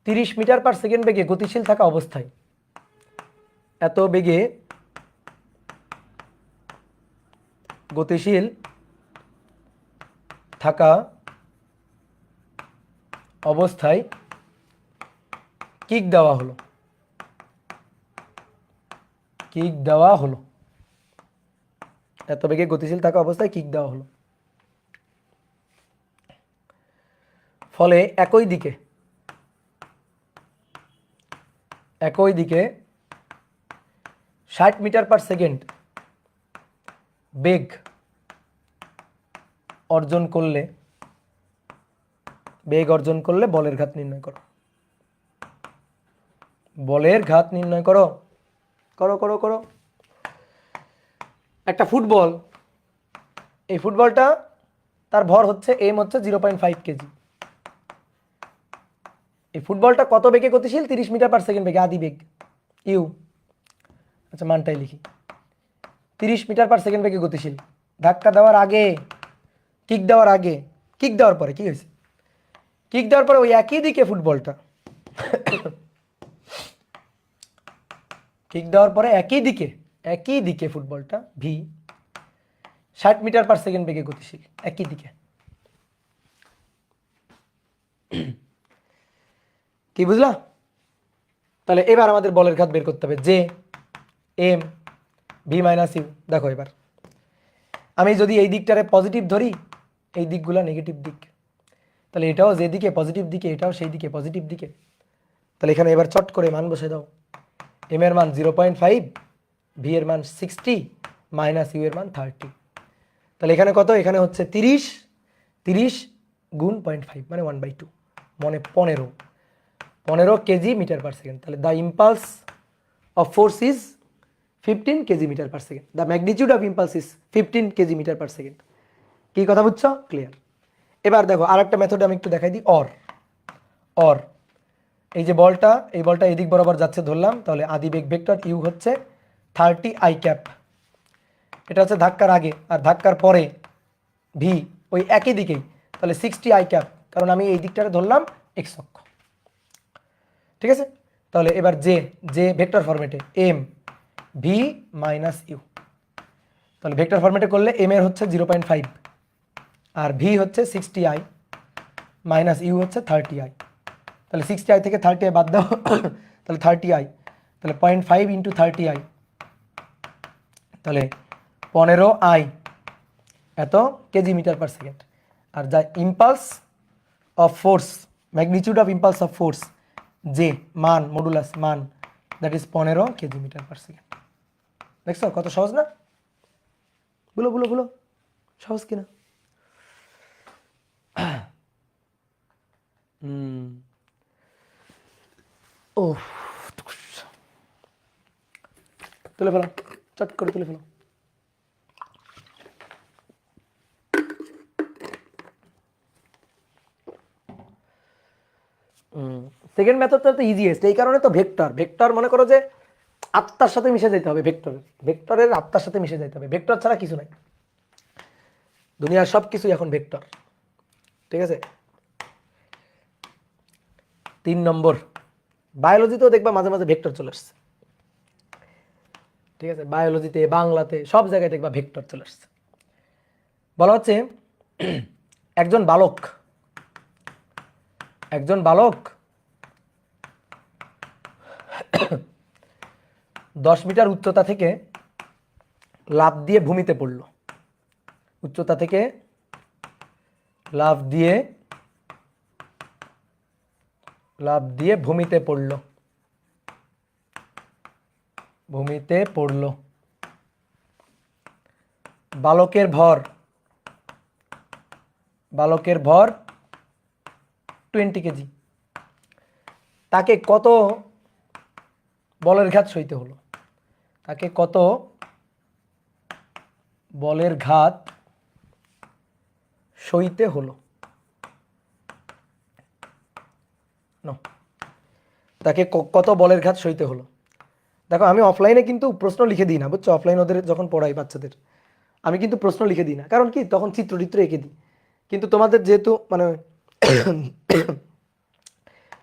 Speaker 1: 30 মিটার পার সেকেন্ড বেগে গতিশীল থাকা অবস্থায়, এত বেগে গতিশীল থাকা অবস্থায় কিক দেওয়া হলো, কিক দেওয়া হলো, এত বেগে গতিশীল থাকা অবস্থায় কিক দেওয়া হলো, ফলে একই দিকে 60 মিটার পার সেকেন্ড বেগ অর্জন করলে বলের ঘাত নির্ণয় করো, বলের ঘাত নির্ণয় করো, করো করো করো। একটা ফুটবল, এই ফুটবলটা তার ভর হচ্ছে এম হচ্ছে 0.5 কেজি, এই ফুটবলটা কত বেগে গতিশীল? 30 মিটার পার সেকেন্ড বেগে, আদি বেগ ইউ, আচ্ছা মানটাই লিখি, 30 মিটার পার সেকেন্ড বেগে গতিশীল, ধাক্কা দেওয়ার আগে, কিক দেওয়ার আগে, কিক দেওয়ার পরে কি হয়েছে? কিক দেওয়ার পরে ওই একই দিকে ফুটবলটা, কিক দেওয়ার পরে একই দিকে ফুটবলটা ভি 60 মিটার পার সেকেন্ড বেগে গতিশীল, একই দিকে, কি বুঝলা? তাহলে এবার আমাদের বলের ঘাত বের করতে হবে, J M V minus U. দেখো এবার আমি যদি এই দিকটারে পজিটিভ ধরি, এই দিকগুলা নেগেটিভ দিক, তাহলে এটাও যে দিকে পজিটিভ দিকে, এটাও সেই দিকে পজিটিভ দিকে, তাহলে এখানে এবার চট করে মান বসে দাও, এম এর মান 0.5, ভি এর মান 60, মাইনাস ইউ এর মান 30, তাহলে এখানে কত? এখানে হচ্ছে 30 গুণ 0.5 মানে 1/2, মানে 15 কেজি মিটার পার সেকেন্ড। তাহলে the impulse of force is 15 KG metre per second, the magnitude of impulse is 15 KG metre per second. কি কথা বুঝছো? ক্লিয়ার। এবার দেখো আর একটা মেথড আমি একটু দেখাই দিই, অর এই যে বলটা, এই বলটা এদিক বরাবর যাচ্ছে ধরলাম, তাহলে আদি বেগ ভেক্টর ইউ হচ্ছে 30i ক্যাপ, এটা হচ্ছে ধাক্কার আগে, আর ধাক্কার পরে ভি ওই একই দিকেই, তাহলে 60i ক্যাপ, কারণ আমি এই দিকটারে ধরলাম এক্স অক্ষ, ঠিক আছে। তাহলে এবার জে ভেক্টর ফরম্যাটে এম ভি মাইনাস ইউ, তাহলে ভেক্টর ফরম্যাটে করলে এম এর হচ্ছে 0.5 আর ভি হচ্ছে 60i মাইনাস ইউ হচ্ছে 30i, তাহলে 60i থেকে 30i বাদ দাও, তাহলে 30i, তাহলে 0.5 ইন্টু 30i, তাহলে 15i এত কেজি মিটার পার সেকেন্ড। আর যা impulse of force, magnitude of impulse of force, যে মান মডুলাস মান, that is 15 KG metre per second. দেখছো কত সহজ না? বলো বলো বলো, সহজ কিনা? ও তুলে ফেলো, চট করে তুলে ফেলো। সেকেন্ড মেথডটা তো ইজিয়েস্ট, এই কারণে তো ভেক্টর। ভেক্টর মনে করো যে আত্মার সাথে মিশে যেতে হবে, ভেক্টরের আত্মার সাথে মিশে যেতে হবে, ভেক্টর ছাড়া কিছু নাই, দুনিয়ার সব কিছুই এখন ভেক্টর। ঠিক আছে, 3 নম্বর, বায়োলজিতেও দেখবা মাঝে মাঝে ভেক্টর চলে আসছে। ঠিক আছে, বায়োলজিতে, বাংলাতে, সব জায়গায় দেখবা ভেক্টর চলে আসছে। বলা হচ্ছে একজন বালক 10 মিটার উচ্চতা থেকে লাফ দিয়ে ভূমিতে পড়ল। উচ্চতা থেকে লাফ দিয়ে ভূমিতে পড়ল। বালকের ভর 20 কেজি। তাকে কত বলের ঘাত সইতে হলো? দেখো আমি অফলাইনে কিন্তু প্রশ্ন লিখে দিই না, বুঝছো? অফলাইন ওদের যখন পড়াই বাচ্চাদের, আমি কিন্তু প্রশ্ন লিখে দিই না, কারণ কি তখন চিত্র এঁকে দিই। কিন্তু তোমাদের যেহেতু মানে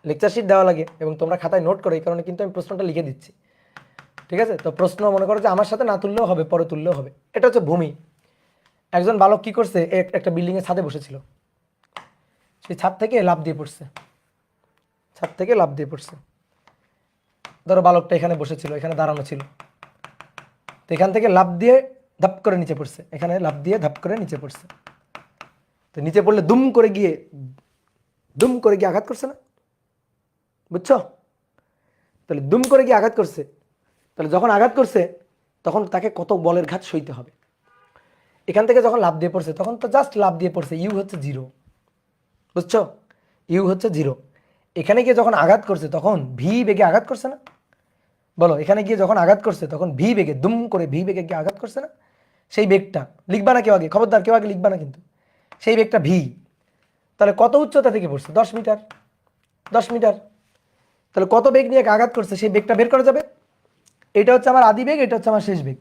Speaker 1: লেকচার শিট দেওয়া লাগে এবং তোমরা খাতায় নোট করো, এই কারণে কিন্তু আমি প্রশ্নটা লিখে দিচ্ছি। ঠিক আছে, তো প্রশ্ন মনে করো যে আমার সাথে না তুললেও হবে, পরে তুললেও হবে। এটা হচ্ছে ভূমি। একজন বালক কি করছে, একটা বিল্ডিং এর ছাদে বসেছিল, সেই ছাদ থেকে লাফ দিয়ে পড়ছে। ধরো বালকটা এখানে বসেছিল, এখানে দাঁড়ানো ছিল, তো এখান থেকে লাফ দিয়ে ধাপ করে নিচে পড়ছে, তো নিচে পড়লে দুম করে গিয়ে আঘাত করছে না? বুঝছো? তাহলে দুম করে গিয়ে আঘাত করছে, তাহলে যখন আঘাত করছে তখন তাকে কত বলের ঘাত সইতে হবে? এখান থেকে যখন লাফ দিয়ে পড়ছে তখন তো জাস্ট লাফ দিয়ে পড়ছে, ইউ হচ্ছে 0, বুঝছো? ইউ হচ্ছে 0। এখানে গিয়ে যখন আঘাত করছে তখন ভি বেগে আঘাত করছে না? বলো, এখানে গিয়ে যখন আঘাত করছে তখন ভি বেগে দুম করে ভি বেগে গিয়ে আঘাত করছে না? সেই বেগটা লিখবা না কেউ আগে, খবরদার কেউ আগে লিখবা না কিন্তু, সেই বেগটা ভি। তাহলে কত উচ্চতা থেকে পড়ছে? 10 মিটার। তাহলে কত বেগ নিয়ে আঘাত করছে সেই বেগটা বের করা যাবে। এটা হচ্ছে আমার আদি বেগ, এটা হচ্ছে আমার শেষ বেগ।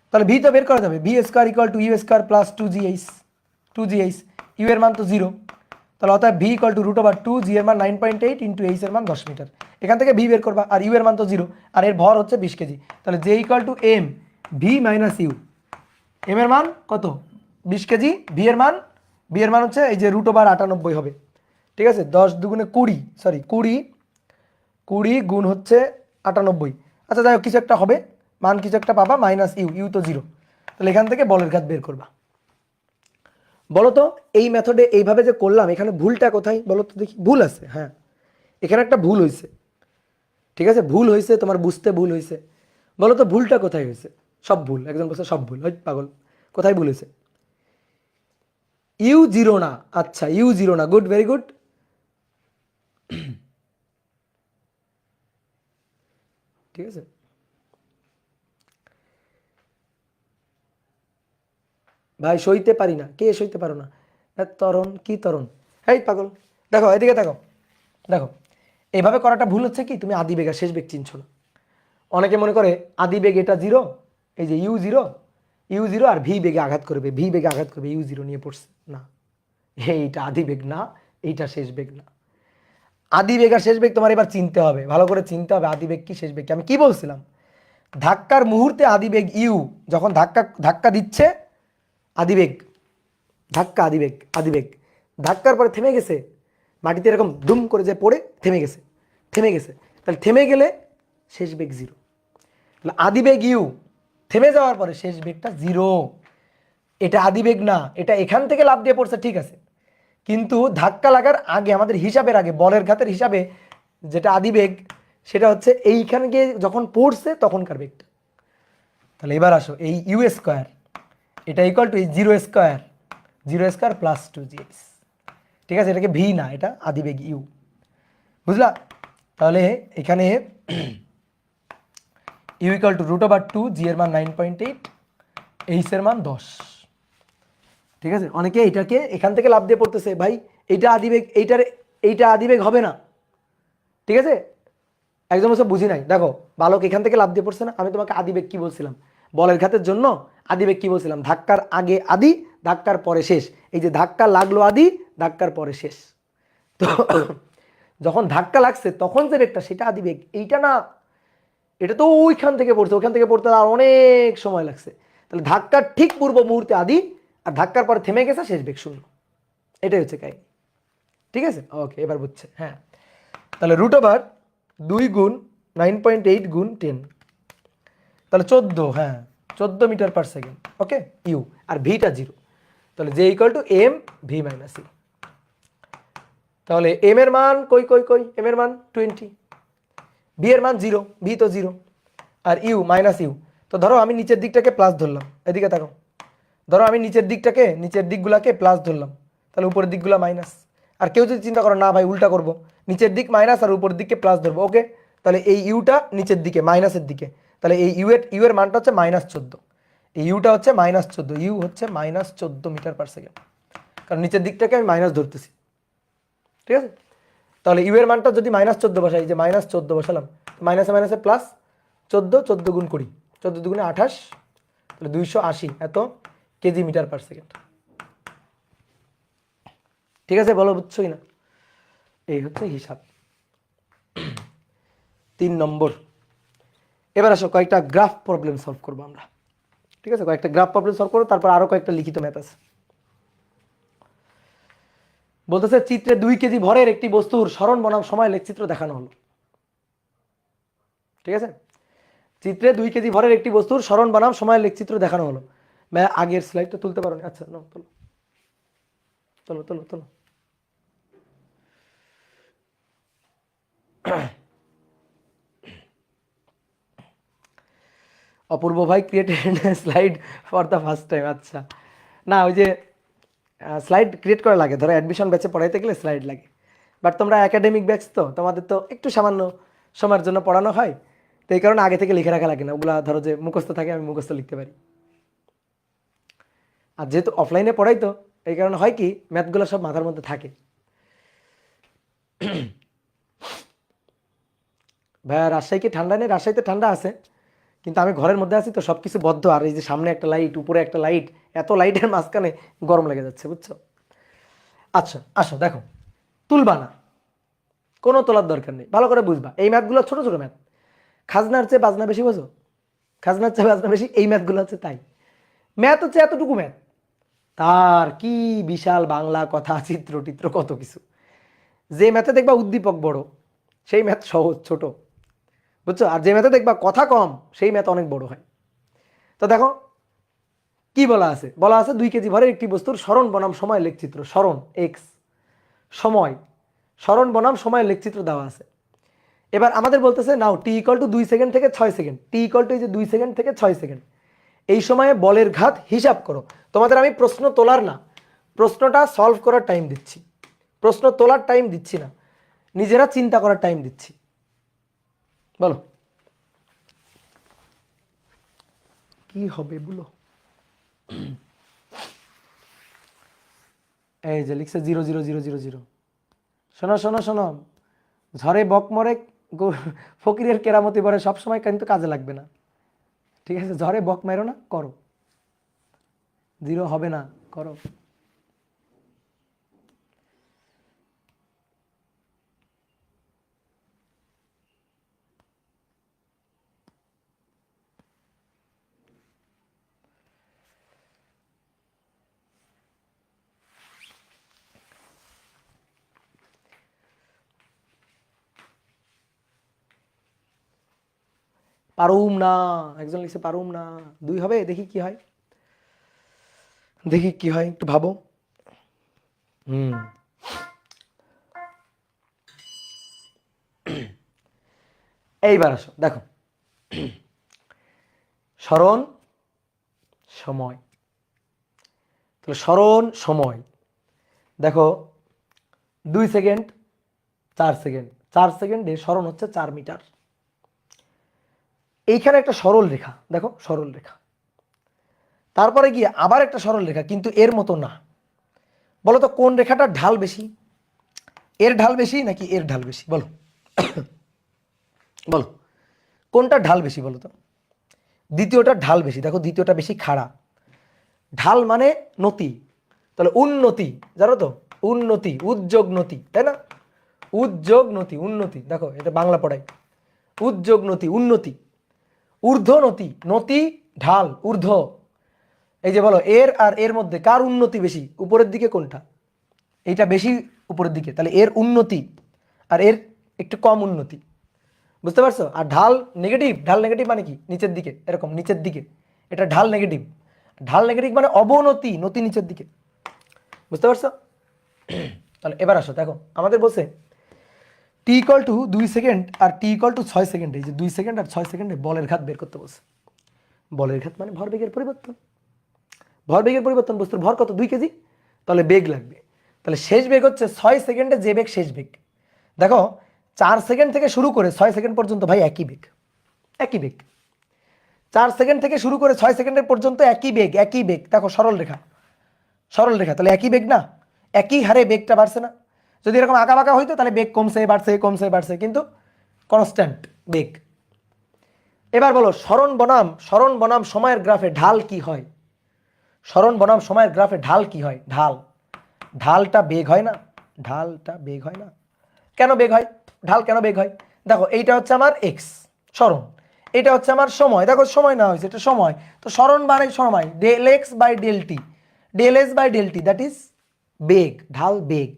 Speaker 1: তাহলে ভি তো বের করা যাবে, V square equal to you square plus 2gh। U এর মান তো 0, তাহলে অর্থাৎ ভি ইকুয়াল টু √2, জি এর মান 9.8 ইন্টু এইচ এর মান 10 মিটার। এখান থেকে ভি বের করবা, আর ইউ এর মান তো 0, আর এর ভর হচ্ছে 20 কেজি। তাহলে J equal to M V minus U. M এর মান কত? 20 কেজি। ভি এর মান হচ্ছে এই যে √98 হবে। ঠিক আছে, 10 দুগুণে 20 গুণ হচ্ছে 98। আচ্ছা যাই হোক, কিছু একটা হবে, মান কিছু একটা পাবা, মাইনাস ইউ তো 0। তাহলে এখান থেকে বলের ঘাত বের করবা। বলো তো এই মেথডে এইভাবে যে করলাম, এখানে ভুলটা কোথায় বলো তো দেখি? ভুল আছে, হ্যাঁ এখানে একটা ভুল হয়েছে। ঠিক আছে, ভুল হয়েছে, তোমার বুঝতে ভুল হয়েছে। বলো তো ভুলটা কোথায় হয়েছে? সব ভুল, একজন বলছে সব ভুল, হয় পাগল। কোথায় ভুল হয়েছে? ইউ 0 না, আচ্ছা ইউ 0 না, গুড, ভেরি গুড। ঠিক আছে, ভাই সইতে পারি না, কে সইতে পারো না? তরণ কি তরণ, এই পাগল। দেখো এদিকে দেখো এইভাবে করাটা ভুল হচ্ছে কি, তুমি আদি বেগ আর শেষ বেগ চিনছো না। অনেকে মনে করে আদি বেগ এটা 0, এই যে ইউ 0 আর ভি বেগে আঘাত করবে, ইউ 0 নিয়ে পড়ছে না, এইটা আদি বেগ না, এইটা শেষ বেগ না। আদি বেগ আর শেষ বেগ তোমার এবার চিনতে হবে, ভালো করে চিনতে হবে আদি বেগ কি শেষ বেগ কি। আমি কি বলছিলাম? ধাক্কার মুহূর্তে আদি বেগ ইউ, যখন ধাক্কা দিচ্ছে আদিবেগ, আদিবেগ, ধাক্কার পরে থেমে গেছে, মাটিতে এরকম দুম করে যে পড়ে থেমে গেছে। তাহলে থেমে গেলে শেষ বেগ 0। তাহলে আদিবেগ ইউ থেমে যাওয়ার পরে শেষ বেগটা 0। এটা আদিবেগ না, এটা এখান থেকে লাফ দিয়ে পড়ছে ঠিক আছে, কিন্তু ধাক্কা লাগার আগে আমাদের হিসাবের আগে বলের ঘাতের হিসাবে যেটা আদিবেগ সেটা হচ্ছে এইখানে গিয়ে যখন পড়ছে তখনকার বেগটা। তাহলে এবার আসো, এই ইউ স্কোয়ার এটা ইকুয়াল টু এই 0 স্কোয়ার প্লাস 2gx, ঠিক আছে, এটাকে ভি না, এটা আদিবেগ ইউ, বুঝলা? তাহলে এখানে ইউ ইকুয়াল টু √2, জি এর মান 9.8, এইচ এর মান 10, ঠিক আছে। অনেকে এটাকে এখান থেকে লাভ দিয়ে পড়তেছে, ভাই এইটা আদিবেগ, এইটা আদিবেগ হবে না, ঠিক আছে, একদম সব বুঝি নাই। দেখো বালক এখান থেকে লাভ দিয়ে পড়ছে না, আমি তোমাকে আদিবেগ কি বলছিলাম, বলের ঘাতের জন্য আদিবেগ কি বলছিলাম, ধাক্কার আগে আদি, ধাক্কার পরে শেষ। এই যে ধাক্কা লাগলো আদি, ধাক্কার পরে শেষ, তো যখন ধাক্কা লাগছে তখন যে বেগটা সেটা আদিবেগ, এইটা না, এটা তো ওইখান থেকে পড়ছে, ওইখান থেকে পড়তে আর অনেক সময় লাগছে। তাহলে ধাক্কার ঠিক পূর্ব মুহূর্তে আদি, আর ধাক্কার পরে থেমে গেছে শেষ বেগ 0, এটাই হচ্ছে কাহিনী, ঠিক আছে। ওকে, এবার বুঝছে, হ্যাঁ। তাহলে √2 গুণ 9.8 গুণ 10, তাহলে 14, হ্যাঁ 14 meter per second, okay u, আর ভিটা 0, তাহলে J equal to M V minus you. তাহলে এম এর মান কই কই কই, এম এর মান 20, ভি এর মান 0, ভি তো 0, আর ইউ মাইনাস ইউ। তো ধরো আমি নিচের দিকটাকে প্লাস ধরলাম, এদিকে তাকাও, ধরো আমি নিচের দিকগুলাকে প্লাস ধরলাম, তাহলে উপরের দিকগুলা মাইনাস। আর কেউ যদি চিন্তা করো না ভাই উল্টা করব, নিচের দিক মাইনাস আর উপরের দিককে প্লাস ধরবো, ওকে, তাহলে এই ইউটা নিচের দিকে মাইনাসের দিকে, তাহলে এই ইউ এর মানটা হচ্ছে -14, এই ইউটা হচ্ছে -14, ইউ হচ্ছে -14 মিটার পার সেকেন্ড, কারণ নিচের দিকটাকে আমি মাইনাস ধরতেছি, ঠিক আছে। তাহলে ইউ এর মানটা যদি -14 বসাই, যে -14 বসালাম, মাইনাসে মাইনাসে প্লাস 14, 14 গুণ 20, 14 দুগুণে 28, তাহলে 280 এত কেজি মিটার পার সেকেন্ড, ঠিক আছে, বলো বুঝছোই না? এই হচ্ছে হিসাব 3 নম্বর। এবার আসো কয়েকটা গ্রাফ প্রবলেম সলভ করবো আমরা, ঠিক আছে, কয়েকটা গ্রাফ প্রবলেম সলভ করবো, তারপর আরো কয়েকটা লিখিত ম্যাথ আছে। বলতেছে চিত্রে 2 কেজি ভরের একটি বস্তুর সরণ বনাম সময় লেখচিত্র দেখানো হলো, ঠিক আছে, চিত্রে 2 কেজি ভরের একটি বস্তুর সরণ বনাম সময়ের লেখচিত্র দেখানো হলো। আগের স্লাইডটা তুলতে পারো নি, আচ্ছা নাও তোলো তোলো তোলো তোলো। অপূর্ব ভাই created slide for the first time, আচ্ছা না ওই যে স্লাইড ক্রিয়েট করা লাগে, ধরো অ্যাডমিশন ব্যাচে পড়াইতে গেলে স্লাইড লাগে, বাট তোমরা একাডেমিক ব্যাচ তো তোমাদের তো একটু সামান্য সময়ের জন্য পড়ানো হয়, তো এই কারণে আগে থেকে লিখে রাখা লাগে না, ওগুলা ধরো যে মুখস্থ থাকে, আমি মুখস্থ লিখতে পারি। আর যেহেতু অফলাইনে পড়াই তো এই কারণে হয় কি ম্যাথগুলো সব মাথার মধ্যে থাকে। ভাইয়া রাজশাহী কি ঠান্ডা নেই? রাজশাহীতে ঠান্ডা আছে, কিন্তু আমি ঘরের মধ্যে আছি তো সব কিছু বদ্ধ, আর এই যে সামনে একটা লাইট, উপরে একটা লাইট, এত লাইটের মাঝখানে গরম লেগে যাচ্ছে, বুঝছো? আচ্ছা আসো দেখো, তুলবা না, কোনো তোলার দরকার নেই, ভালো করে বুঝবা। এই ম্যাথগুলো ছোট ছোট ম্যাথ, খাজনার চেয়ে বাজনা বেশি, বোঝো? খাজনার চেয়ে বাজনা বেশি, এই ম্যাথগুলো হচ্ছে তাই। ম্যাথ হচ্ছে এতটুকু ম্যাথ, তার কি বিশাল বাংলা কথা, চিত্র টিত্র কত কিছু। যে ম্যাথে দেখবা উদ্দীপক বড় সেই ম্যাথ সহজ ছোট, বুঝছো? আর যে ম্যাথে দেখবা কথা কম সেই ম্যাথ অনেক বড় হয়। তো দেখো কি বলা আছে, বলা আছে 2 কেজি ভরের একটি বস্তুর সরণ বনাম সময় লেখচিত্র, সরণ এক্স, সময়, সরণ বনাম সময় লেখচিত্র দেওয়া আছে। এবার আমাদের বলতেছে নাও টি ইকুয়াল টু 2 সেকেন্ড থেকে 6 সেকেন্ড, টি ইকুয়াল টু এই যে 2 সেকেন্ড থেকে 6 সেকেন্ড, এই সময়ে বলের ঘাত হিসাব করো। তোমাদের আমি প্রশ্ন তোলার না, প্রশ্নটা সলভ করার টাইম দিচ্ছি, প্রশ্ন তোলার টাইম দিচ্ছি না, নিজেরা চিন্তা করার টাইম দিচ্ছি। বলো কি হবে বলো? এই যে লিখছে 0 0 0 0 0, শোনো শোনো শোনো, ঝড়ে বক মরে ফকিরের কেরামতি বলে সবসময় কিন্তু কাজে লাগবে না, ঠিক আছে, ঝড়ে বক মেরো না, করো, 0 হবে না, করো। পারুম না, একজন লিখছে পারুম না, 2 হবে, দেখি কি হয়, দেখি কি হয়, একটু ভাবো। হুম, এইবার আসো দেখো, স্মরণ সময়, তাহলে স্মরণ সময় দেখো 2 সেকেন্ড 4 সেকেন্ড, 4 সেকেন্ডে স্মরণ হচ্ছে 4 মিটার। এইখানে একটা সরল রেখা, দেখো সরল রেখা, তারপরে গিয়ে আবার একটা সরল রেখা, কিন্তু এর মতো না। বলো তো কোন রেখাটার ঢাল বেশি? এর ঢাল বেশি নাকি এর ঢাল বেশি? বলো বলো, কোনটা ঢাল বেশি বলো তো? দ্বিতীয়টার ঢাল বেশি, দেখো দ্বিতীয়টা বেশি খাড়া। ঢাল মানে নতি, তাহলে উন্নতি, জানো তো, উন্নতি, উদ্যোগ নতি, তাই না? উদ্যোগ নতি, উন্নতি, দেখো এটা বাংলা পড়াই, উদ্যোগ নতি, উন্নতি, ঊর্ধ্ব নতি, নতি ঢাল ঊর্ধ্ব। এই যে বলো এর আর এর মধ্যে কার উন্নতি বেশি? উপরের দিকে কোনটা? এইটা বেশি উপরের দিকে, তাহলে এর উন্নতি, আর এর একটু কম উন্নতি, বুঝতে পারছো? আর ঢাল নেগেটিভ, ঢাল নেগেটিভ মানে কি? নিচের দিকে, এরকম নিচের দিকে, এটা ঢাল নেগেটিভ। ঢাল নেগেটিভ মানে অবনতি, নতি নিচের দিকে, বুঝতে পারছো? তাহলে এবার আসো দেখো, আমাদের বলছে টি ইকুয়াল টু 2 সেকেন্ড আর টি ইকুয়াল টু 6 সেকেন্ডে, এই যে 2 সেকেন্ড আর 6 সেকেন্ডে বলের ঘাত বের করতে বলছে। বলের ঘাত মানে ভরবেগের পরিবর্তন, ভরবেগের পরিবর্তন, বস্তুর ভর কত? 2 কেজি, তাহলে বেগ লাগবে। তাহলে শেষ বেগ হচ্ছে 6 সেকেন্ডে যে বেগ, শেষ বেগ। দেখো 4 সেকেন্ড থেকে শুরু করে 6 সেকেন্ড পর্যন্ত ভাই একই বেগ, একই বেগ। 4 সেকেন্ড থেকে শুরু করে 6 সেকেন্ডের পর্যন্ত একই বেগ, একই বেগ। দেখো সরল রেখা, সরল রেখা, তাহলে একই বেগ না? একই হারে বেগটা বাড়ছে না? যদি এরকম আঁকা বাঁকা হইতো তাহলে বেগ কমছে বাড়ছে, কমছে বাড়ছে, কিন্তু কনস্ট্যান্ট বেগ। এবার বলো স্মরণ বনাম, স্মরণ বনাম সময়ের গ্রাফে ঢাল কি হয়? স্মরণ বনাম সময়ের গ্রাফে ঢাল কি হয়? ঢাল, ঢালটা বেগ হয় না? ঢালটা বেগ হয় না? কেন বেগ হয়? ঢাল কেন বেগ হয়? দেখো এইটা হচ্ছে আমার এক্স স্মরণ, এটা হচ্ছে আমার সময়, দেখো সময় না হয়েছে, এটা সময়, তো স্মরণ মানে সময়, del x by del t, del s by del t, that is বেগ, ঢাল বেগ।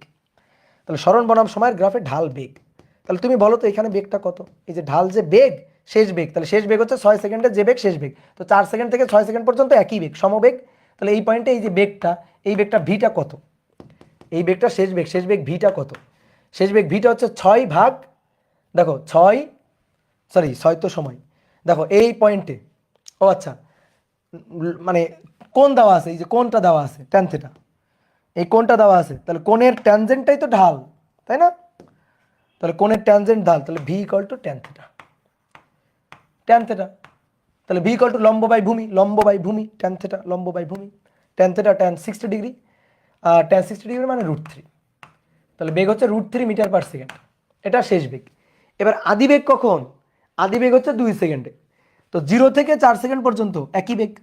Speaker 1: তাহলে স্মরণ বনাম সময়ের গ্রাফে ঢাল বেগ। তাহলে তুমি বলো তো এখানে বেগটা কত? এই যে ঢাল যে বেগ, শেষ বেগ, তাহলে শেষ বেগ হচ্ছে 6 সেকেন্ডে যে বেগ, শেষ বেগ, তো 4 সেকেন্ড থেকে 6 সেকেন্ড পর্যন্ত একই বেগ, সমবেগ। তাহলে এই পয়েন্টে এই যে বেগটা, এই বেগটা ভিটা কত? এই বেগটা শেষ বেগ, শেষ বেগ ভিটা কত? শেষ বেগ ভিটা হচ্ছে 6 ভাগ, দেখো 6, সরি 6 তো সময়, দেখো এই পয়েন্টে, ও আচ্ছা, মানে কোণ দেওয়া আছে, এই যে কোণটা দেওয়া আছে ট্যান থিটা, এই কোণটা দেওয়া আছে, তাহলে কোণের ট্যানজেন্টটাই তো ঢাল, তাই না? তাহলে কোণের ট্যানজেন্ট ঢাল, তাহলে V equal two tan theta, tan theta. তাহলে ভি ইকুয়াল টু লম্ব বাই ভূমি, লম্ব বাই ভূমি, ট্যান থিটা লম্ব বাই ভূমি, ট্যান থিটা ট্যান 60 ডিগ্রি, আর ট্যান 60 ডিগ্রি মানে √3, তাহলে বেগ হচ্ছে √3 মিটার পার সেকেন্ড, এটা শেষ বেগ। এবার আদি বেগ কখন? আদি বেগ হচ্ছে 2 সেকেন্ডে, তো 0 থেকে 4 সেকেন্ড পর্যন্ত একই বেগ।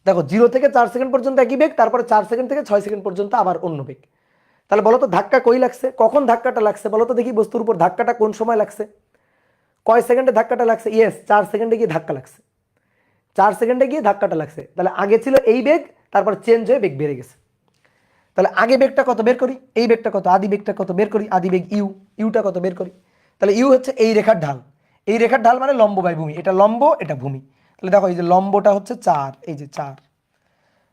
Speaker 1: দেখো 0 থেকে 4 সেকেন্ড পর্যন্ত একই বেগ, তারপরে 4 সেকেন্ড থেকে 6 সেকেন্ড পর্যন্ত আবার অন্য বেগ। তাহলে বলো তো ধাক্কা কই লাগছে, কখন ধাক্কাটা লাগছে বলো তো দেখি, বস্তুর উপর ধাক্কাটা কোন সময় লাগছে, কয় সেকেন্ডে ধাক্কাটা লাগছে? ইয়েস, 4 সেকেন্ডে গিয়ে ধাক্কা লাগছে, 4 সেকেন্ডে গিয়ে ধাক্কাটা লাগছে। তাহলে আগে ছিল এই বেগ, তারপর চেঞ্জ হয়ে বেগ বেড়ে গেছে। তাহলে আগে বেগটা কত বের করি, এই বেগটা কত, আদি বেগটা কত বের করি, আদি বেগ ইউ, ইউটা কত বের করি। তাহলে ইউ হচ্ছে এই রেখার ঢাল, এই রেখার ঢাল মানে লম্ব বাই ভূমি, এটা লম্ব এটা ভূমি। তাহলে দেখো এই যে লম্বটা হচ্ছে 4, এই যে 4,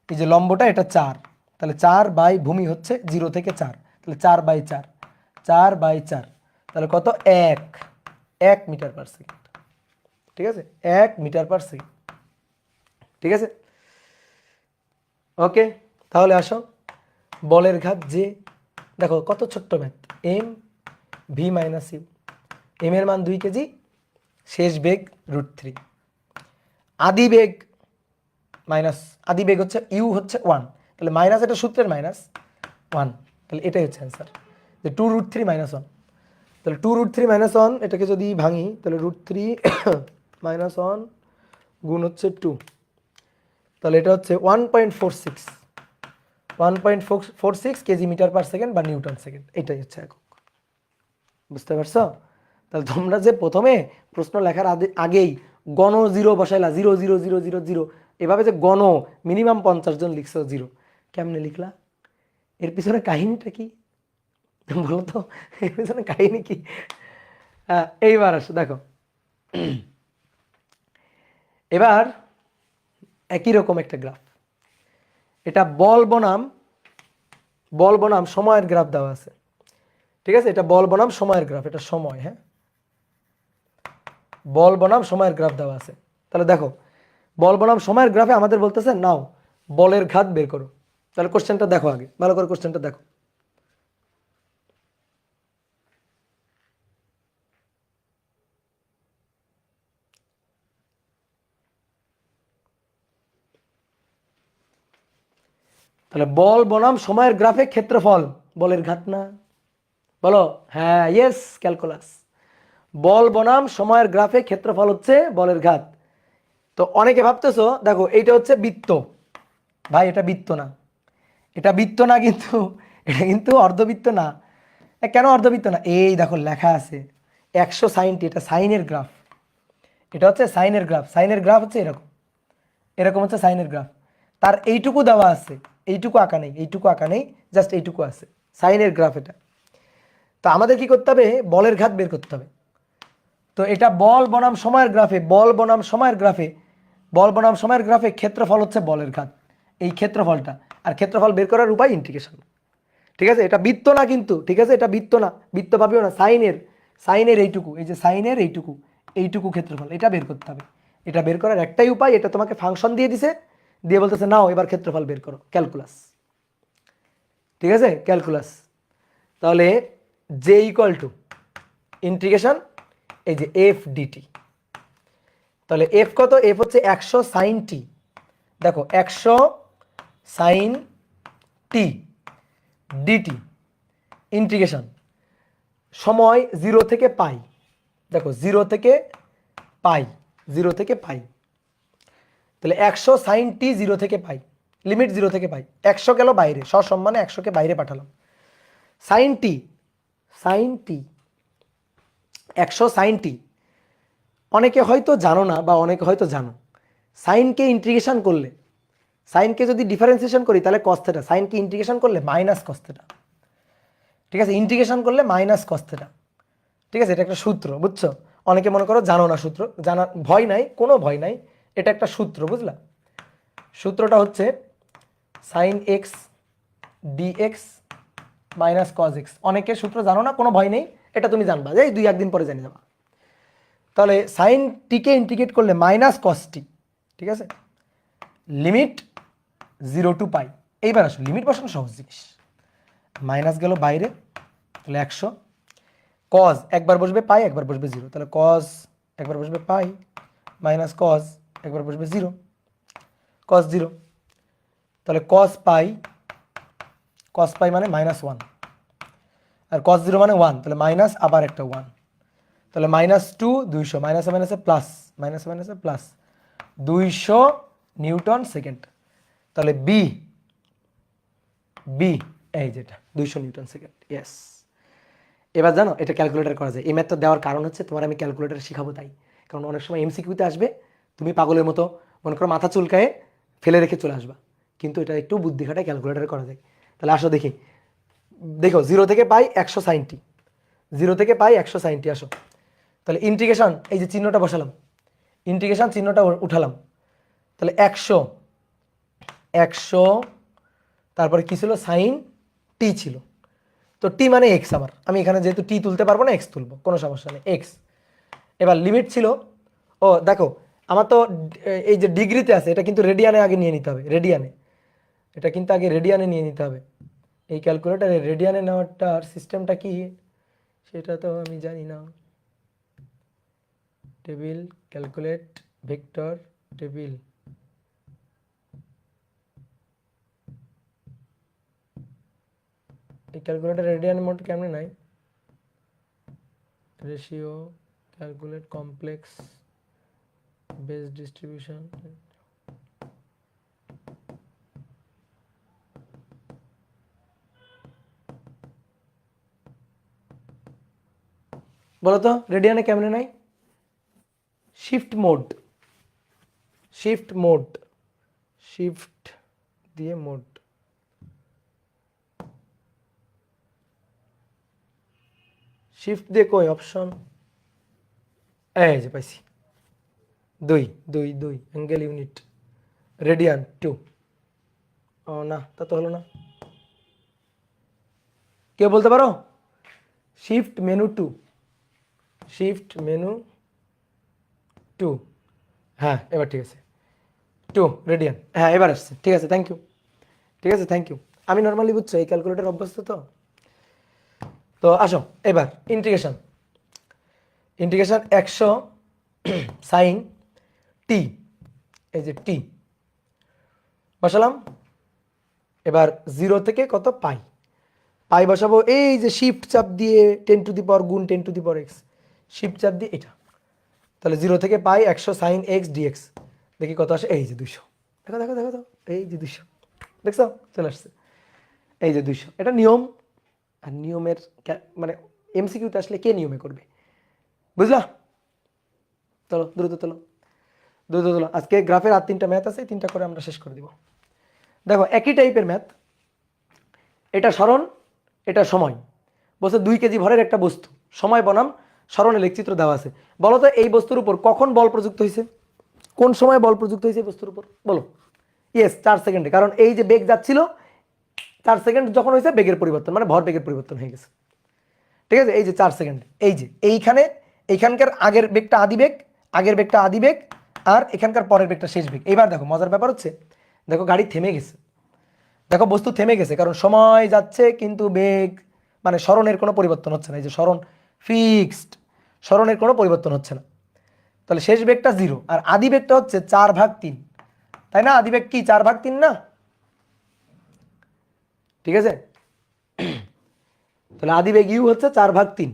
Speaker 1: এই যে লম্বটা এটা 4, তাহলে 4 বাই ভূমি হচ্ছে 0 থেকে 4, তাহলে 4 বাই 4, 4 বাই 4, তাহলে কত? 1 মিটার পার সেকেন্ড, ঠিক আছে, 1 মিটার পার সেকেন্ড, ঠিক আছে, ওকে। তাহলে আসো বলের ঘাত যে, দেখো কত ছোট্ট math, M V minus U, M এর মান 2 কেজি, শেষ বেগ √3, আদি বেগ মাইনাস, আদি বেগ হচ্ছে ইউ হচ্ছে 1, তাহলে মাইনাস, এটা সূত্রের মাইনাস 1, তাহলে এটাই হচ্ছে অ্যান্সার, যে 2√3 - 1, তাহলে 2√3 - 1, এটাকে যদি ভাঙি তাহলে √3 - 1 গুণ হচ্ছে 2, তাহলে এটা হচ্ছে 1.46, 1.46 কেজি মিটার পার সেকেন্ড বা নিউটন সেকেন্ড, এটাই হচ্ছে একক, বুঝতে পারছো? তাহলে তোমরা যে প্রথমে প্রশ্ন লেখার আগেই গণ 0 বসাইলা, 0 0 0 0 0, এভাবে যে গণ মিনিমাম 50 জন লিখছো 0, কেমনে লিখলা? এর পিছনে কাহিনীটা কি বলো তো, এর পিছনে কাহিনী কি? এইবার আসো দেখো, এবার একই রকম একটা গ্রাফ, এটা বল বনাম সময়ের গ্রাফ দেওয়া আছে। ঠিক আছে, এটা বল বনাম সময়ের গ্রাফ, এটা সময়, হ্যাঁ বল বনাম সময়ের গ্রাফ দেওয়া আছে। তাহলে দেখো বল বনাম সময়ের গ্রাফে আমাদের বলতেছে নাও বলের ঘাত বের করো। তাহলে কোশ্চেনটা দেখো, আগে ভালো করে কোশ্চেনটা দেখো। তাহলে বল বনাম সময়ের গ্রাফে ক্ষেত্রফল বলের ঘাত না, বলো হ্যাঁ ইয়েস ক্যালকুলাস। বল বনাম সময়ের গ্রাফে ক্ষেত্রফল হচ্ছে বলের ঘাত। তো অনেকে ভাবতেছো দেখো এইটা হচ্ছে বৃত্ত, ভাই এটা বৃত্ত না, এটা বৃত্ত না কিন্তু, এটা কিন্তু অর্ধবৃত্ত না। কেন অর্ধবৃত্ত না, এই দেখো লেখা আছে 160, এটা সাইনের গ্রাফ, এটা হচ্ছে সাইনের গ্রাফ। সাইনের গ্রাফ হচ্ছে এরকম, এরকম হচ্ছে সাইনের গ্রাফ। তার এইটুকু দেওয়া আছে, এইটুকু আঁকা নেই, এইটুকু আঁকা নেই, জাস্ট এইটুকু আছে সাইনের গ্রাফ এটা। তো আমাদের কি করতে হবে, বলের ঘাত বের করতে হবে। তো এটা বল বনাম সময়ের গ্রাফে, বল বনাম সময়ের গ্রাফে, বল বনাম সময়ের গ্রাফে ক্ষেত্রফল হচ্ছে বলের ঘাত, এই ক্ষেত্রফলটা। আর ক্ষেত্রফল বের করার উপায় ইন্টিগ্রেশন। ঠিক আছে, এটা বৃত্ত না কিন্তু, ঠিক আছে এটা বৃত্ত না, বৃত্ত ভাবিও না, সাইনের, সাইনের এইটুকু, এই যে সাইনের এইটুকু, এইটুকু ক্ষেত্রফল এটা বের করতে হবে। এটা বের করার একটাই উপায়, এটা তোমাকে ফাংশন দিয়ে দিছে, দিয়ে বলতেছে নাও এবার ক্ষেত্রফল বের করো, ক্যালকুলাস। ঠিক আছে ক্যালকুলাস। তাহলে জে ইকুয়াল টু ইন্টিগ্রেশন এই যে এফ ডিটি। তাহলে এফ কত, এফ হচ্ছে 100 সাইন টি, দেখো 100 সাইন টি ডিটি ইন্টিগ্রেশন সময় 0 থেকে পাই, দেখো 0 থেকে পাই, 0 থেকে পাই। তাহলে 100 সাইন টি 0 থেকে পাই, লিমিট 0 থেকে পাই, 100 গেল বাইরে, সসম্মানে 100কে বাইরে পাঠালাম। সাইন টি, সাইন টি 100 সাইন টি, অনেকে হয়তো জানো না বা অনেকে হয়তো জানো, সাইনকে ইন্টিগ্রেশন করলে, সাইনকে যদি ডিফারেন্সিয়েশন করি তাহলে কস থেটা, সাইনকে ইন্টিগ্রেশন করলে মাইনাস কস থেটা। ঠিক আছে, ইন্টিগ্রেশন করলে মাইনাস কস থেটা। ঠিক আছে, এটা একটা সূত্র, বুঝছো? অনেকে মনে করো জানো না সূত্র, জানা ভয় নাই, কোনো ভয় নাই, এটা একটা সূত্র, বুঝলা? সূত্রটা হচ্ছে sine X DX minus cos X. অনেকে সূত্র জানো না, কোনো ভয় নেই, এটা তুমি জানবা, এই 2-1 দিন পরে জানিয়ে যাবা। তাহলে সাইন টিকে ইন্টিগ্রেট করলে মাইনাস কস টি, ঠিক আছে, লিমিট 0 টু পাই। এইবার আসো লিমিট বসানো সহজ জিনিস, মাইনাস গেল বাইরে, তাহলে 100, কজ একবার বসবে পাই, একবার বসবে 0, তাহলে কজ একবার বসবে পাই, মাইনাস কজ একবার বসবে 0, কজ 0, তাহলে কজ পাই মানে -1, আর কজ 0 মানে 1, তাহলে মাইনাস আবার একটা 1, তাহলে -2 200, মাইনাসে মাইনাসে প্লাস, মাইনাসে মাইনাসে প্লাস 200 নিউটন সেকেন্ড। তাহলে বি এই যেটা 200 নিউটন সেকেন্ড, ইয়েস। এবার জানো এটা ক্যালকুলেটর করা যায়, এই ম্যাথটা দেওয়ার কারণ হচ্ছে তোমার আমি ক্যালকুলেটর শিখাবো তাই, কারণ অনেক সময় এমসিকিউতে আসবে, তুমি পাগলের মতো মনে করো মাথা চুলকায়ে ফেলে রেখে চলে আসবা, কিন্তু এটা একটু বুদ্ধি খাটায় ক্যালকুলেটর করা যায়। তাহলে আসো দেখি, দেখো 0 থেকে পাই 100 সাইনটি, 0 থেকে পাই 100 সাইনটি, আসো তাহলে ইন্টিগ্রেশন, এই যে চিহ্নটা বসালাম, ইন্টিগ্রেশন চিহ্নটা উঠালাম, তাহলে 100 তারপরে কি ছিল, সাইন টি ছিল, তো টি মানে এক্স, আমি এখানে যেহেতু টি তুলতে পারবো না এক্স তুলবো, কোনো সমস্যা নেই, এক্স। এবার লিমিট ছিল, ও দেখো আমার তো এই যে ডিগ্রিতে আছে, এটা কিন্তু রেডিয়ানে আগে নিয়ে নিতে হবে, রেডিয়ানে, এটা কিন্তু আগে রেডিয়ানে নিয়ে নিতে হবে। এই ক্যালকুলেটারে রেডিয়ানে নেওয়াটার সিস্টেমটা কি সেটা তো আমি জানি না। টেবিল ক্যালকুলেট ভেক্টর টেবিল, এই ক্যালকুলেটর রেডিয়ান মোড কেমনে নাই, ratio calculate complex base distribution, বলো তো রেডিয়ানে কেমনে নাই, shift mode, shift mode, shift দিয়ে মোড, শিফট দিয়ে কই অপশন, এই যে পাইছি, দুই দুই দুই অ্যাঙ্গেল ইউনিট রেডিয়ান 2। ও না, তা তো হলো না। কেউ বলতে পারো? Shift menu 2, shift menu 2। হ্যাঁ এবার ঠিক আছে, 2 রেডিয়ান। হ্যাঁ এবার আসছে, ঠিক আছে, থ্যাংক ইউ। ঠিক আছে, থ্যাংক ইউ। আমি নর্মালি বুঝছো এই ক্যালকুলেটর অভ্যস্ত তো। তো আসো এবার ইন্টিগ্রেশন। ইন্টিগ্রেশন 100 সাইন টি, এই যে টি বসালাম। এবার 0 থেকে কত পাই, পাই বসাবো। এই যে শিফট চাপ দিয়ে 10⁻⁴ গুণ 10⁻⁴ এক্স, শিফট চাপ দিয়ে এটা। তাহলে 0 থেকে পাই 100 সাইন এক্স ডিএক্স। দেখি কত আসে, এই যে 200। দেখো দেখো দেখো তো, এই যে 200, দেখছো চলে আসছে, এই যে 200। এটা নিয়ম, আর নিয়মের মানে এমসিকিউতে আসলে কে নিয়মে করবে, বুঝলা? চলো দ্রুত তোলো, দ্রুত তোলো। আজকে গ্রাফের আর 3টা ম্যাথ আছে, 3টা করে আমরা শেষ করে দিব। দেখো একই টাইপের ম্যাথ, এটা সরণ, এটা সময়। বলছে 2 কেজি ভরের একটা বস্তু, সময় বনাম সরণে লেখচিত্র দেওয়া আছে। বলো তো এই বস্তুর উপর কখন বল প্রযুক্ত হয়েছে, কোন সময় বল প্রযুক্ত হয়েছে বস্তুর উপর, বলো? ইয়েস 4 সেকেন্ডে, কারণ এই যে বেগ যাচ্ছিল 4 সেকেন্ড যখন হয়েছে বেগের পরিবর্তন, মানে ভর বেগের পরিবর্তন হয়ে গেছে। ঠিক আছে, এই যে 4 সেকেন্ড, এই যে এইখানে, এইখানকার আগের বেগটা আদি বেগ, আগের বেগটা আদি বেগ, আর এখানকার পরের বেগটা শেষ বেগ। এবার দেখো মজার ব্যাপার হচ্ছে, দেখো গাড়ি থেমে গেছে, দেখো বস্তু থেমে গেছে, কারণ সময় যাচ্ছে কিন্তু বেগ মানে সরণের কোনো পরিবর্তন হচ্ছে না। এই যে সরণ ফিক্সড, সরণের কোনো পরিবর্তন হচ্ছে না। তাহলে শেষ বেগটা 0, আর আদি বেগটা হচ্ছে 4/3, তাই না? আদি বেগ কি 4/3 না? ঠিক আছে, তাহলে আদি বেগ ইউ হচ্ছে 4/3।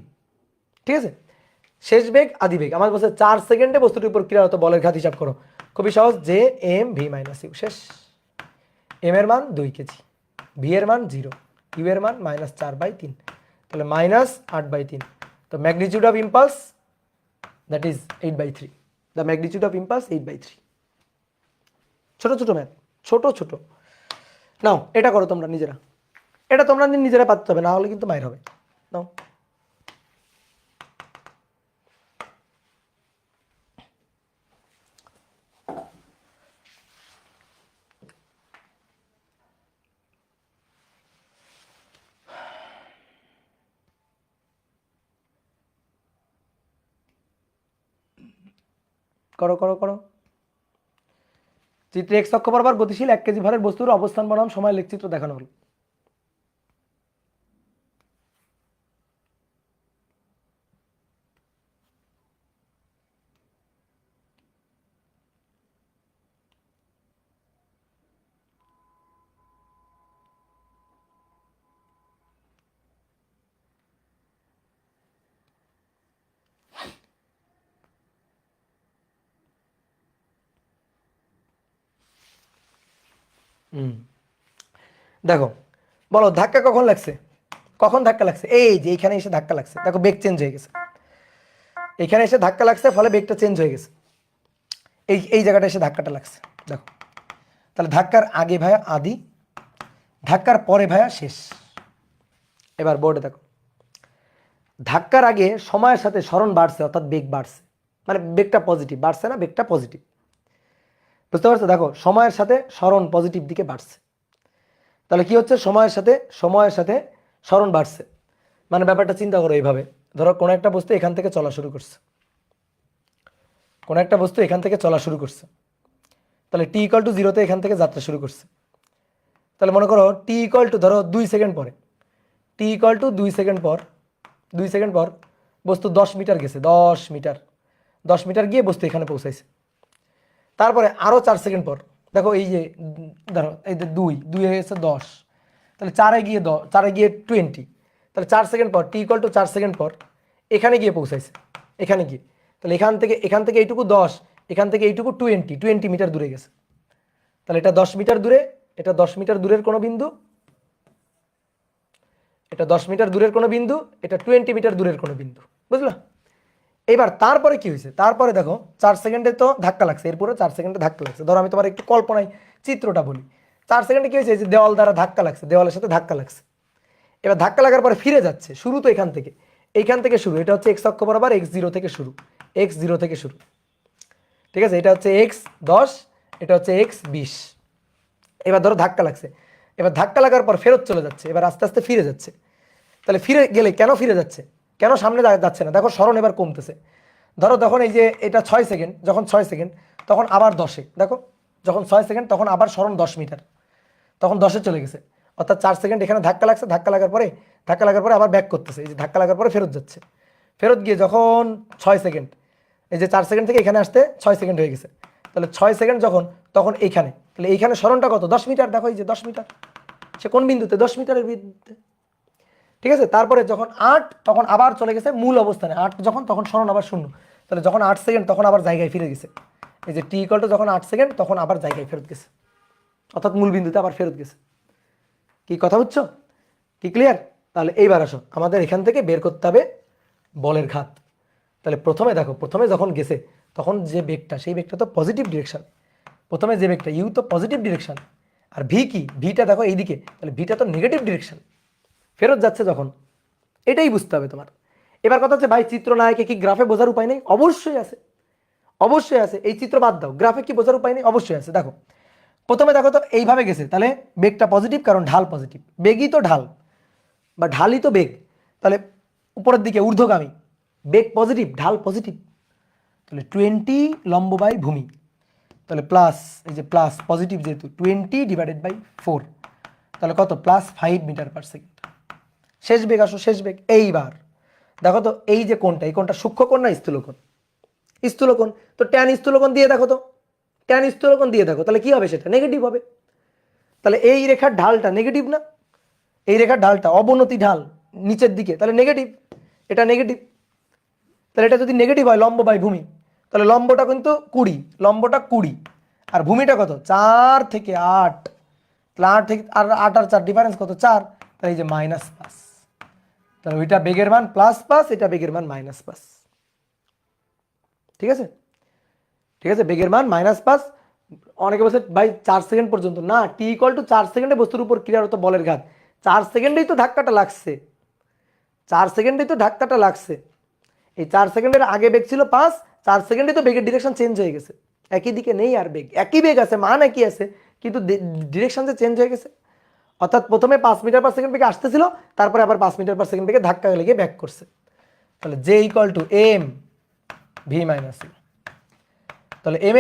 Speaker 1: ঠিক আছে, শেষ বেগ আদি বেগ। আমার বলছে 4 সেকেন্ডে বস্তুটির উপর ক্রিয়ারত বলের ঘাত হিসাব করো। খুবই সহজ, J M V minus U. শেষ। এম এর মান 2 কেজি, ভি এর মান 0, ইউ এর মান -4/3, তাহলে -8/3। তো magnitude of impulse that is 8/3, the magnitude of impulse 8/3। ছোট ছোট ম্যাথ, ছোট ছোট। নাও এটা করো তোমরা নিজেরা, এটা তোমরা নিজেরা পারতে হবে, না হলে কিন্তু মাইর হবে। নাও করো করো করো। চিত্রে এক্স অক্ষ বরাবর গতিশীল 1 কেজি ভরের বস্তুর অবস্থান বনাম সময় লেখচিত্র দেখানো হলো। দেখো বলো ধাক্কা কখন লাগছে, কখন ধাক্কা লাগছে? এই যে এইখানে এসে ধাক্কা লাগছে, দেখো বেগ চেঞ্জ হয়ে গেছে। এখানে এসে ধাক্কা লাগছে, ফলে বেগটা চেঞ্জ হয়ে গেছে। এই এই জায়গাটা এসে ধাক্কাটা লাগছে, দেখো। তাহলে ধাক্কার আগে ভায়া আদি, ধাক্কার পরে ভায়া শেষ। এবার বোর্ডে দেখো, ধাক্কার আগে সময়ের সাথে সরণ বাড়ছে, অর্থাৎ বেগ বাড়ছে, মানে বেগটা পজিটিভ বাড়ছে না, বেগটা পজিটিভ। বুঝতে পারছো? দেখো সময়ের সাথে সরণ পজিটিভ দিকে বাড়ছে, তাহলে কি হচ্ছে, সময়ের সাথে, সময়ের সাথে সরণ বাড়ছে। মানে ব্যাপারটা চিন্তা করো এইভাবে, ধরো কোনো একটা বস্তু এখান থেকে চলা শুরু করছে, কোনো একটা বস্তু এখান থেকে চলা শুরু করছে, তাহলে টি ইকুয়াল টু 0-তে এখান থেকে যাত্রা শুরু করছে। তাহলে মনে করো টি ইকুয়াল টু ধরো 2 সেকেন্ড পরে, টি ইকুয়াল টু 2 সেকেন্ড পর, 2 সেকেন্ড পর বস্তু 10 মিটার গেছে, 10 মিটার, 10 মিটার গিয়ে বস্তু এখানে পৌঁছাইছে। তারপরে আরও 4 সেকেন্ড পর দেখো, এই যে ধরো এই যে 2 হয়ে গেছে 10, তাহলে 4-এ গিয়ে 10, 4-এ গিয়ে 20, তাহলে 4 সেকেন্ড পর, টি ইকুয়াল টু 4 সেকেন্ড পর এখানে গিয়ে পৌঁছাইছে, এখানে গিয়ে। তাহলে এখান থেকে এইটুকু 10, এখান থেকে এইটুকু 20 মিটার দূরে গেছে। তাহলে এটা 10 মিটার দূরে, এটা 10 মিটার দূরের কোনো বিন্দু, এটা 10 মিটার দূরের কোনো বিন্দু, এটা 20 মিটার দূরের কোনো বিন্দু, বুঝলা? এবার তারপরে কি হয়েছে, তারপরে দেখো 4 সেকেন্ডে তো ধাক্কা লাগছে, এরপরে 4 সেকেন্ডে ধাক্কা লাগছে। ধরো আমি তোমার একটু কল্পনায় চিত্রটা বলি, 4 সেকেন্ডে কি হয়েছে, যে দেওয়াল দ্বারা ধাক্কা লাগছে, দেওয়ালের সাথে ধাক্কা লাগছে। এবার ধাক্কা লাগার পরে ফিরে যাচ্ছে, শুরু তো এখান থেকে, এইখান থেকে শুরু, এটা হচ্ছে এক্স অক্ষ বরাবর x0 থেকে শুরু, x0 থেকে শুরু। ঠিক আছে, এটা হচ্ছে এক্স 10, এটা হচ্ছে এক্স 20। এবার ধরো ধাক্কা লাগছে, এবার ধাক্কা লাগার পর ফেরত চলে যাচ্ছে, এবার আস্তে আস্তে ফিরে যাচ্ছে। তাহলে ফিরে গেলে কেন ফিরে যাচ্ছে, কেন সামনে যাচ্ছে না? দেখো স্মরণ এবার কমতেছে। ধরো তখন এই যে এটা 6 সেকেন্ড, যখন 6 সেকেন্ড তখন আবার 10-এ, দেখো যখন 6 সেকেন্ড তখন আবার স্মরণ 10 মিটার, তখন 10-এ চলে গেছে। অর্থাৎ 4 সেকেন্ড এখানে ধাক্কা লাগছে, ধাক্কা লাগার পরে আবার ব্যাক করতেছে, এই যে ধাক্কা লাগার পরে ফেরত যাচ্ছে, ফেরত গিয়ে যখন 6 সেকেন্ড, এই যে 4 সেকেন্ড থেকে এখানে আসতে 6 সেকেন্ড হয়ে গেছে। তাহলে 6 সেকেন্ড যখন, তখন এইখানে, তাহলে এইখানে স্মরণটা কত? 10 মিটার। দেখো এই যে 10 মিটার, সে কোন বিন্দুতে? 10 মিটারের বিন্দুতে। ঠিক আছে, তারপরে যখন 8 তখন আবার চলে গেছে মূল অবস্থানে, 8 যখন, তখন স্মরণ আবার শূন্য। তাহলে যখন 8 সেকেন্ড তখন আবার জায়গায় ফিরে গেছে, এই যে টি ইকুয়াল টু যখন 8 সেকেন্ড তখন আবার জায়গায় ফেরত গেছে, অর্থাৎ মূল বিন্দুতে আবার ফেরত গেছে। কি কথা বুঝছো? কি ক্লিয়ার? তাহলে এইবার আসো, আমাদের এখান থেকে বের করতে হবে বলের ঘাত। তাহলে প্রথমে দেখো, প্রথমে যখন গেছে তখন যে বেগটা, সেই বেগটা তো পজিটিভ ডিরেকশন। প্রথমে যে বেগটা ইউ তো পজিটিভ ডিরেকশন, আর ভি কি? ভিটা দেখো এইদিকে, তাহলে ভিটা তো নেগেটিভ ডিরেকশন, ফেরত যাচ্ছে যখন। এটাই বুঝতে হবে তোমার। এবার কথা হচ্ছে ভাই চিত্রনায়কে কি গ্রাফে বোঝার উপায় নেই? অবশ্যই আছে, অবশ্যই আছে। এই চিত্র বাদ দাও, গ্রাফে কি বোঝার উপায় নেই? অবশ্যই আছে। দেখো প্রথমে দেখো তো এইভাবে গেছে, তাহলে বেগটা পজিটিভ, কারণ ঢাল পজিটিভ, বেগই তো ঢাল বা ঢালই তো বেগ। তাহলে উপরের দিকে ঊর্ধ্বগামী, বেগ পজিটিভ, ঢাল পজিটিভ, তাহলে 20 লম্ব বাই ভূমি, তাহলে প্লাস, এই যে প্লাস পজিটিভ যেহেতু 20 ডিভাইডেড বাই 4, তাহলে কত? Plus 5 metre per second. শেষ বেগ আসো, শেষ বেগ। এইবার দেখো তো এই যে কোণটা, এই কোণটা সূক্ষ্ম কোণ না স্থূলকোণ? স্থূলকোণ। তো ট্যান স্থূলকোণ দিয়ে দেখো তো, ট্যান স্থূলকোণ দিয়ে দেখো, তাহলে কি হবে? সেটা নেগেটিভ হবে। তাহলে এই রেখার ঢালটা নেগেটিভ না? এই রেখার ঢালটা অবনতি ঢাল নিচের দিকে, তাহলে নেগেটিভ, এটা নেগেটিভ। তাহলে এটা যদি নেগেটিভ হয় লম্ব বাই ভূমি, তাহলে লম্বটা কিন্তু 20, লম্বটা 20, আর ভূমিটা কত? 4 থেকে 8, তাহলে 8 থেকে আর 8 আর 4 ডিফারেন্স কত? 4, তাহলে এই যে -5। তাহলে ওইটা বেগের মান +5, এটা বেগের মান -5। ঠিক আছে, ঠিক আছে, বেগের মান -5। অনেকে বলছে ভাই 4 সেকেন্ড পর্যন্ত না, টি ইকুয়াল টু 4 সেকেন্ডে বস্তুর উপর ক্রিয়ারত বলের ঘাত। 4 সেকেন্ডেই তো ধাক্কাটা লাগছে, 4 সেকেন্ডেই তো ধাক্কাটা লাগছে। এই 4 সেকেন্ডের আগে বেগ ছিল 5, 4 সেকেন্ডে তো বেগের ডিরেকশন চেঞ্জ হয়ে গেছে, একই দিকে নেই আর বেগ, একই বেগ আছে, মান একই আছে, কিন্তু ডিরেকশন যে চেঞ্জ হয়ে গেছে। অর্থাৎ প্রথমে 5 মিটার পার সেকেন্ড বেগে আসতেছিল, তারপরে আবার 5 মিটার পার সেকেন্ড বেগে ধাক্কা লেগে ব্যাক করছে। তাহলে J equal to M V minus you. তাহলে এম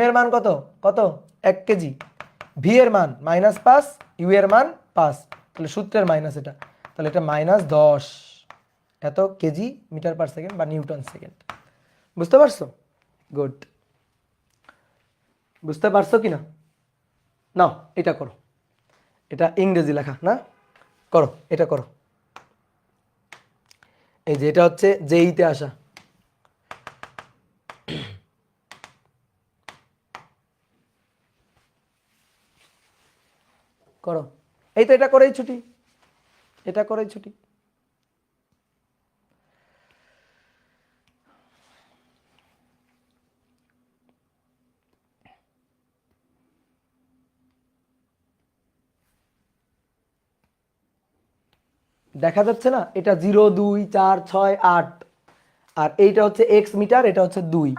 Speaker 1: এর মান কত? কত? 1 কেজি। ভি এর মান -5, ইউ এর মান 5, তাহলে সূত্রের মাইনাস এটা, তাহলে এটা -10 এত কেজি মিটার পার সেকেন্ড বা নিউটন সেকেন্ড। বুঝতে পারছো? গুড। বুঝতে পারছো কি না? নাও এটা করো, এটা ইংরেজি লেখা না, করো, এটা করো। এই যে এটা হচ্ছে জেইতে আসা, করো। এই তো এটা করেই ছুটি, এটা করেই ছুটি। দেখা যাচ্ছে না? এটা 0, 2, 4, 6, 8, আর এইটা হচ্ছে এক্স মিটার, এটা হচ্ছে 2,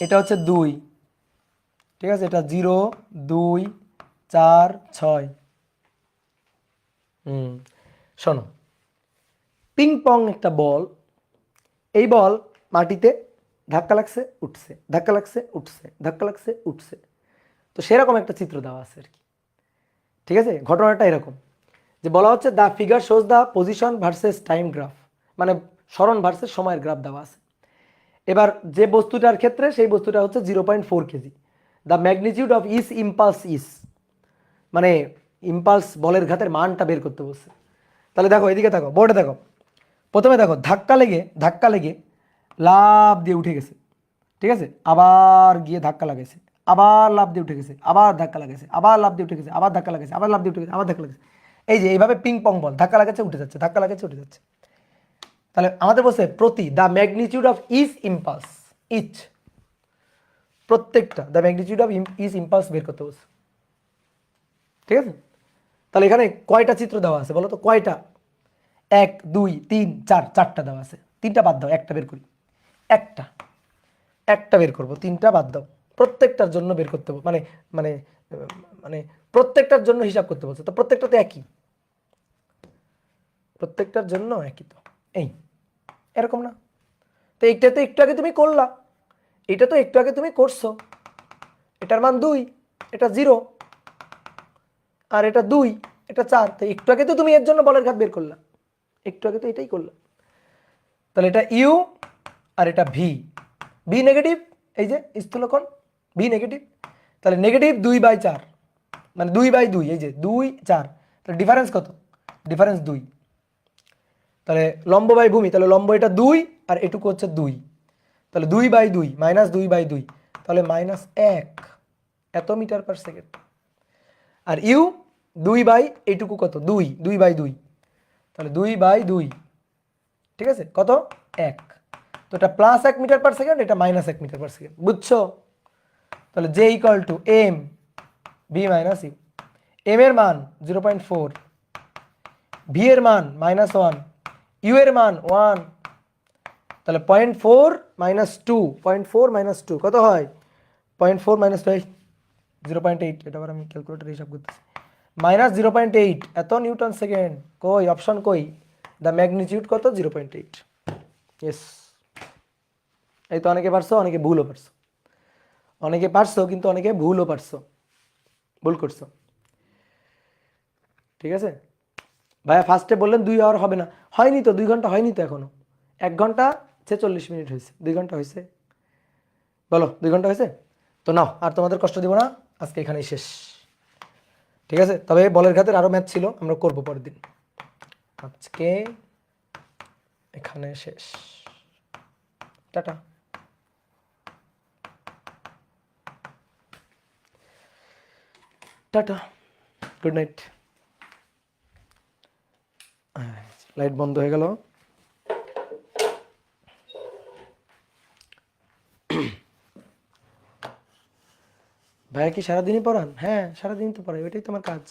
Speaker 1: এটা হচ্ছে 2। ঠিক আছে, এটা 0, 2, 4, 6। শোনো, পিং পং একটা বল, এই বল মাটিতে ধাক্কা লাগছে উঠছে, ধাক্কা লাগছে উঠছে, ধাক্কা লাগছে উঠছে। তো সেরকম একটা চিত্র দেওয়া আছে আর কি। ঠিক আছে, ঘটনাটা এরকম যে বলা হচ্ছে the figure shows the position versus time graph, মানে স্মরণ ভার্সেস সময়ের গ্রাফ দেওয়া আছে। এবার যে বস্তুটার ক্ষেত্রে, সেই বস্তুটা হচ্ছে 0.4 KG. The magnitude of each impulse is, মানে ইম্পালস বলের ঘাতের মানটা বের করতে বলছে। তাহলে দেখো এদিকে দেখো, বোর্ডে দেখো, প্রথমে দেখো ধাক্কা লেগে লাফ দিয়ে উঠে গেছে। ঠিক আছে, আবার গিয়ে ধাক্কা লাগাইছে, আবার লাফ দিয়ে উঠে গেছে, আবার ধাক্কা লাগাইছে, আবার লাফ দিয়ে উঠে গেছে, আবার ধাক্কা লাগাইছে, আবার লাফ দিয়ে উঠে গেছে, আবার ধাক্কা লাগাইছে। এই যে এইভাবে পিং পং বল, ধাক্কা লাগাচ্ছে উঠে যাচ্ছে, ধাক্কা লাগাচ্ছে উঠে যাচ্ছে। তাহলে আমাদের বলছে প্রতি the magnitude of each impulse, each, প্রত্যেকটা the magnitude of each impulse বের করতে বলছে। ঠিক আছে, তাহলে এখানে কয়টা চিত্র দেওয়া আছে বলো তো? কয়টা? 1, 2, 3, 4, 4টা দেওয়া আছে। 3টা বাদ দাও, একটা বের করি। একটা একটা বের করব, তিনটা বাদ দাও। প্রত্যেকটার জন্য বের করতে মানে মানে মানে প্রত্যেকটার জন্য হিসাব করতে বলছে, তো প্রত্যেকটা তো একই, প্রত্যেকটার জন্য একই, তো এই এরকম না? তো এইটা তো একটু আগে তুমি করলা, এটা তো একটু আগে তুমি করছো, এটার মান 2, এটা 0, আর এটা 2, এটা 4, তো একটু আগে তো তুমি এর জন্য বলের ঘাত বের করলা, একটু আগে তো এটাই করলা। তাহলে এটা ইউ আর এটা ভি, ভি নেগেটিভ, এই যে স্থূলকোণ ভি নেগেটিভ, তাহলে নেগেটিভ 2/4, মানে 2/2, এই যে 2 4, তাহলে ডিফারেন্স কত? ডিফারেন্স 2। তাহলে লম্ব বাই ভূমি, তাহলে লম্ব এটা 2 আর এটুকু হচ্ছে 2, তাহলে 2/2 মাইনাস 2/2, তাহলে -1 এত মিটার পার সেকেন্ড। আর ইউ 2 এইটুকু কত? 2/2, তাহলে 2/2, ঠিক আছে, কত? 1। তো এটা +1 মিটার পার সেকেন্ড, এটা -1 মিটার পার সেকেন্ড, বুঝছো? তাহলে J equal to M V minus U. M এর মান 0.4, ভি এর মান -1, ইউ এর মান 1, তাহলে 0.4 - 2, 0.4 - 2 কত হয়? 0.4 - 2 0.8, এটা আবার আমি ক্যালকুলেটরে হিসাব করতেছি, -0.8 এত নিউটন সেকেন্ড। কই অপশন কই? দ্য ম্যাগনিটিউড কত? 0.8। ইয়েস, এই তো অনেকে পারছো, অনেকে ভুলও পারছো, অনেকে পারছো কিন্তু অনেকে ভুলও পারছো, ভুল করছো, ঠিক আছে ভাইয়া। ফার্স্টে বললেন 2 আওয়ার হবে না, হয়নি তো, 2 ঘন্টা হয়নি তো এখনো, 1 ঘন্টা 46 মিনিট হয়েছে, 2 ঘন্টা হয়েছে? বলো 2 ঘন্টা হয়েছে? তো নাও, আর তোমাদের কষ্ট দিব না, আজকে এখানেই শেষ, ঠিক আছে? তবে বলের ঘাতের আরো ম্যাচ ছিল, আমরা করব পরের দিন, আজকে এখানে শেষ, tata, tata, good night. Light বন্ধ হয়ে গেল। ভাইয়া কি সারাদিনই পড়ান? হ্যাঁ সারাদিন তো পড়াই, ওইটাই তোমার কাজ।